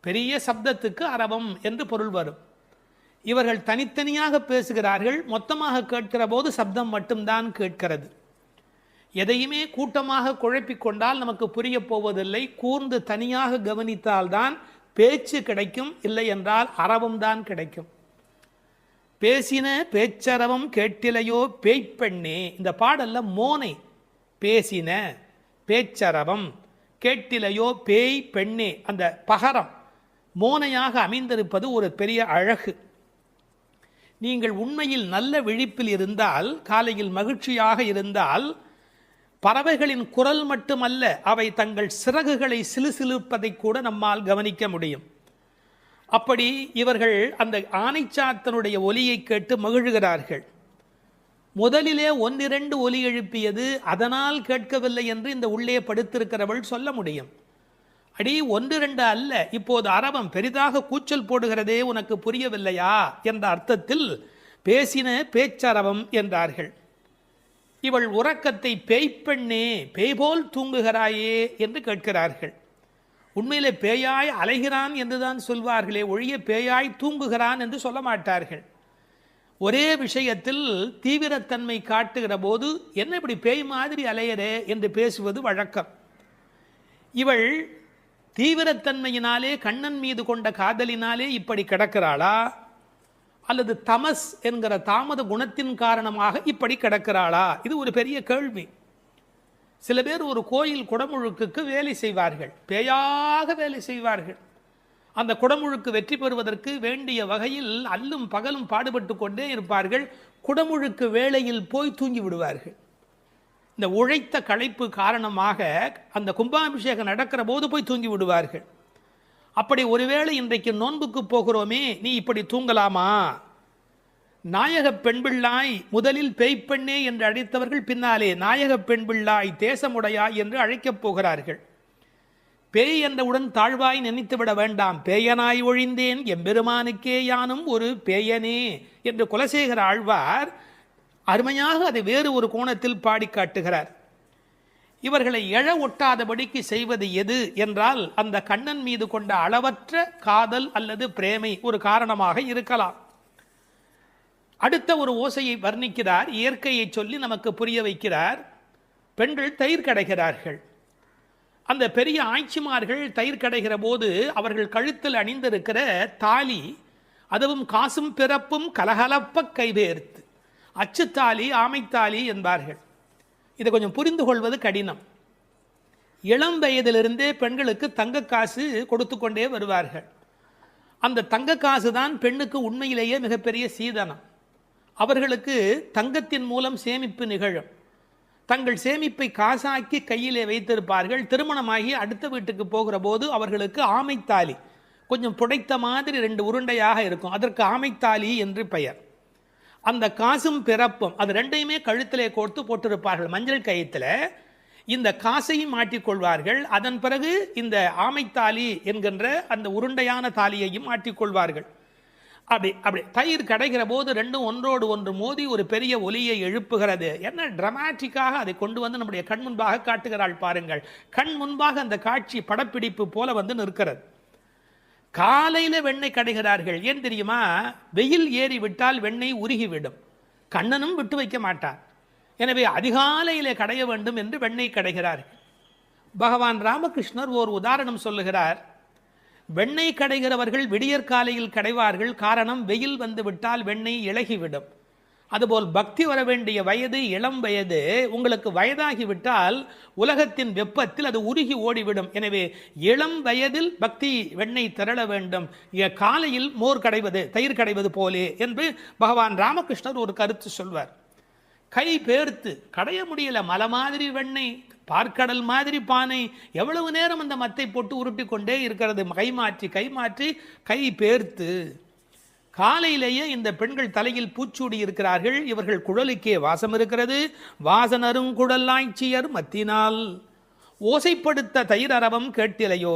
பெரிய சப்தத்துக்கு அரவம் என்று பொருள் வரும். இவர்கள் தனித்தனியாக பேசுகிறார்கள், மொத்தமாக கேட்கிற போது சப்தம் மட்டும்தான் கேட்கிறது. எதையுமே கூட்டமாக குழப்பிக்கொண்டால் நமக்கு புரிய போவதில்லை. கூர்ந்து தனியாக கவனித்தால்தான் பேச்சு கிடைக்கும், இல்லை என்றால் அரவம் தான் கிடைக்கும். பேசின பேச்சரவம் கேட்டிலையோ பேய்ப்பெண்ணே. இந்த பாடல்ல மோனை பேசின பேச்சரவம் கேட்டிலையோ பேய் பெண்ணே, அந்த பகரம் மோனையாக அமைந்திருப்பது ஒரு பெரிய அழகு. நீங்கள் உண்மையில் நல்ல விழிப்பில் இருந்தால், காலையில் மகிழ்ச்சியாக இருந்தால், பறவைகளின் குரல் மட்டுமல்ல, அவை தங்கள் சிறகுகளை சிலுசிலுப்பதை கூட நம்மால் கவனிக்க முடியும். அப்படி இவர்கள் அந்த ஆனைச்சாத்தனுடைய ஒலியை கேட்டு மகிழ்கிறார்கள். முதலிலே ஒன்னிரண்டு ஒலி எழுப்பியது, அதனால் கேட்கவில்லை என்று இந்த உள்ளே படுத்திருக்கிறவள் சொல்ல முடியும். அடி ஒன்று ரெண்டு அல்ல, இப்போது அரவம் பெரிதாக கூச்சல் போடுகிறதே, உனக்கு புரியவில்லையா என்ற அர்த்தத்தில் பேசின பேச்சரவம் என்றார்கள். இவள் உறக்கத்தை பேய்ப்பெண்ணே, பேய்போல் தூங்குகிறாயே என்று கேட்கிறார்கள். உண்மையிலே பேயாய் அலைகிறான் என்றுதான் சொல்வார்களே ஒழிய பேயாய் தூங்குகிறான் என்று சொல்ல மாட்டார்கள். ஒரே விஷயத்தில் தீவிரத்தன்மை காட்டுகிற போது என்ன இப்படி பேய் மாதிரி அலையரே என்று பேசுவது வழக்கம். இவள் தீவிரத்தன்மையினாலே, கண்ணன் மீது கொண்ட காதலினாலே இப்படி கிடக்கிறாளா, அல்லது தமஸ் என்கிற தாமத குணத்தின் காரணமாக இப்படி கிடக்கிறாளா? இது ஒரு பெரிய கேள்வி. சில பேர் ஒரு கோயில் குடமுழுக்குக்கு வேலை செய்வார்கள், பேயாக வேலை செய்வார்கள். அந்த குடமுழுக்கு வெற்றி பெறுவதற்கு வேண்டிய வகையில் அல்லும் பகலும் பாடுபட்டு கொண்டே இருப்பார்கள். குடமுழுக்கு வேளையில் போய் தூங்கி விடுவார்கள். இந்த உழைத்த களைப்பு காரணமாக அந்த கும்பாபிஷேகம் நடக்கிற போது போய் தூங்கி விடுவார்கள். அப்படி ஒருவேளை இன்றைக்கு நோன்புக்கு போகிறோமே, நீ இப்படி தூங்கலாமா? நாயக பெண்பிள்ளாய் முதலில் பேய்ப்பெண்ணே என்று அழைத்தவர்கள் பின்னாலே நாயக பெண்பிள்ளாய் தேசமுடையாய் என்று அழைக்கப் போகிறார்கள். பேய் என்றவுடன் தாழ்வாய் நினைத்துவிட வேண்டாம். பேயனாய் ஒழிந்தேன் எம்பெருமானுக்கே யானும் ஒரு பேயனே என்று குலசேகர ஆழ்வார் அருமையாக அதை வேறு ஒரு கோணத்தில் பாடி காட்டுகிறார். இவர்களை எழ ஒட்டாதபடிக்கு செய்வது எது என்றால், அந்த கண்ணன் மீது கொண்ட அளவற்ற காதல் அல்லது பிரேமை ஒரு காரணமாக இருக்கலாம். அடுத்த ஒரு ஓசையை வர்ணிக்கிறார், இயற்கையை சொல்லி நமக்கு புரிய வைக்கிறார். பெண்கள் தயிர் கடைகிறார்கள். அந்த பெரிய ஆய்ச்சிமார்கள் தயிர் கடைகிற போது அவர்கள் கழுத்தில் அணிந்திருக்கிற தாலி, அதுவும் காசும் பிறப்பும் கலகலப்ப கைவேர்த்து, அச்சுத்தாலி ஆமைத்தாலி என்பார்கள். இதை கொஞ்சம் புரிந்து கொள்வது கடினம். இளம் வயதிலிருந்தே பெண்களுக்கு தங்க காசு கொடுத்து கொண்டே வருவார்கள். அந்த தங்க காசு தான் பெண்ணுக்கு உண்மையிலேயே மிகப்பெரிய சீதனம். அவர்களுக்கு தங்கத்தின் மூலம் சேமிப்பு நிகழும். தங்கள் சேமிப்பை காசாக்கி கையிலே வைத்திருப்பார்கள். திருமணமாகி அடுத்த வீட்டுக்கு போகிற போது அவர்களுக்கு ஆமைத்தாலி, கொஞ்சம் புடைத்த மாதிரி 2 உருண்டையாக இருக்கும், அதற்கு ஆமைத்தாலி என்று பெயர். அந்த காசும் பிறப்பும் அது ரெண்டையுமே கழுத்திலே கோர்த்து போட்டிருப்பார்கள் மஞ்சள் கயிற்றில். இந்த காசையும் மாட்டிக்கொள்வார்கள். அதன் பிறகு இந்த ஆமைத்தாலி என்கின்ற அந்த உருண்டையான தாலியையும் மாட்டிக்கொள்வார்கள். அப்படி தயிர் கடைகிற போது ரெண்டும் ஒன்றோடு ஒன்று மோதி ஒரு பெரிய ஒலியை எழுப்புகிறது. என்ன டிராமாட்டிக்காக அதை கொண்டு வந்து நம்முடைய கண் முன்பாக காட்டுகிறாள் பாருங்கள். கண் முன்பாக அந்த காட்சி படப்பிடிப்பு போல வந்து நிற்கிறது. காலையில் வெண்ணெய் கடைகிறார்கள். ஏன் தெரியுமா? வெயில் ஏறி விட்டால் வெண்ணெய் உருகிவிடும், கண்ணனும் விட்டு வைக்க மாட்டார். எனவே அதிகாலையிலே கடைய வேண்டும் என்று வெண்ணெய் கடைகிறார்கள். பகவான் ராமகிருஷ்ணர் ஓர் உதாரணம் சொல்லுகிறார். வெண்ணெய் கடைகிறவர்கள் விடியற்காலையில் கடைவார்கள். காரணம், வெயில் வந்து விட்டால் வெண்ணெய் இளகிவிடும். அதுபோல் பக்தி வர வேண்டிய வயது இளம் வயது. உங்களுக்கு வயதாகிவிட்டால் உலகத்தின் வெப்பத்தில் அது உருகி ஓடிவிடும். எனவே இளம் வயதில் பக்தி வெண்ணெய் திரள வேண்டும், காலையில் மோர் கடைவது தயிர் கடைவது போலே என்று பகவான் ராமகிருஷ்ணர் ஒரு கருத்து சொல்வார். கை பேர்த்து கடைய முடியல, மலை மாதிரி வெண்ணெய், பார்க்கடல் மாதிரி பானை, எவ்வளவு நேரம் அந்த மத்தை போட்டு உருட்டி கொண்டே இருக்கிறது. கை மாற்றி கை பேர்த்து. காலையிலேயே இந்த பெண்கள் தலையில் பூச்சூடி இருக்கிறார்கள். இவர்கள் குழலுக்கே வாசம் இருக்கிறது. வாசனரும் குழலாய்ச்சியர் மத்தினால் ஓசைப்படுத்த தயிர் அரவம் கேட்டிலையோ.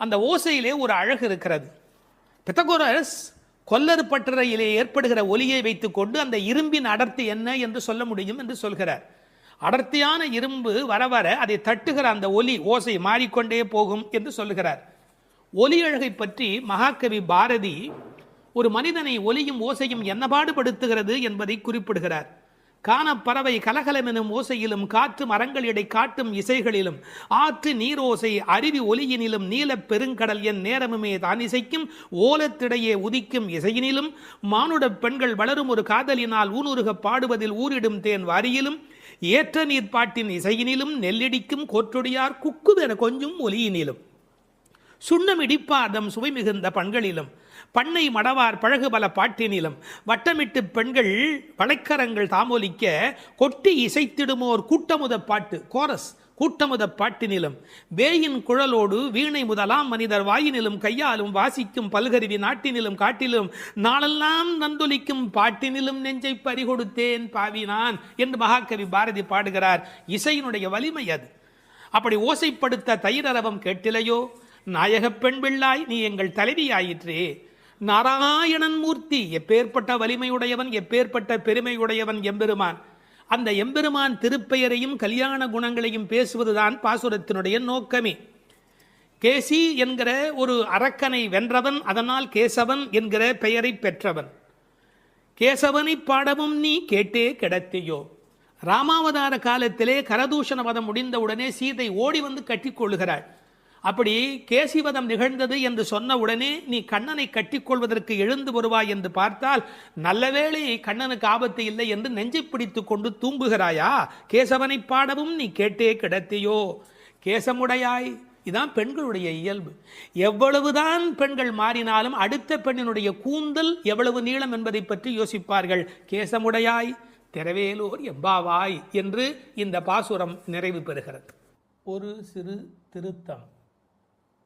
அந்த ஓசையிலே ஒரு அழகு இருக்கிறது. பித்தகோரஸ் கொல்லறு பட்டறையிலே ஏற்படுகிற ஒலியை வைத்துக்கொண்டு அந்த இரும்பின் அடர்த்தி என்ன என்று சொல்ல முடியும் என்று சொல்கிறார். அடர்த்தியான இரும்பு வர வர அதை தட்டுகிற அந்த ஒலி ஓசை மாறிக்கொண்டே போகும் என்று சொல்லுகிறார். ஒலி அழகை பற்றி மகாகவி பாரதி ஒரு மனிதனை ஒலியும் ஓசையும் என்ன பாடுபடுத்துகிறது என்பதை குறிப்பிடுகிறார். காணப்பறவை கலகலமெனும் ஓசையிலும், காற்று மரங்கள் இடை காட்டும் இசைகளிலும், ஆற்று நீரோசை அருவி ஒலியினிலும், நீலப் பெருங்கடல் என் நேரமுமே தான் இசைக்கும் ஓலத்திடையே உதிக்கும் இசையினிலும், மானுட பெண்கள் வளரும் ஒரு காதலினால் ஊனுருக பாடுவதில் ஊரிடும் தேன் வாரியிலும், ஏற்ற நீர் பாட்டின் இசையினிலும், நெல்லிடிக்கும் கோற்றொடியார் குக்குவென கொஞ்சும் ஒலியினிலும், சுண்ணம் இடிப்பார்தம் சுவை மிகுந்த பண்களிலும், பண்ணை மடவார் பழகுபல பாட்டினிலும், வட்டமிட்டு பெண்கள் வளைக்கரங்கள் தாமொலிக்க கொட்டி இசைத்திடுமோர் கூட்டமுத பாட்டு கோரஸ் கூட்டமுத பாட்டினிலும், வேயின் குழலோடு வீணை முதலாம் மனிதர் வாயினிலும் கையாலும் வாசிக்கும் பல்கருவி நாட்டினிலும் காட்டிலும், நாளெல்லாம் நந்தொலிக்கும் பாட்டினிலும் நெஞ்சை பறிகொடுத்தேன் பாவினான் என்று மகாகவி பாரதி பாடுகிறார். இசையினுடைய வலிமை அது. அப்படி ஓசைப்படுத்த தயிரரவம் கேட்டிலையோ. நாயகப் பெண் பிள்ளாய் நீ எங்கள் தலைவியாயிற்றே. நாராயணன் மூர்த்தி, எப்பேற்பட்ட வலிமையுடையவன், எப்பேற்பட்ட பெருமையுடையவன் எம்பெருமான். அந்த எம்பெருமான் திருப்பெயரையும் கல்யாண குணங்களையும் பேசுவதுதான் பாசுரத்தினுடைய நோக்கமே. கேசி என்கிற ஒரு அரக்கனை வென்றவன், அதனால் கேசவன் என்கிற பெயரை பெற்றவன். கேசவனை பாடவும் நீ கேட்டே கிடத்தியோ. ராமாவதார காலத்திலே கரதூஷண வதம் முடிந்தவுடனே சீதை ஓடி வந்து கட்டிக்கொள்ளுகிறாள். அப்படி கேசிவதம் நிகழ்ந்தது என்று சொன்ன உடனே நீ கண்ணனை கட்டிக்கொள்வதற்கு எழுந்து வருவாய் என்று பார்த்தால், நல்லவேளை கண்ணனுக்கு ஆபத்து இல்லை என்று நெஞ்சை பிடித்து கொண்டு தூங்குகிறாயா. கேசவனை பாடவும் நீ கேட்டே கிடத்தியோ. கேசமுடையாய், இதான் பெண்களுடைய இயல்பு. எவ்வளவுதான் பெண்கள் மாறினாலும் அடுத்த பெண்ணினுடைய கூந்தல் எவ்வளவு நீளம் என்பதை பற்றி யோசிப்பார்கள். கேசமுடையாய் திரவேலோர் எம்பாவாய் என்று இந்த பாசுரம் நிறைவு பெறுகிறது. ஒரு சிறு திருத்தம்.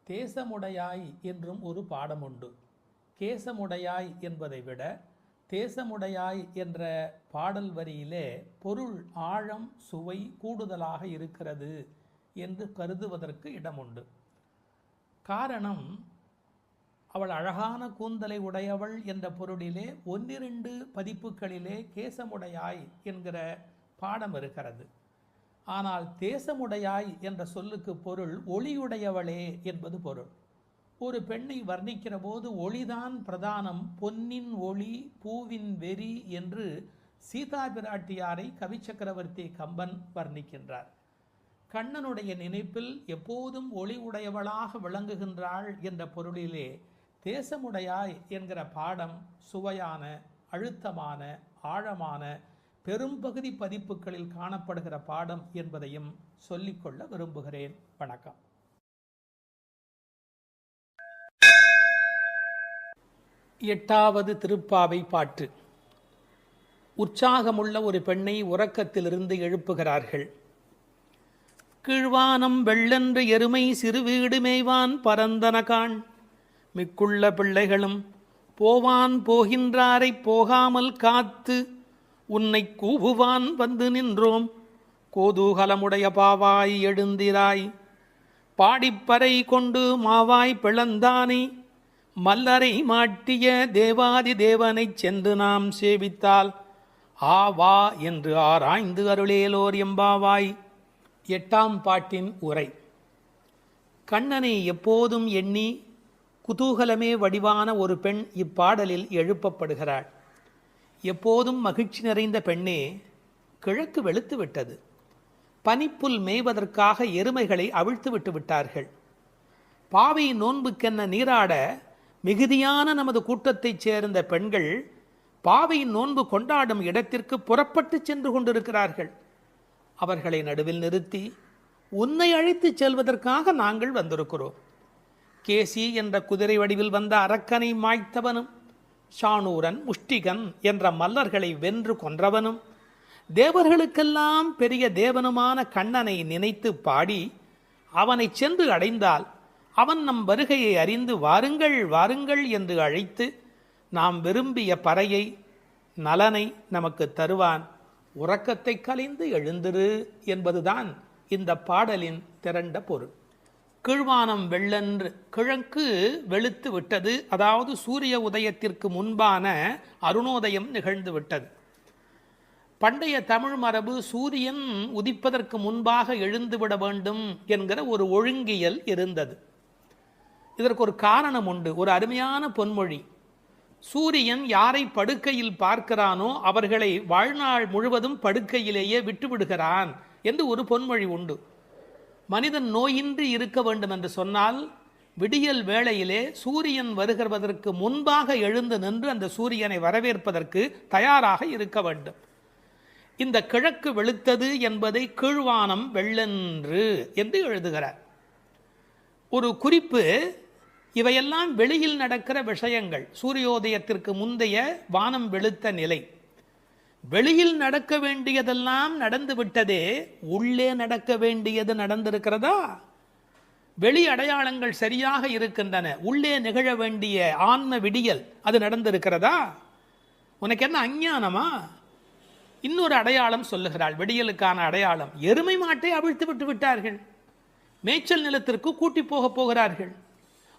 தேசமுடையாய் என்றும் ஒரு பாடம் உண்டு. கேசமுடையாய் என்பதை விட தேசமுடையாய் என்ற பாடல் வரியிலே பொருள் ஆழம் சுவை கூடுதலாக இருக்கிறது என்று கருதுவதற்கு இடமுண்டு. காரணம், அவள் அழகான கூந்தலை உடையவள் என்ற பொருளிலே 1-2 பதிப்புகளிலே கேசமுடையாய் என்கிற பாடம் இருக்கிறது. ஆனால் தேசமுடையாய் என்ற சொல்லுக்கு பொருள் ஒளியுடையவளே என்பது பொருள். ஒரு பெண்ணை வர்ணிக்கிற போது ஒளிதான் பிரதானம், பொன்னின் ஒளி பூவின் வெறி என்று சீதா பிராட்டியாரை கவிச்சக்கரவர்த்தி கம்பன் வர்ணிக்கின்றார். கண்ணனுடைய நினைப்பில் எப்போதும் ஒளி உடையவளாக விளங்குகின்றாள் என்ற பொருளிலே தேசமுடையாய் என்கிற பாடம் சுவையான, அழுத்தமான, ஆழமான, பெரும்பகுதி பதிப்புகளில் காணப்படுகிற பாடம் என்பதையும் சொல்லிக்கொள்ள விரும்புகிறேன். வணக்கம். எட்டாவது திருப்பாவை பாட்டு. உற்சாகமுள்ள ஒரு பெண்ணை உறக்கத்திலிருந்து எழுப்புகிறார்கள். கீழ்வானம் வெள்ளென்று எருமை சிறுவீடு மேய்வான் பரந்தனகான், மிக்குள்ள பிள்ளைகளும் போவான் போகின்றாரை போகாமல் காத்து உன்னை கூவுவான் வந்து நின்றோம். கோதூகலமுடைய பாவாய் எழுந்திராய், பாடிப்பறை கொண்டு மாவாய் பிளந்தானை, மல்லரை மாட்டிய தேவாதி தேவனைச் சென்று நாம் சேவித்தால் ஆவா என்று ஆராய்ந்து அருளேலோர் எம்பாவாய். 8ஆம் பாட்டின் உரை. கண்ணனை எப்போதும் எண்ணி குதூகலமே வடிவான ஒரு பெண் இப்பாடலில் எழுப்பப்படுகிறாள். எப்போதும் மகிழ்ச்சி நிறைந்த பெண்ணே, கிழக்கு வெளுத்து விட்டது. பனிப்புல் மேய்வதற்காக எருமைகளை அவிழ்த்து விட்டு விட்டார்கள். பாவை நோன்புக்கென்ன நீராட மிகுதியான நமது கூட்டத்தைச் சேர்ந்த பெண்கள் பாவை நோன்பு கொண்டாடும் இடத்திற்கு புறப்பட்டு சென்று கொண்டிருக்கிறார்கள். அவர்களை நடுவில் நிறுத்தி உன்னை அழைத்துச் செல்வதற்காக நாங்கள் வந்திருக்கிறோம். கேசி என்ற குதிரை வடிவில் வந்த அரக்கனை மாய்த்தவனும், சாணூரன் முஷ்டிகன் என்ற மல்லர்களை வென்று கொன்றவனும், தேவர்களுக்கெல்லாம் பெரிய தேவனுமான கண்ணனை நினைத்து பாடி அவனை சென்று அடைந்தால் அவன் நம் வருகையை அறிந்து வாருங்கள் வாருங்கள் என்று அழைத்து நாம் விரும்பிய பறையை நலனை நமக்கு தருவான். உறக்கத்தை கலைந்து எழுந்திரு என்பதுதான் இந்த பாடலின் திரண்ட பொருள். கீழ்வானம் வெள்ளென்று, கிழக்கு வெளுத்து விட்டது, அதாவது சூரிய உதயத்திற்கு முன்பான அருணோதயம் நிகழ்ந்து விட்டது. பண்டைய தமிழ் மரபு சூரியன் உதிப்பதற்கு முன்பாக எழுந்துவிட வேண்டும் என்கிற ஒரு ஒழுங்கியல் இருந்தது. இதற்கு ஒரு காரணம் உண்டு, ஒரு அருமையான பொன்மொழி. சூரியன் யாரை படுக்கையில் பார்க்கிறானோ அவர்களை வாழ்நாள் முழுவதும் படுக்கையிலேயே விட்டுவிடுகிறான் என்று ஒரு பொன்மொழி உண்டு. மனிதன் நோயின்றி இருக்க வேண்டும் என்று சொன்னால் விடியல் வேளையிலே சூரியன் வருகிறதற்கு முன்பாக எழுந்து நின்று அந்த சூரியனை வரவேற்பதற்கு தயாராக இருக்க வேண்டும். இந்த கிழக்கு வெளுத்தது என்பதை கீழ்வானம் வெள்ளென்று என்று எழுதுகிறார். ஒரு குறிப்பு, இவையெல்லாம் வெளியில் நடக்கிற விஷயங்கள். சூரியோதயத்திற்கு முந்தைய வானம் வெளுத்த நிலை. வெளியில் நடக்க வேண்டியதெல்லாம் நடந்து விட்டதே, உள்ளே நடக்க வேண்டியது நடந்திருக்கிறதா? வெளி அடையாளங்கள் சரியாக இருக்கின்றன, உள்ளே நிகழ வேண்டிய ஆன்ம விடியல் அது நடந்திருக்கிறதா? உனக்கு என்ன அஞ்ஞானமா? இன்னொரு அடையாளம் சொல்லுகிறாள், விடியலுக்கான அடையாளம். எருமை மாட்டை அவிழ்த்து விட்டு விட்டார்கள், மேய்ச்சல் நிலத்திற்கு கூட்டி போக போகிறார்கள்.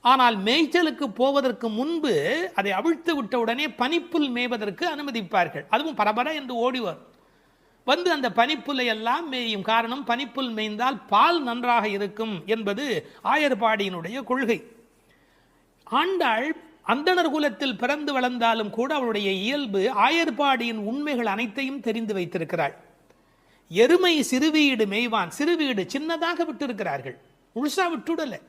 ஆனால் மேய்ச்சலுக்கு போவதற்கு முன்பு அதை அவிழ்த்து விட்ட உடனே பனிப்புல் மேய்வதற்கு அனுமதிப்பார்கள். அதுவும் பரபர என்று ஓடிவர் வந்து அந்த பனிப்புல்லை எல்லாம் மேயும். காரணம், பனிப்புல் மேய்ந்தால் பால் நன்றாக இருக்கும் என்பது ஆயர்பாடியினுடைய கொள்கை. ஆண்டாள் அந்தணர் குலத்தில் பிறந்து வளர்ந்தாலும் கூட அவளுடைய இயல்பு ஆயர்பாடியின் உண்மைகள் அனைத்தையும் தெரிந்து வைத்திருக்கிறாள். எருமை சிறுவீடு மேய்வான், சிறுவீடு சின்னதாக விட்டிருக்கிறார்கள், முழுசா விட்டுடலை.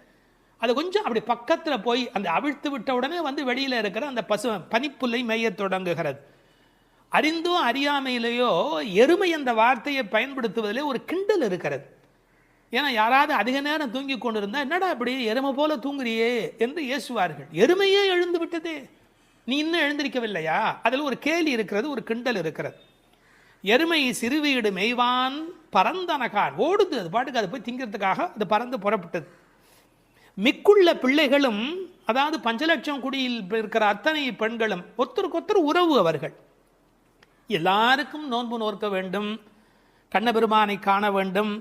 அது கொஞ்சம் அப்படி பக்கத்தில் போய் அந்த அவிழ்த்து விட்ட உடனே வந்து வெளியில் இருக்கிற அந்த பனிப்புல்லை மேய தொடங்குகிறது. அறிந்தோ அறியாமையிலேயோ எருமை என்ற வார்த்தையை பயன்படுத்துவதிலே ஒரு கிண்டல் இருக்கிறது. ஏன்னா யாராவது அதிக நேரம் தூங்கி கொண்டிருந்தா என்னடா அப்படி எருமை போல தூங்குறியே என்று ஏசுவார்கள். எருமையே எழுந்து விட்டதே, நீ இன்னும் எழுந்திருக்கவில்லையா? அதில் ஒரு கேலி இருக்கிறது, ஒரு கிண்டல் இருக்கிறது. எருமை சிறுவீடு மேய்வான் பரந்தனகான், ஓடுது, அது பாட்டுக்கு அது போய் திங்கிறதுக்காக அது பறந்து புறப்பட்டது. மிக்குள்ள பிள்ளைகளும், அதாவது 5 லட்சம் குடியில் இருக்கிற அத்தனை பெண்களும் ஒருத்தருக்கொத்தர் உறவு. அவர்கள் எல்லாருக்கும் நோன்பு நோக்க வேண்டும், கண்ணபெருமானை காண வேண்டும்,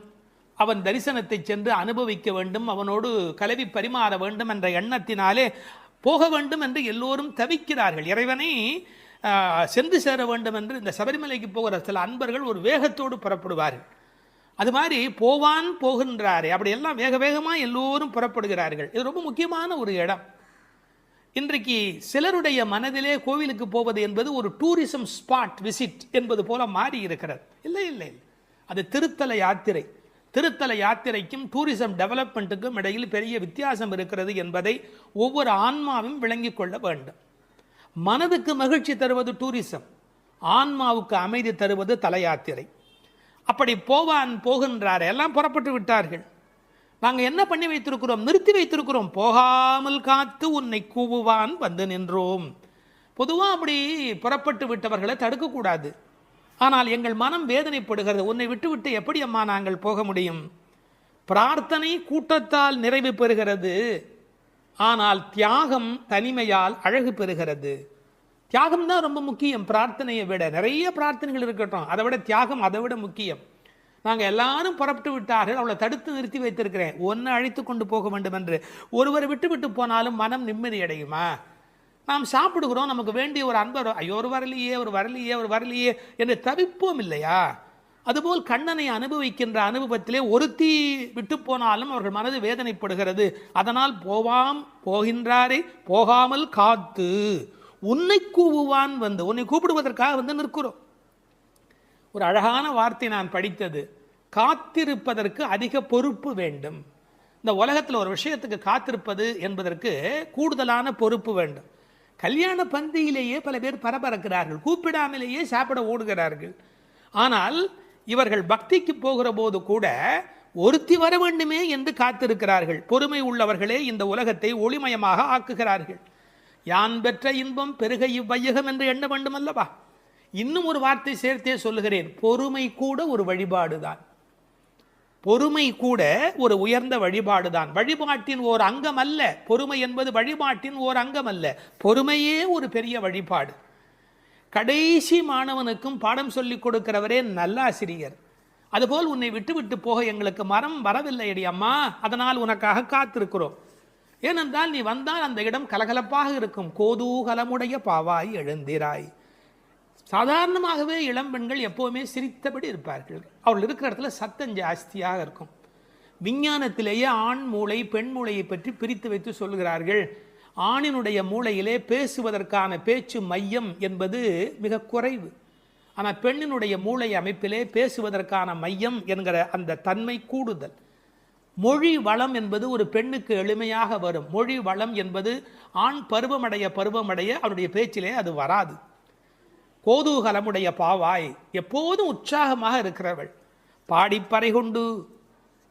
அவன் தரிசனத்தை சென்று அனுபவிக்க வேண்டும், அவனோடு கலவி பரிமாற வேண்டும் என்ற எண்ணத்தினாலே போக வேண்டும் என்று எல்லோரும் தவிக்கிறார்கள். இறைவனை சென்று சேர வேண்டும் என்று இந்த சபரிமலைக்கு போகிற சில அன்பர்கள் ஒரு வேகத்தோடு புறப்படுவார்கள். அது மாதிரி போவான் போகின்றாரே, அப்படி எல்லாம் வேக வேகமாக எல்லோரும் புறப்படுகிறார்கள். இது ரொம்ப முக்கியமான ஒரு இடம். இன்றைக்கு சிலருடைய மனதிலே கோவிலுக்கு போவது என்பது ஒரு டூரிசம் ஸ்பாட் விசிட் என்பது போல மாறி இருக்கிறது. இல்லை இல்லை, அது திருத்தல யாத்திரை. திருத்தல யாத்திரைக்கும் டூரிசம் டெவலப்மெண்ட்டுக்கும் இடையில் பெரிய வித்தியாசம் இருக்கிறது என்பதை ஒவ்வொரு ஆன்மாவும் விளங்கிக் கொள்ள வேண்டும். மனதுக்கு மகிழ்ச்சி தருவது டூரிசம், ஆன்மாவுக்கு அமைதி தருவது தல யாத்திரை. அப்படி போவான் போகின்றார், எல்லாம் புறப்பட்டு விட்டார்கள். நாங்கள் என்ன பண்ணி வைத்திருக்கிறோம்? நிறுத்தி வைத்திருக்கிறோம். போகாமல் காத்து உன்னை கூவுவான் வந்து நின்றோம். பொதுவாக அப்படி புறப்பட்டு விட்டவர்களை தடுக்கக்கூடாது. ஆனால் எங்கள் மனம் வேதனைப்படுகிறது. உன்னை விட்டுவிட்டு எப்படி அம்மா நாங்கள் போக முடியும்? பிரார்த்தனை கூட்டத்தால் நிறைவு பெறுகிறது, ஆனால் தியாகம் தனிமையால் அழகு பெறுகிறது. தியாகம் தான் ரொம்ப முக்கியம். பிரார்த்தனையை விட நிறைய பிரார்த்தனைகள் இருக்கட்டும், அதை விட தியாகம் அதை விட முக்கியம். நாங்கள் எல்லாரும் புறப்பட்டு விட்டார்கள், அவளை தடுத்து நிறுத்தி வைத்திருக்கிறேன், ஒன்று அழைத்து கொண்டு போக வேண்டும் என்று. ஒருவரை விட்டு விட்டு போனாலும் மனம் நிம்மதி அடையுமா? நாம் சாப்பிடுகிறோம், நமக்கு வேண்டிய ஒரு அன்பர், ஐயோ ஒரு வரலையே ஒரு வரலையே ஒரு வரலையே என்று தவிப்போம் இல்லையா? அதுபோல் கண்ணனை அனுபவிக்கின்ற அனுபவத்திலே ஒருத்தி விட்டு போனாலும் அவர்கள் மனது வேதனைப்படுகிறது. அதனால் போகின்றாரே போகாமல் காத்து உன்னை கூவுவான் வந்து, உன்னை கூப்பிடுவதற்காக வந்து நிற்கிறோம். ஒரு அழகான வார்த்தை நான் படித்தது, காத்திருப்பதற்கு அதிக பொறுப்பு வேண்டும். இந்த உலகத்தில் ஒரு விஷயத்துக்கு காத்திருப்பது என்பதற்கு கூடுதலான பொறுப்பு வேண்டும். கல்யாண பந்தியிலேயே பல பேர் பரபரக்கிறார்கள், கூப்பிடாமலேயே சாப்பிட ஓடுகிறார்கள். ஆனால் இவர்கள் பக்திக்கு போகிற போது கூட ஒருத்தி வர வேண்டுமே என்று காத்திருக்கிறார்கள். பொறுமை உள்ளவர்களே இந்த உலகத்தை ஒளிமயமாக ஆக்குகிறார்கள். யான் பெற்ற இன்பம் பெருக இவ்வையகம் என்று எண்ண வேண்டும் அல்லவா? இன்னும் ஒரு வார்த்தை சேர்த்தே சொல்லுகிறேன், பொறுமை கூட ஒரு வழிபாடுதான். பொறுமை கூட ஒரு உயர்ந்த வழிபாடுதான். வழிபாட்டின் ஓர் அங்கம் அல்ல பொறுமை என்பது, வழிபாட்டின் ஓர் அங்கம் அல்ல, பொறுமையே ஒரு பெரிய வழிபாடு. கடைசி மாணவனுக்கும் பாடம் சொல்லிக் கொடுக்கிறவரே நல்லாசிரியர். அதுபோல் உன்னை விட்டு விட்டு போக எங்களுக்கு மரம் வரவில்லை அடி அம்மா, அதனால் உனக்காக காத்திருக்கிறோம். ஏனென்றால் நீ வந்தால் அந்த இடம் கலகலப்பாக இருக்கும். கோதூகலமுடைய பாவாய் எழுந்திராய். சாதாரணமாகவே இளம்பெண்கள் எப்போவுமே சிரித்தபடி இருப்பார்கள். அவர்கள் இருக்கிற இடத்துல சத்தம் ஜாஸ்தியாக இருக்கும். விஞ்ஞானத்திலேயே ஆண் மூளை பெண் மூளையை பற்றி பிரித்து வைத்து சொல்கிறார்கள். ஆணினுடைய மூளையிலே பேசுவதற்கான பேச்சு மையம் என்பது மிக குறைவு. ஆனால் பெண்ணினுடைய மூளை அமைப்பிலே பேசுவதற்கான மையம் என்கிற அந்த தன்மை கூடுதல். மொழி வளம் என்பது ஒரு பெண்ணுக்கு எளிமையாக வரும். மொழி வளம் என்பது ஆண் பருவமடைய அவருடைய பேச்சிலே அது வராது. கோதூகலமுடைய பாவாய், எப்போதும் உற்சாகமாக இருக்கிறவள். பாடிப்பறை கொண்டு,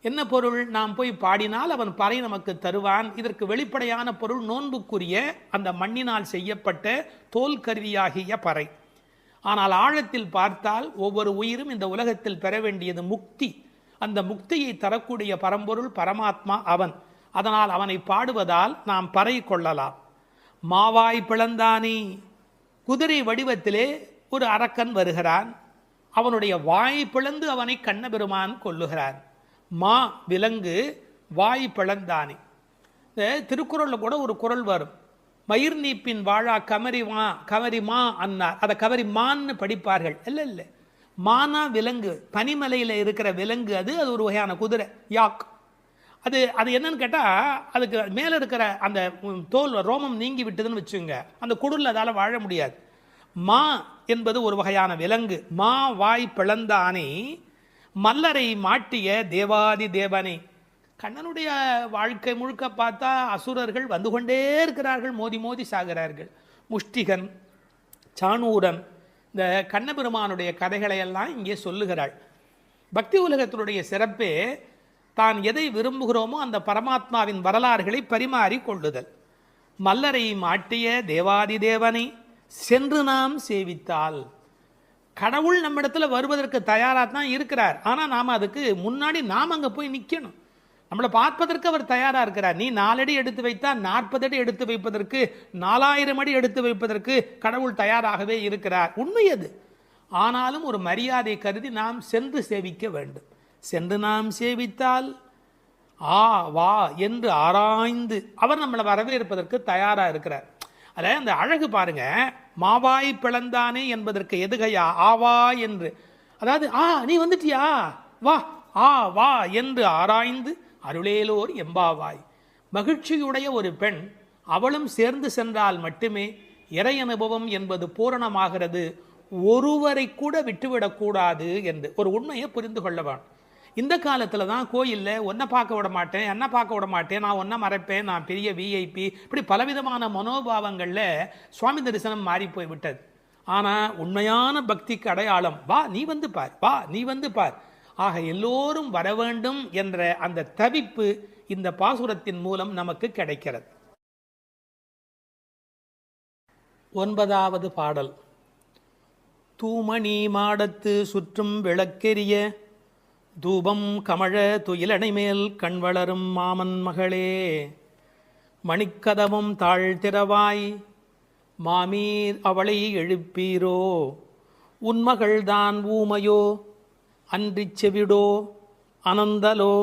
என்ன பொருள்? நாம் போய் பாடினால் அவன் பறை நமக்கு தருவான். இதற்கு வெளிப்படையான பொருள் நோன்புக்குரிய அந்த மண்ணினால் செய்யப்பட்ட தோல் கருவியாகிய பறை. ஆனால் ஆழத்தில் பார்த்தால் ஒவ்வொரு உயிரும் இந்த உலகத்தில் பெற வேண்டியது முக்தி. அந்த முக்தியை தரக்கூடிய பரம்பொருள் பரமாத்மா அவன். அதனால் அவனை பாடுவதால் நாம் பறை கொள்ளலாம். மாவாய் பிளந்தானே, குதிரை வடிவத்திலே ஒரு அரக்கன் வருகிறான். அவனுடைய வாய் பிளந்து அவனை கண்ணபெருமான் கொல்லுகிறான். மா விலங்கு, வாய் பிளந்தானே. இந்த திருக்குறளில் கூட ஒரு குறள் வரும், மயிர் நீப்பின் வாழா கவரி மா அன்னார். அதை கவரி மான்னு படிப்பார்கள். இல்லை, மானா விலங்கு, பனிமலையில் இருக்கிற விலங்கு. அது ஒரு வகையான குதிரை, யாக். அது என்னன்னு கேட்டால், அதுக்கு மேலே இருக்கிற அந்த தோல் ரோமம் நீங்கி விட்டதுன்னு வச்சுங்க, அந்த குடலில் அதால் வாழ முடியாது. மா என்பது ஒரு வகையான விலங்கு. மா வாய் பிளந்தானே, மல்லரை மாட்டிய தேவாதி தேவனே. கண்ணனுடைய வாழ்க்கை முழுக்க பார்த்தா அசுரர்கள் வந்து கொண்டே இருக்கிறார்கள், மோதி மோதி சாகிறார்கள். முஷ்டிகன், சாணூரன், இந்த கண்ணபெருமானுடைய கதைகளையெல்லாம் இங்கே சொல்லுகிறாள். பக்தி உலகத்தினுடைய சிறப்பே தான் எதை விரும்புகிறோமோ அந்த பரமாத்மாவின் வரலாறுகளை பரிமாறி கொள்ளுதல். மல்லரை மாட்டிய தேவாதி தேவனை சென்று நாம் சேவித்தால், கடவுள் நம்மிடத்தில் வருவதற்கு தயாராக தான் இருக்கிறார். ஆனால் நாம் அதுக்கு முன்னாடி நாம் அங்கே போய் நிற்கணும். நம்மளை பார்ப்பதற்கு அவர் தயாராக இருக்கிறார். நீ 4 அடி எடுத்து வைத்தால் 40 அடி எடுத்து வைப்பதற்கு, 4000 அடி எடுத்து வைப்பதற்கு கடவுள் தயாராகவே இருக்கிறார். உண்மை அது. ஆனாலும் ஒரு மரியாதை கருதி நாம் சென்று சேவிக்க வேண்டும். சென்று நாம் சேவித்தால் வா என்று ஆராய்ந்து அவர் நம்மளை வரவேற்பதற்கு தயாராக இருக்கிறார். அதில் அந்த அழகு பாருங்க, மாவாய் பிளந்தானே என்பதற்கு எதுகையா ஆவா என்று. அதாவது நீ வந்துட்டியா, வா வா என்று ஆராய்ந்து அருளேலோர் எம்பாவாய். மகிழ்ச்சியுடைய ஒரு பெண், அவளும் சேர்ந்து சென்றால் மட்டுமே இறை அனுபவம் என்பது பூரணமாகிறது. ஒருவரை கூட விட்டுவிடக்கூடாது என்று ஒரு உண்மையை புரிந்து கொள்ளவான். இந்த காலத்தில் தான் கோயிலில் ஒன்றை பார்க்க விட மாட்டேன், என்ன பார்க்க விட மாட்டேன், நான் ஒன்றை மறைப்பேன், நான் பெரிய விஐபி, இப்படி பலவிதமான மனோபாவங்களில் சுவாமி தரிசனம் மாறி போய் விட்டது. ஆனால் உண்மையான பக்திக்கு அடையாளம் வா நீ வந்து பார், வா நீ வந்து பார். ஆக எல்லோரும் வர வேண்டும் என்ற அந்த தவிப்பு இந்த பாசுரத்தின் மூலம் நமக்கு கிடைக்கிறது. 9வது பாடல். தூமணி மாடத்து சுற்றும் விளக்கெரிய தூபம் கமழ துயிலணை மேல் கண் வளரும் மாமன் மகளே, மணிக்கதவும் தாழ்த்திரவாய் மாமீர் அவளை எழுப்பீரோ, உன்மகள்தான் ஊமையோ அன்றிச் செவிடோ அனந்தலோ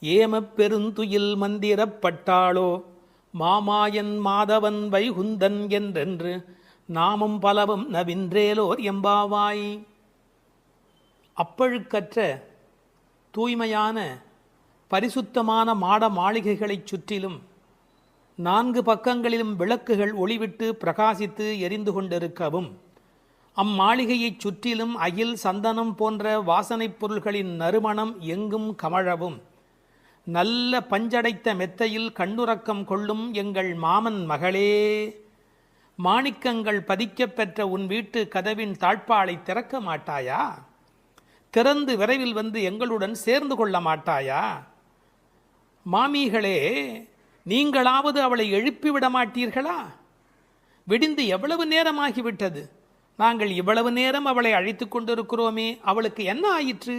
ஏமப் பெருந்துயில் மந்திரப்பட்டாளோ, மாமாயன் மாதவன் வைகுந்தன் என்றென்று நாமும் பலவும் நவின்றேலோர் எம்பாவாய். அப்பழுக்கற்ற தூய்மையான பரிசுத்தமான மாட மாளிகைகளைச் சுற்றிலும் 4 பக்கங்களிலும் விளக்குகள் ஒளிவிட்டு பிரகாசித்து எரிந்து கொண்டிருக்கவும், அம்மாளிகையைச் சுற்றிலும் அகில் சந்தனம் போன்ற வாசனைப் பொருள்களின் நறுமணம் எங்கும் கமழவும், நல்ல பஞ்சடைத்த மெத்தையில் கண்ணுறக்கம் கொள்ளும் எங்கள் மாமன் மகளே, மாணிக்கங்கள் பதிக்கப் பெற்ற உன் வீட்டு கதவின் தாழ்பாளை திறக்க மாட்டாயா? திறந்து விரைவில் வந்து எங்களுடன் சேர்ந்து கொள்ள மாட்டாயா? மாமிகளே, நீங்களாவது அவளை எழுப்பிவிட மாட்டீர்களா? விடிந்து எவ்வளவு நேரமாகிவிட்டது. நாங்கள் இவ்வளவு நேரம் அவளை அழைத்து கொண்டிருக்கிறோமே, அவளுக்கு என்ன ஆயிற்று?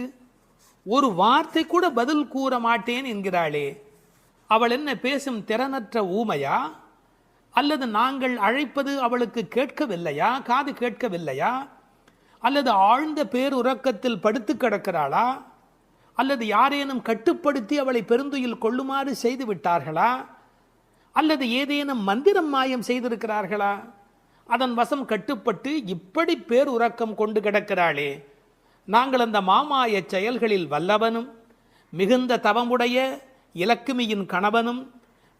ஒரு வார்த்தை கூட பதில் கூற மாட்டேன் என்கிறாளே. அவள் என்ன பேசும் திறனற்ற ஊமையா? அல்லது நாங்கள் அழைப்பது அவளுக்கு கேட்கவில்லையா? காது கேட்கவில்லையா? அல்லது ஆழ்ந்த பேருறக்கத்தில் படுத்து கிடக்கிறாளா? அல்லது யாரேனும் கட்டுப்படுத்தி அவளை பெருந்துயில் கொள்ளுமாறு செய்து விட்டார்களா? அல்லது ஏதேனும் மந்திரம் மாயம் செய்திருக்கிறார்களா? அதன் வசம் கட்டுப்பட்டு இப்படி பேருறக்கம் கொண்டு கிடக்கிறாளே. நாங்கள் அந்த மாமாய செயல்களில் வல்லவனும் மிகுந்த தவமுடைய இலக்குமியின் கணவனும்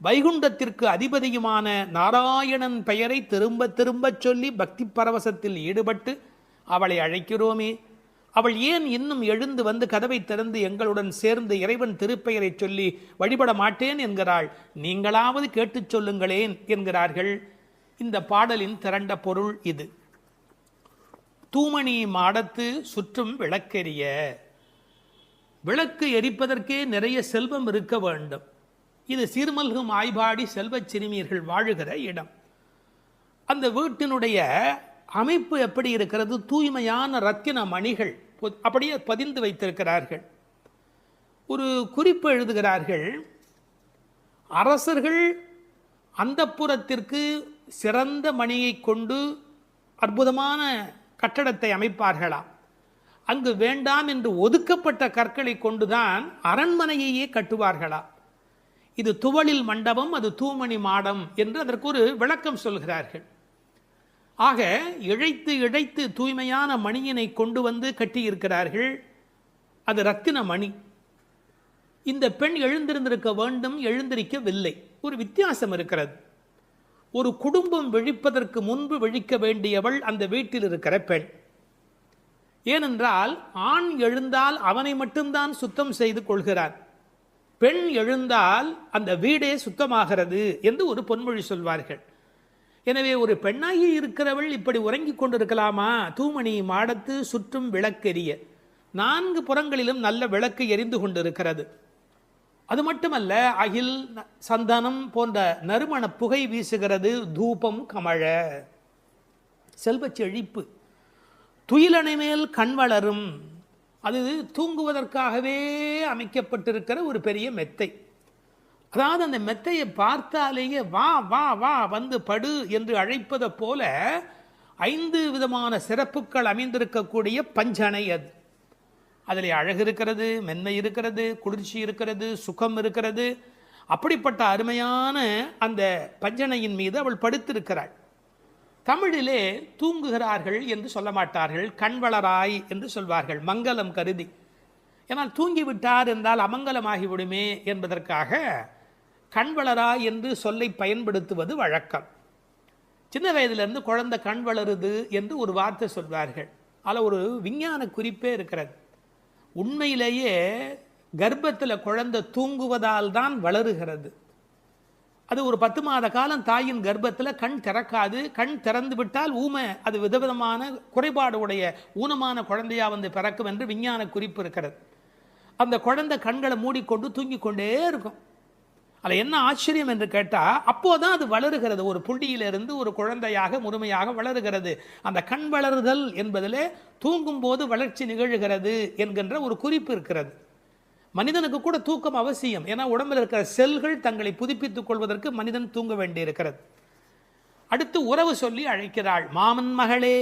வைகுண்டத்திற்கு அதிபதியுமான நாராயணன் பெயரை திரும்ப திரும்பச் சொல்லி பக்தி பரவசத்தில் ஈடுபட்டு அவளை அழைக்கிறோமே, அவள் ஏன் இன்னும் எழுந்து வந்து கதவை திறந்து எங்களுடன் சேர்ந்து இறைவன் திருப்பெயரை சொல்லி வழிபட மாட்டேன் என்கிறாள்? நீங்களாவது கேட்டுச் சொல்லுங்களேன் என்கிறார்கள். இந்த பாடலின் திரண்ட பொருள் இது. தூமணி மாடத்து சுற்றும் விளக்கெரிய. விளக்கு எரிப்பதற்கே நிறைய செல்வம் இருக்க வேண்டும். இது சீர்மல்கும் ஆய்பாடி செல்வச் சிறுமியர்கள் வாழுகிற இடம். அந்த வீட்டினுடைய அமைப்பு எப்படி இருக்கிறது? தூய்மையான ரத்தின மணிகள் அப்படியே பதிந்து வைத்திருக்கிறார்கள். ஒரு குறிப்பு எழுதுகிறார்கள், அரசர்கள் அந்தப்புறத்திற்கு சிறந்த மணியை கொண்டு அற்புதமான கட்டடத்தை அமைப்பார்களாம். அங்கு வேண்டாம் என்று ஒதுக்கப்பட்ட கற்களை கொண்டுதான் அரண்மனையையே கட்டுவார்களாம். இது துவளில் மண்டபம், அது தூமணி மாடம் என்று அதற்கு ஒரு விளக்கம் சொல்கிறார்கள். ஆக இழைத்து இழைத்து தூய்மையான மணியினை கொண்டு வந்து கட்டியிருக்கிறார்கள். அது ரத்தின மணி. இந்த பெண் எழுந்திருந்திருக்க வேண்டும், எழுந்திருக்கவில்லை. ஒரு வித்தியாசம் இருக்கிறது. ஒரு குடும்பம் விழிப்பதற்கு முன்பு விழிக்க வேண்டியவள் அந்த வீட்டில் இருக்கிற பெண். ஏனென்றால் ஆண் எழுந்தால் அவனை மட்டும்தான் சுத்தம் செய்து கொள்கிறான். பெண் எழுந்தால் அந்த வீடே சுத்தமாகிறது என்று ஒரு பொன்மொழி சொல்வார்கள். எனவே ஒரு பெண்ணாகி இருக்கிறவள் இப்படி உறங்கிக் கொண்டிருக்கலாமா? தூமணி மாடத்து சுற்றும் விளக்கெரிய. 4 புறங்களிலும் நல்ல விளக்கு எரிந்து கொண்டிருக்கிறது. அது மட்டுமல்ல, அகில் சந்தனம் போன்ற நறுமண புகை வீசுகிறது. தூபம் கமழ, செல்வச் செழிப்பு. துயிலணை மேல் கண் வளரும். அது தூங்குவதற்காகவே அமைக்கப்பட்டிருக்கிற ஒரு பெரிய மெத்தை. அதாவது அந்த மெத்தையை பார்த்தாலேயே வா வா வா வந்து படு என்று அழைப்பதை போல 5 விதமான சிறப்புகள் அமைந்திருக்கக்கூடிய பஞ்சனை அது. அதில் அழகு இருக்கிறது, மென்மை இருக்கிறது, குளிர்ச்சி இருக்கிறது, சுகம் இருக்கிறது. அப்படிப்பட்ட அருமையான அந்த பஞ்சனையின் மீது அவள் படுத்திருக்கிறாள். தமிழிலே தூங்குகிறார்கள் என்று சொல்ல மாட்டார்கள், கண்வளராய் என்று சொல்வார்கள், மங்களம் கருதி. ஏனால் தூங்கிவிட்டார் என்றால் அமங்கலமாகிவிடுமே என்பதற்காக கண்வளராய் என்று சொல்லை பயன்படுத்துவது வழக்கம். சின்ன வயதிலிருந்து குழந்தை கண் வளருது என்று ஒரு வார்த்தை சொல்வார்கள். அதில் ஒரு விஞ்ஞான குறிப்பே இருக்கிறது. உண்மையிலேயே கர்ப்பத்தில் குழந்தை தூங்குவதால் தான் வளருகிறது. அது ஒரு 10 மாத காலம் தாயின் கர்ப்பத்தில் கண் திறக்காது. கண் திறந்து விட்டால் ஊமை, அது விதவிதமான குறைபாடு உடைய ஊனமான குழந்தையா வந்து பிறக்கும் என்று விஞ்ஞான குறிப்பு இருக்கிறது. அந்த குழந்தை கண்களை மூடிக்கொண்டு தூங்கிக் கொண்டே இருக்கும். அதில் என்ன ஆச்சரியம் என்று கேட்டால் அப்போதான் அது வளருகிறது. ஒரு புள்ளியிலிருந்து ஒரு குழந்தையாக முழுமையாக வளருகிறது. அந்த கண் வளருதல் என்பதில் தூங்கும் போது வளர்ச்சி நிகழ்கிறது என்கின்ற ஒரு குறிப்பு இருக்கிறது. மனிதனுக்கு கூட தூக்கம் அவசியம். ஏன்னா உடம்பில் இருக்கிற செல்கள் தங்களை புதுப்பித்துக் கொள்வதற்கு மனிதன் தூங்க வேண்டி இருக்கிறது. அடுத்து உறவு சொல்லி அழைக்கிறாள். மாமன் மகளே.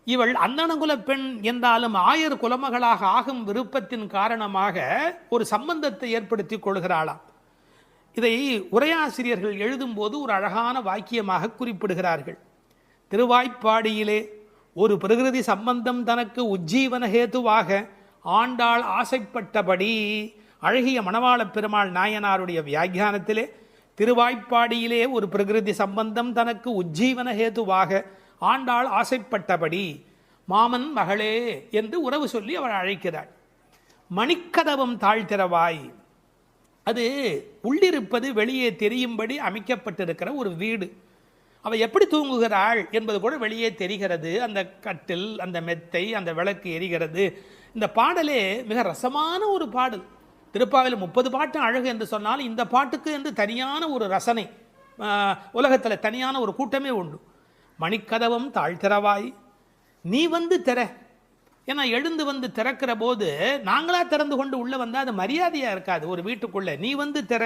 இவள் அந்தணகுல பெண் என்றாலும் 1000 குலமகளாக ஆகும் விருப்பத்தின் காரணமாக ஒரு சம்பந்தத்தை ஏற்படுத்தி கொள்கிறாளாம். இதை உரையாசிரியர்கள் எழுதும்போது ஒரு அழகான வாக்கியமாக குறிப்பிடுகிறார்கள். திருவாய்ப்பாடியிலே ஒரு பிரகிருதி சம்பந்தம் தனக்கு உஜ்ஜீவன ஹேதுவாக ஆண்டாள் ஆசைப்பட்டபடி, அழகிய மணவாள பெருமாள் நாயனாருடைய வியாக்கியானத்திலே திருவாய்ப்பாடியிலே ஒரு பிரகிருதி சம்பந்தம் தனக்கு உஜ்ஜீவன ஹேதுவாக ஆண்டாள் ஆசைப்பட்டபடி மாமன் மகளே என்று உறவு சொல்லி அவள் அழைக்கிறாள். மணிக்கதவம் தாழ்த்திரவாய். அது உள்ளிருப்பது வெளியே தெரியும்படி அமைக்கப்பட்டிருக்கிற ஒரு வீடு. அவள் எப்படி தூங்குகிறாள் என்பது கூட வெளியே தெரிகிறது. அந்த கட்டில், அந்த மெத்தை, அந்த விளக்கு எரிகிறது. இந்த பாடலே மிக ரசமான ஒரு பாடல். திருப்பாவையில் 30 பாட்டு அழகு என்று சொன்னால் இந்த பாட்டுக்கு என்று தனியான ஒரு ரசனை உலகத்தில் தனியான ஒரு கூட்டமே உண்டு. மணிக்கதவம் தாழ்த்திரவாய், நீ வந்து திற. ஏன்னா எழுந்து வந்து திறக்கிற போது நாங்களா திறந்து கொண்டு உள்ள வந்தால் அது மரியாதையாக இருக்காது ஒரு வீட்டுக்குள்ளே. நீ வந்து திற.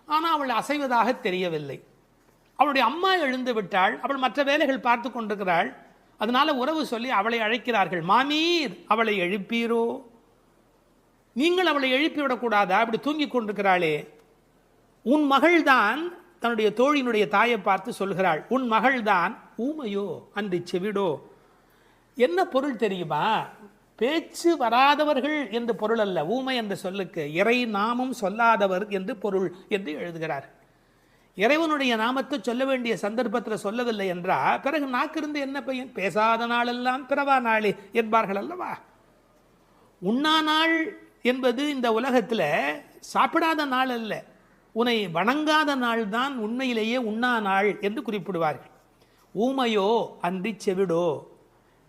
ஆனால் அவள் அசைவதாக தெரியவில்லை. அவளுடைய அம்மா எழுந்து விட்டாள். அவள் மற்ற வேலைகள் பார்த்து கொண்டிருக்கிறாள். அதனால உறவு சொல்லி அவளை அழைக்கிறார்கள். மாமீர், அவளை எழுப்பீரோ? நீங்கள் அவளை எழுப்பிவிடக்கூடாதா? அப்படி தூங்கி கொண்டிருக்கிறாளே. உன் மகள்தான் தன்னுடைய தோழியினுடைய தாயை பார்த்து சொல்கிறாள், உன் மகள்தான் ஊமையோ அன்றி செவிடோ. என்ன பொருள் தெரியுமா? பேச்சு வராதவர்கள் என்று பொருள் அல்ல. ஊமை என்ற சொல்லுக்கு இறை நாமம் சொல்லாதவர் என்று பொருள் என்று எழுதுகிறார். இறைவனுடைய நாமத்தை சொல்ல வேண்டிய சந்தர்ப்பத்தில் சொல்லவில்லை என்றால் பிறகு நாக்கிருந்து என்ன பையன்? பேசாத நாளெல்லாம் பிறவா நாளே என்பார்கள் அல்லவா? உண்ணா நாள் என்பது இந்த உலகத்தில் சாப்பிடாத நாள் அல்ல, உன்னை வணங்காத நாள் தான் உண்மையிலேயே உண்ணா நாள் என்று குறிப்பிடுவார்கள். ஊமையோ அன்றி செவிடோ.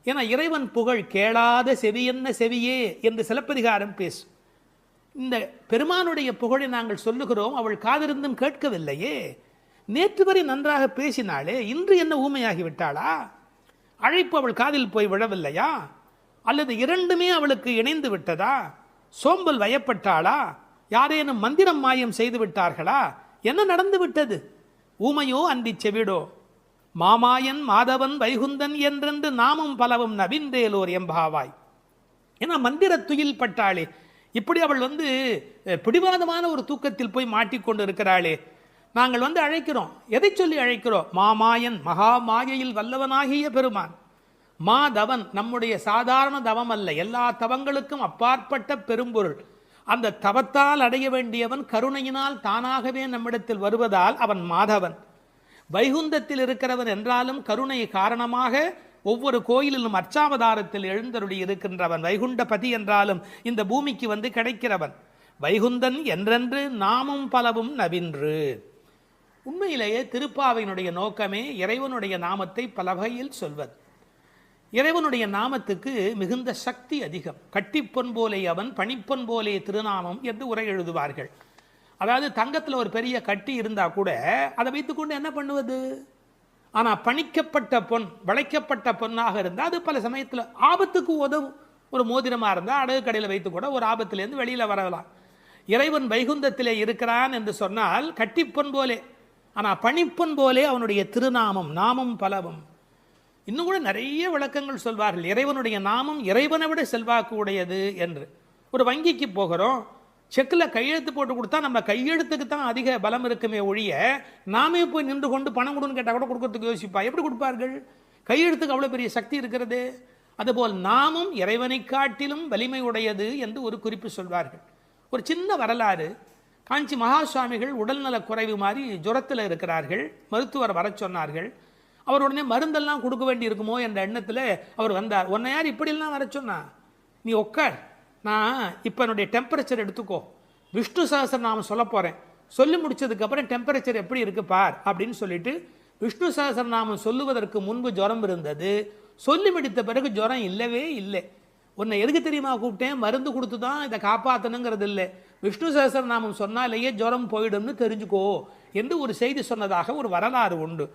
என இறைவன் புகழ் கேளாத செவி என்ன செவியே என்று சிலப்பதிகாரம் பேசும். இந்த பெருமானுடைய புகழை நாங்கள் சொல்லுகிறோம், அவள் காதிருந்தும் கேட்கவில்லையே. நேற்று வரை நன்றாக பேசினாளே, இன்று என்ன ஊமையாகிவிட்டாளா? அழைப்பு அவள் காதில் போய் விழவில்லையா? அல்லது இரண்டுமே அவளுக்கு இணைந்து விட்டதா? சோம்பல் வயப்பட்டாளா? யாரேனும் மந்திரம் மாயம் செய்து விட்டார்களா? என்ன நடந்து விட்டது? ஊமையோ அன்றி செவிடோ. மாமாயன் மாதவன் வைகுந்தன் என்றென்று நாமும் பலவும் நவின்றேலோர் எம்பாவாய். ஏன்னா மந்திர துயில் பட்டாளே. இப்படி அவள் பிடிவாதமான ஒரு தூக்கத்தில் போய் மாட்டிக்கொண்டு இருக்கிறாளே. நாங்கள் அழைக்கிறோம். எதை சொல்லி அழைக்கிறோம்? மாமாயன், மகா மாயையில் வல்லவனாகிய பெருமான். மாதவன் நம்முடைய சாதாரண தவம் அல்ல, எல்லா தவங்களுக்கும் அப்பாற்பட்ட பெரும்பொருள். அந்த தவத்தால் அடைய வேண்டியவன் கருணையினால் தானாகவே நம்மிடத்தில் வருவதால் அவன் மாதவன். வைகுந்தத்தில் இருக்கிறவன் என்றாலும் கருணை காரணமாக ஒவ்வொரு கோயிலிலும் அர்ச்சாவதாரத்தில் எழுந்தருளி இருக்கின்றவன். வைகுண்டபதி என்றாலும் இந்த பூமிக்கு கிடைக்கிறவன். வைகுந்தன் என்றென்று நாமும் பலவும் நவின்று. உண்மையிலேயே திருப்பாவையினுடைய நோக்கமே இறைவனுடைய நாமத்தை பல வகையில் சொல்வது. இறைவனுடைய நாமத்துக்கு மிகுந்த சக்தி அதிகம். கட்டிப்பொன் போலே அவன், பணிப்பொன் போலே திருநாமம் என்று உரை எழுதுவார்கள். அதாவது தங்கத்தில் ஒரு பெரிய கட்டி இருந்தால் கூட அதை வைத்துக்கொண்டு என்ன பண்ணுவது? ஆனால் பணிக்கப்பட்ட பொன், வளைக்கப்பட்ட பொன்னாக இருந்தால் அது பல சமயத்தில் ஆபத்துக்கு உதவும். ஒரு மோதிரமாக இருந்தால் அடகு கடையில் வைத்து கூட ஒரு ஆபத்திலேருந்து வெளியில் வரலாம். இறைவன் வைகுந்தத்திலே இருக்கிறான் என்று சொன்னால் கட்டிப்பொன் போலே, ஆனால் பணிப்பொன் போலே அவனுடைய திருநாமம், நாமம் பலவும். இன்னும் கூட நிறைய விளக்கங்கள் சொல்வார்கள். இறைவனுடைய நாமம் இறைவனை விட செல்வாக்கு உடையது என்று. ஒரு வங்கிக்கு போகிறோம், செக்கில் கையெழுத்து போட்டு கொடுத்தா நம்ம கையெழுத்துக்கு தான் அதிக பலம் இருக்குமே ஒழிய நாமே போய் நின்று கொண்டு பணம் கொடுன்னு கேட்டால் கூட கொடுக்கறதுக்கு யோசிப்பா. எப்படி கொடுப்பார்கள்? கையெழுத்துக்கு அவ்வளோ பெரிய சக்தி இருக்கிறது. அதுபோல் நாமும் இறைவனை காட்டிலும் வலிமை உடையது என்று ஒரு குறிப்பு சொல்வார்கள். ஒரு சின்ன வரலாறு. காஞ்சி மகா சுவாமிகள் உடல்நலக் குறைவு மாதிரி ஜுரத்தில் இருக்கிறார்கள். மருத்துவர் வர சொன்னார்கள். அவர் உடனே மருந்தெல்லாம் கொடுக்க வேண்டி இருக்குமோ என்ற எண்ணத்தில் அவர் வந்தார். உன்னை யார் இப்படிலாம் வர சொன்னா? நீ உட்கார், நான் இப்போ என்னுடைய டெம்பரேச்சர் எடுத்துக்கோ, விஷ்ணு சஹஸ்ரநாமம் சொல்ல போகிறேன், சொல்லி முடிச்சதுக்கப்புறம் டெம்பரேச்சர் எப்படி இருக்கு பார் அப்படின்னு சொல்லிட்டு விஷ்ணு சஹஸ்ரநாமம் சொல்லுவதற்கு முன்பு ஜுரம் இருந்தது. சொல்லி முடித்த பிறகு ஜுரம் இல்லவே இல்லை. உன்னை எதுக்கு தெரியுமா கூப்பிட்டேன், மருந்து கொடுத்து தான் இதை காப்பாற்றணுங்கிறது இல்லை, விஷ்ணு சஹஸ்ரநாமம் சொன்னாலேயே ஜுரம் போயிடும்னு தெரிஞ்சுக்கோ என்று ஒரு செய்தி சொன்னதாக ஒரு வரலாறு உண்டு.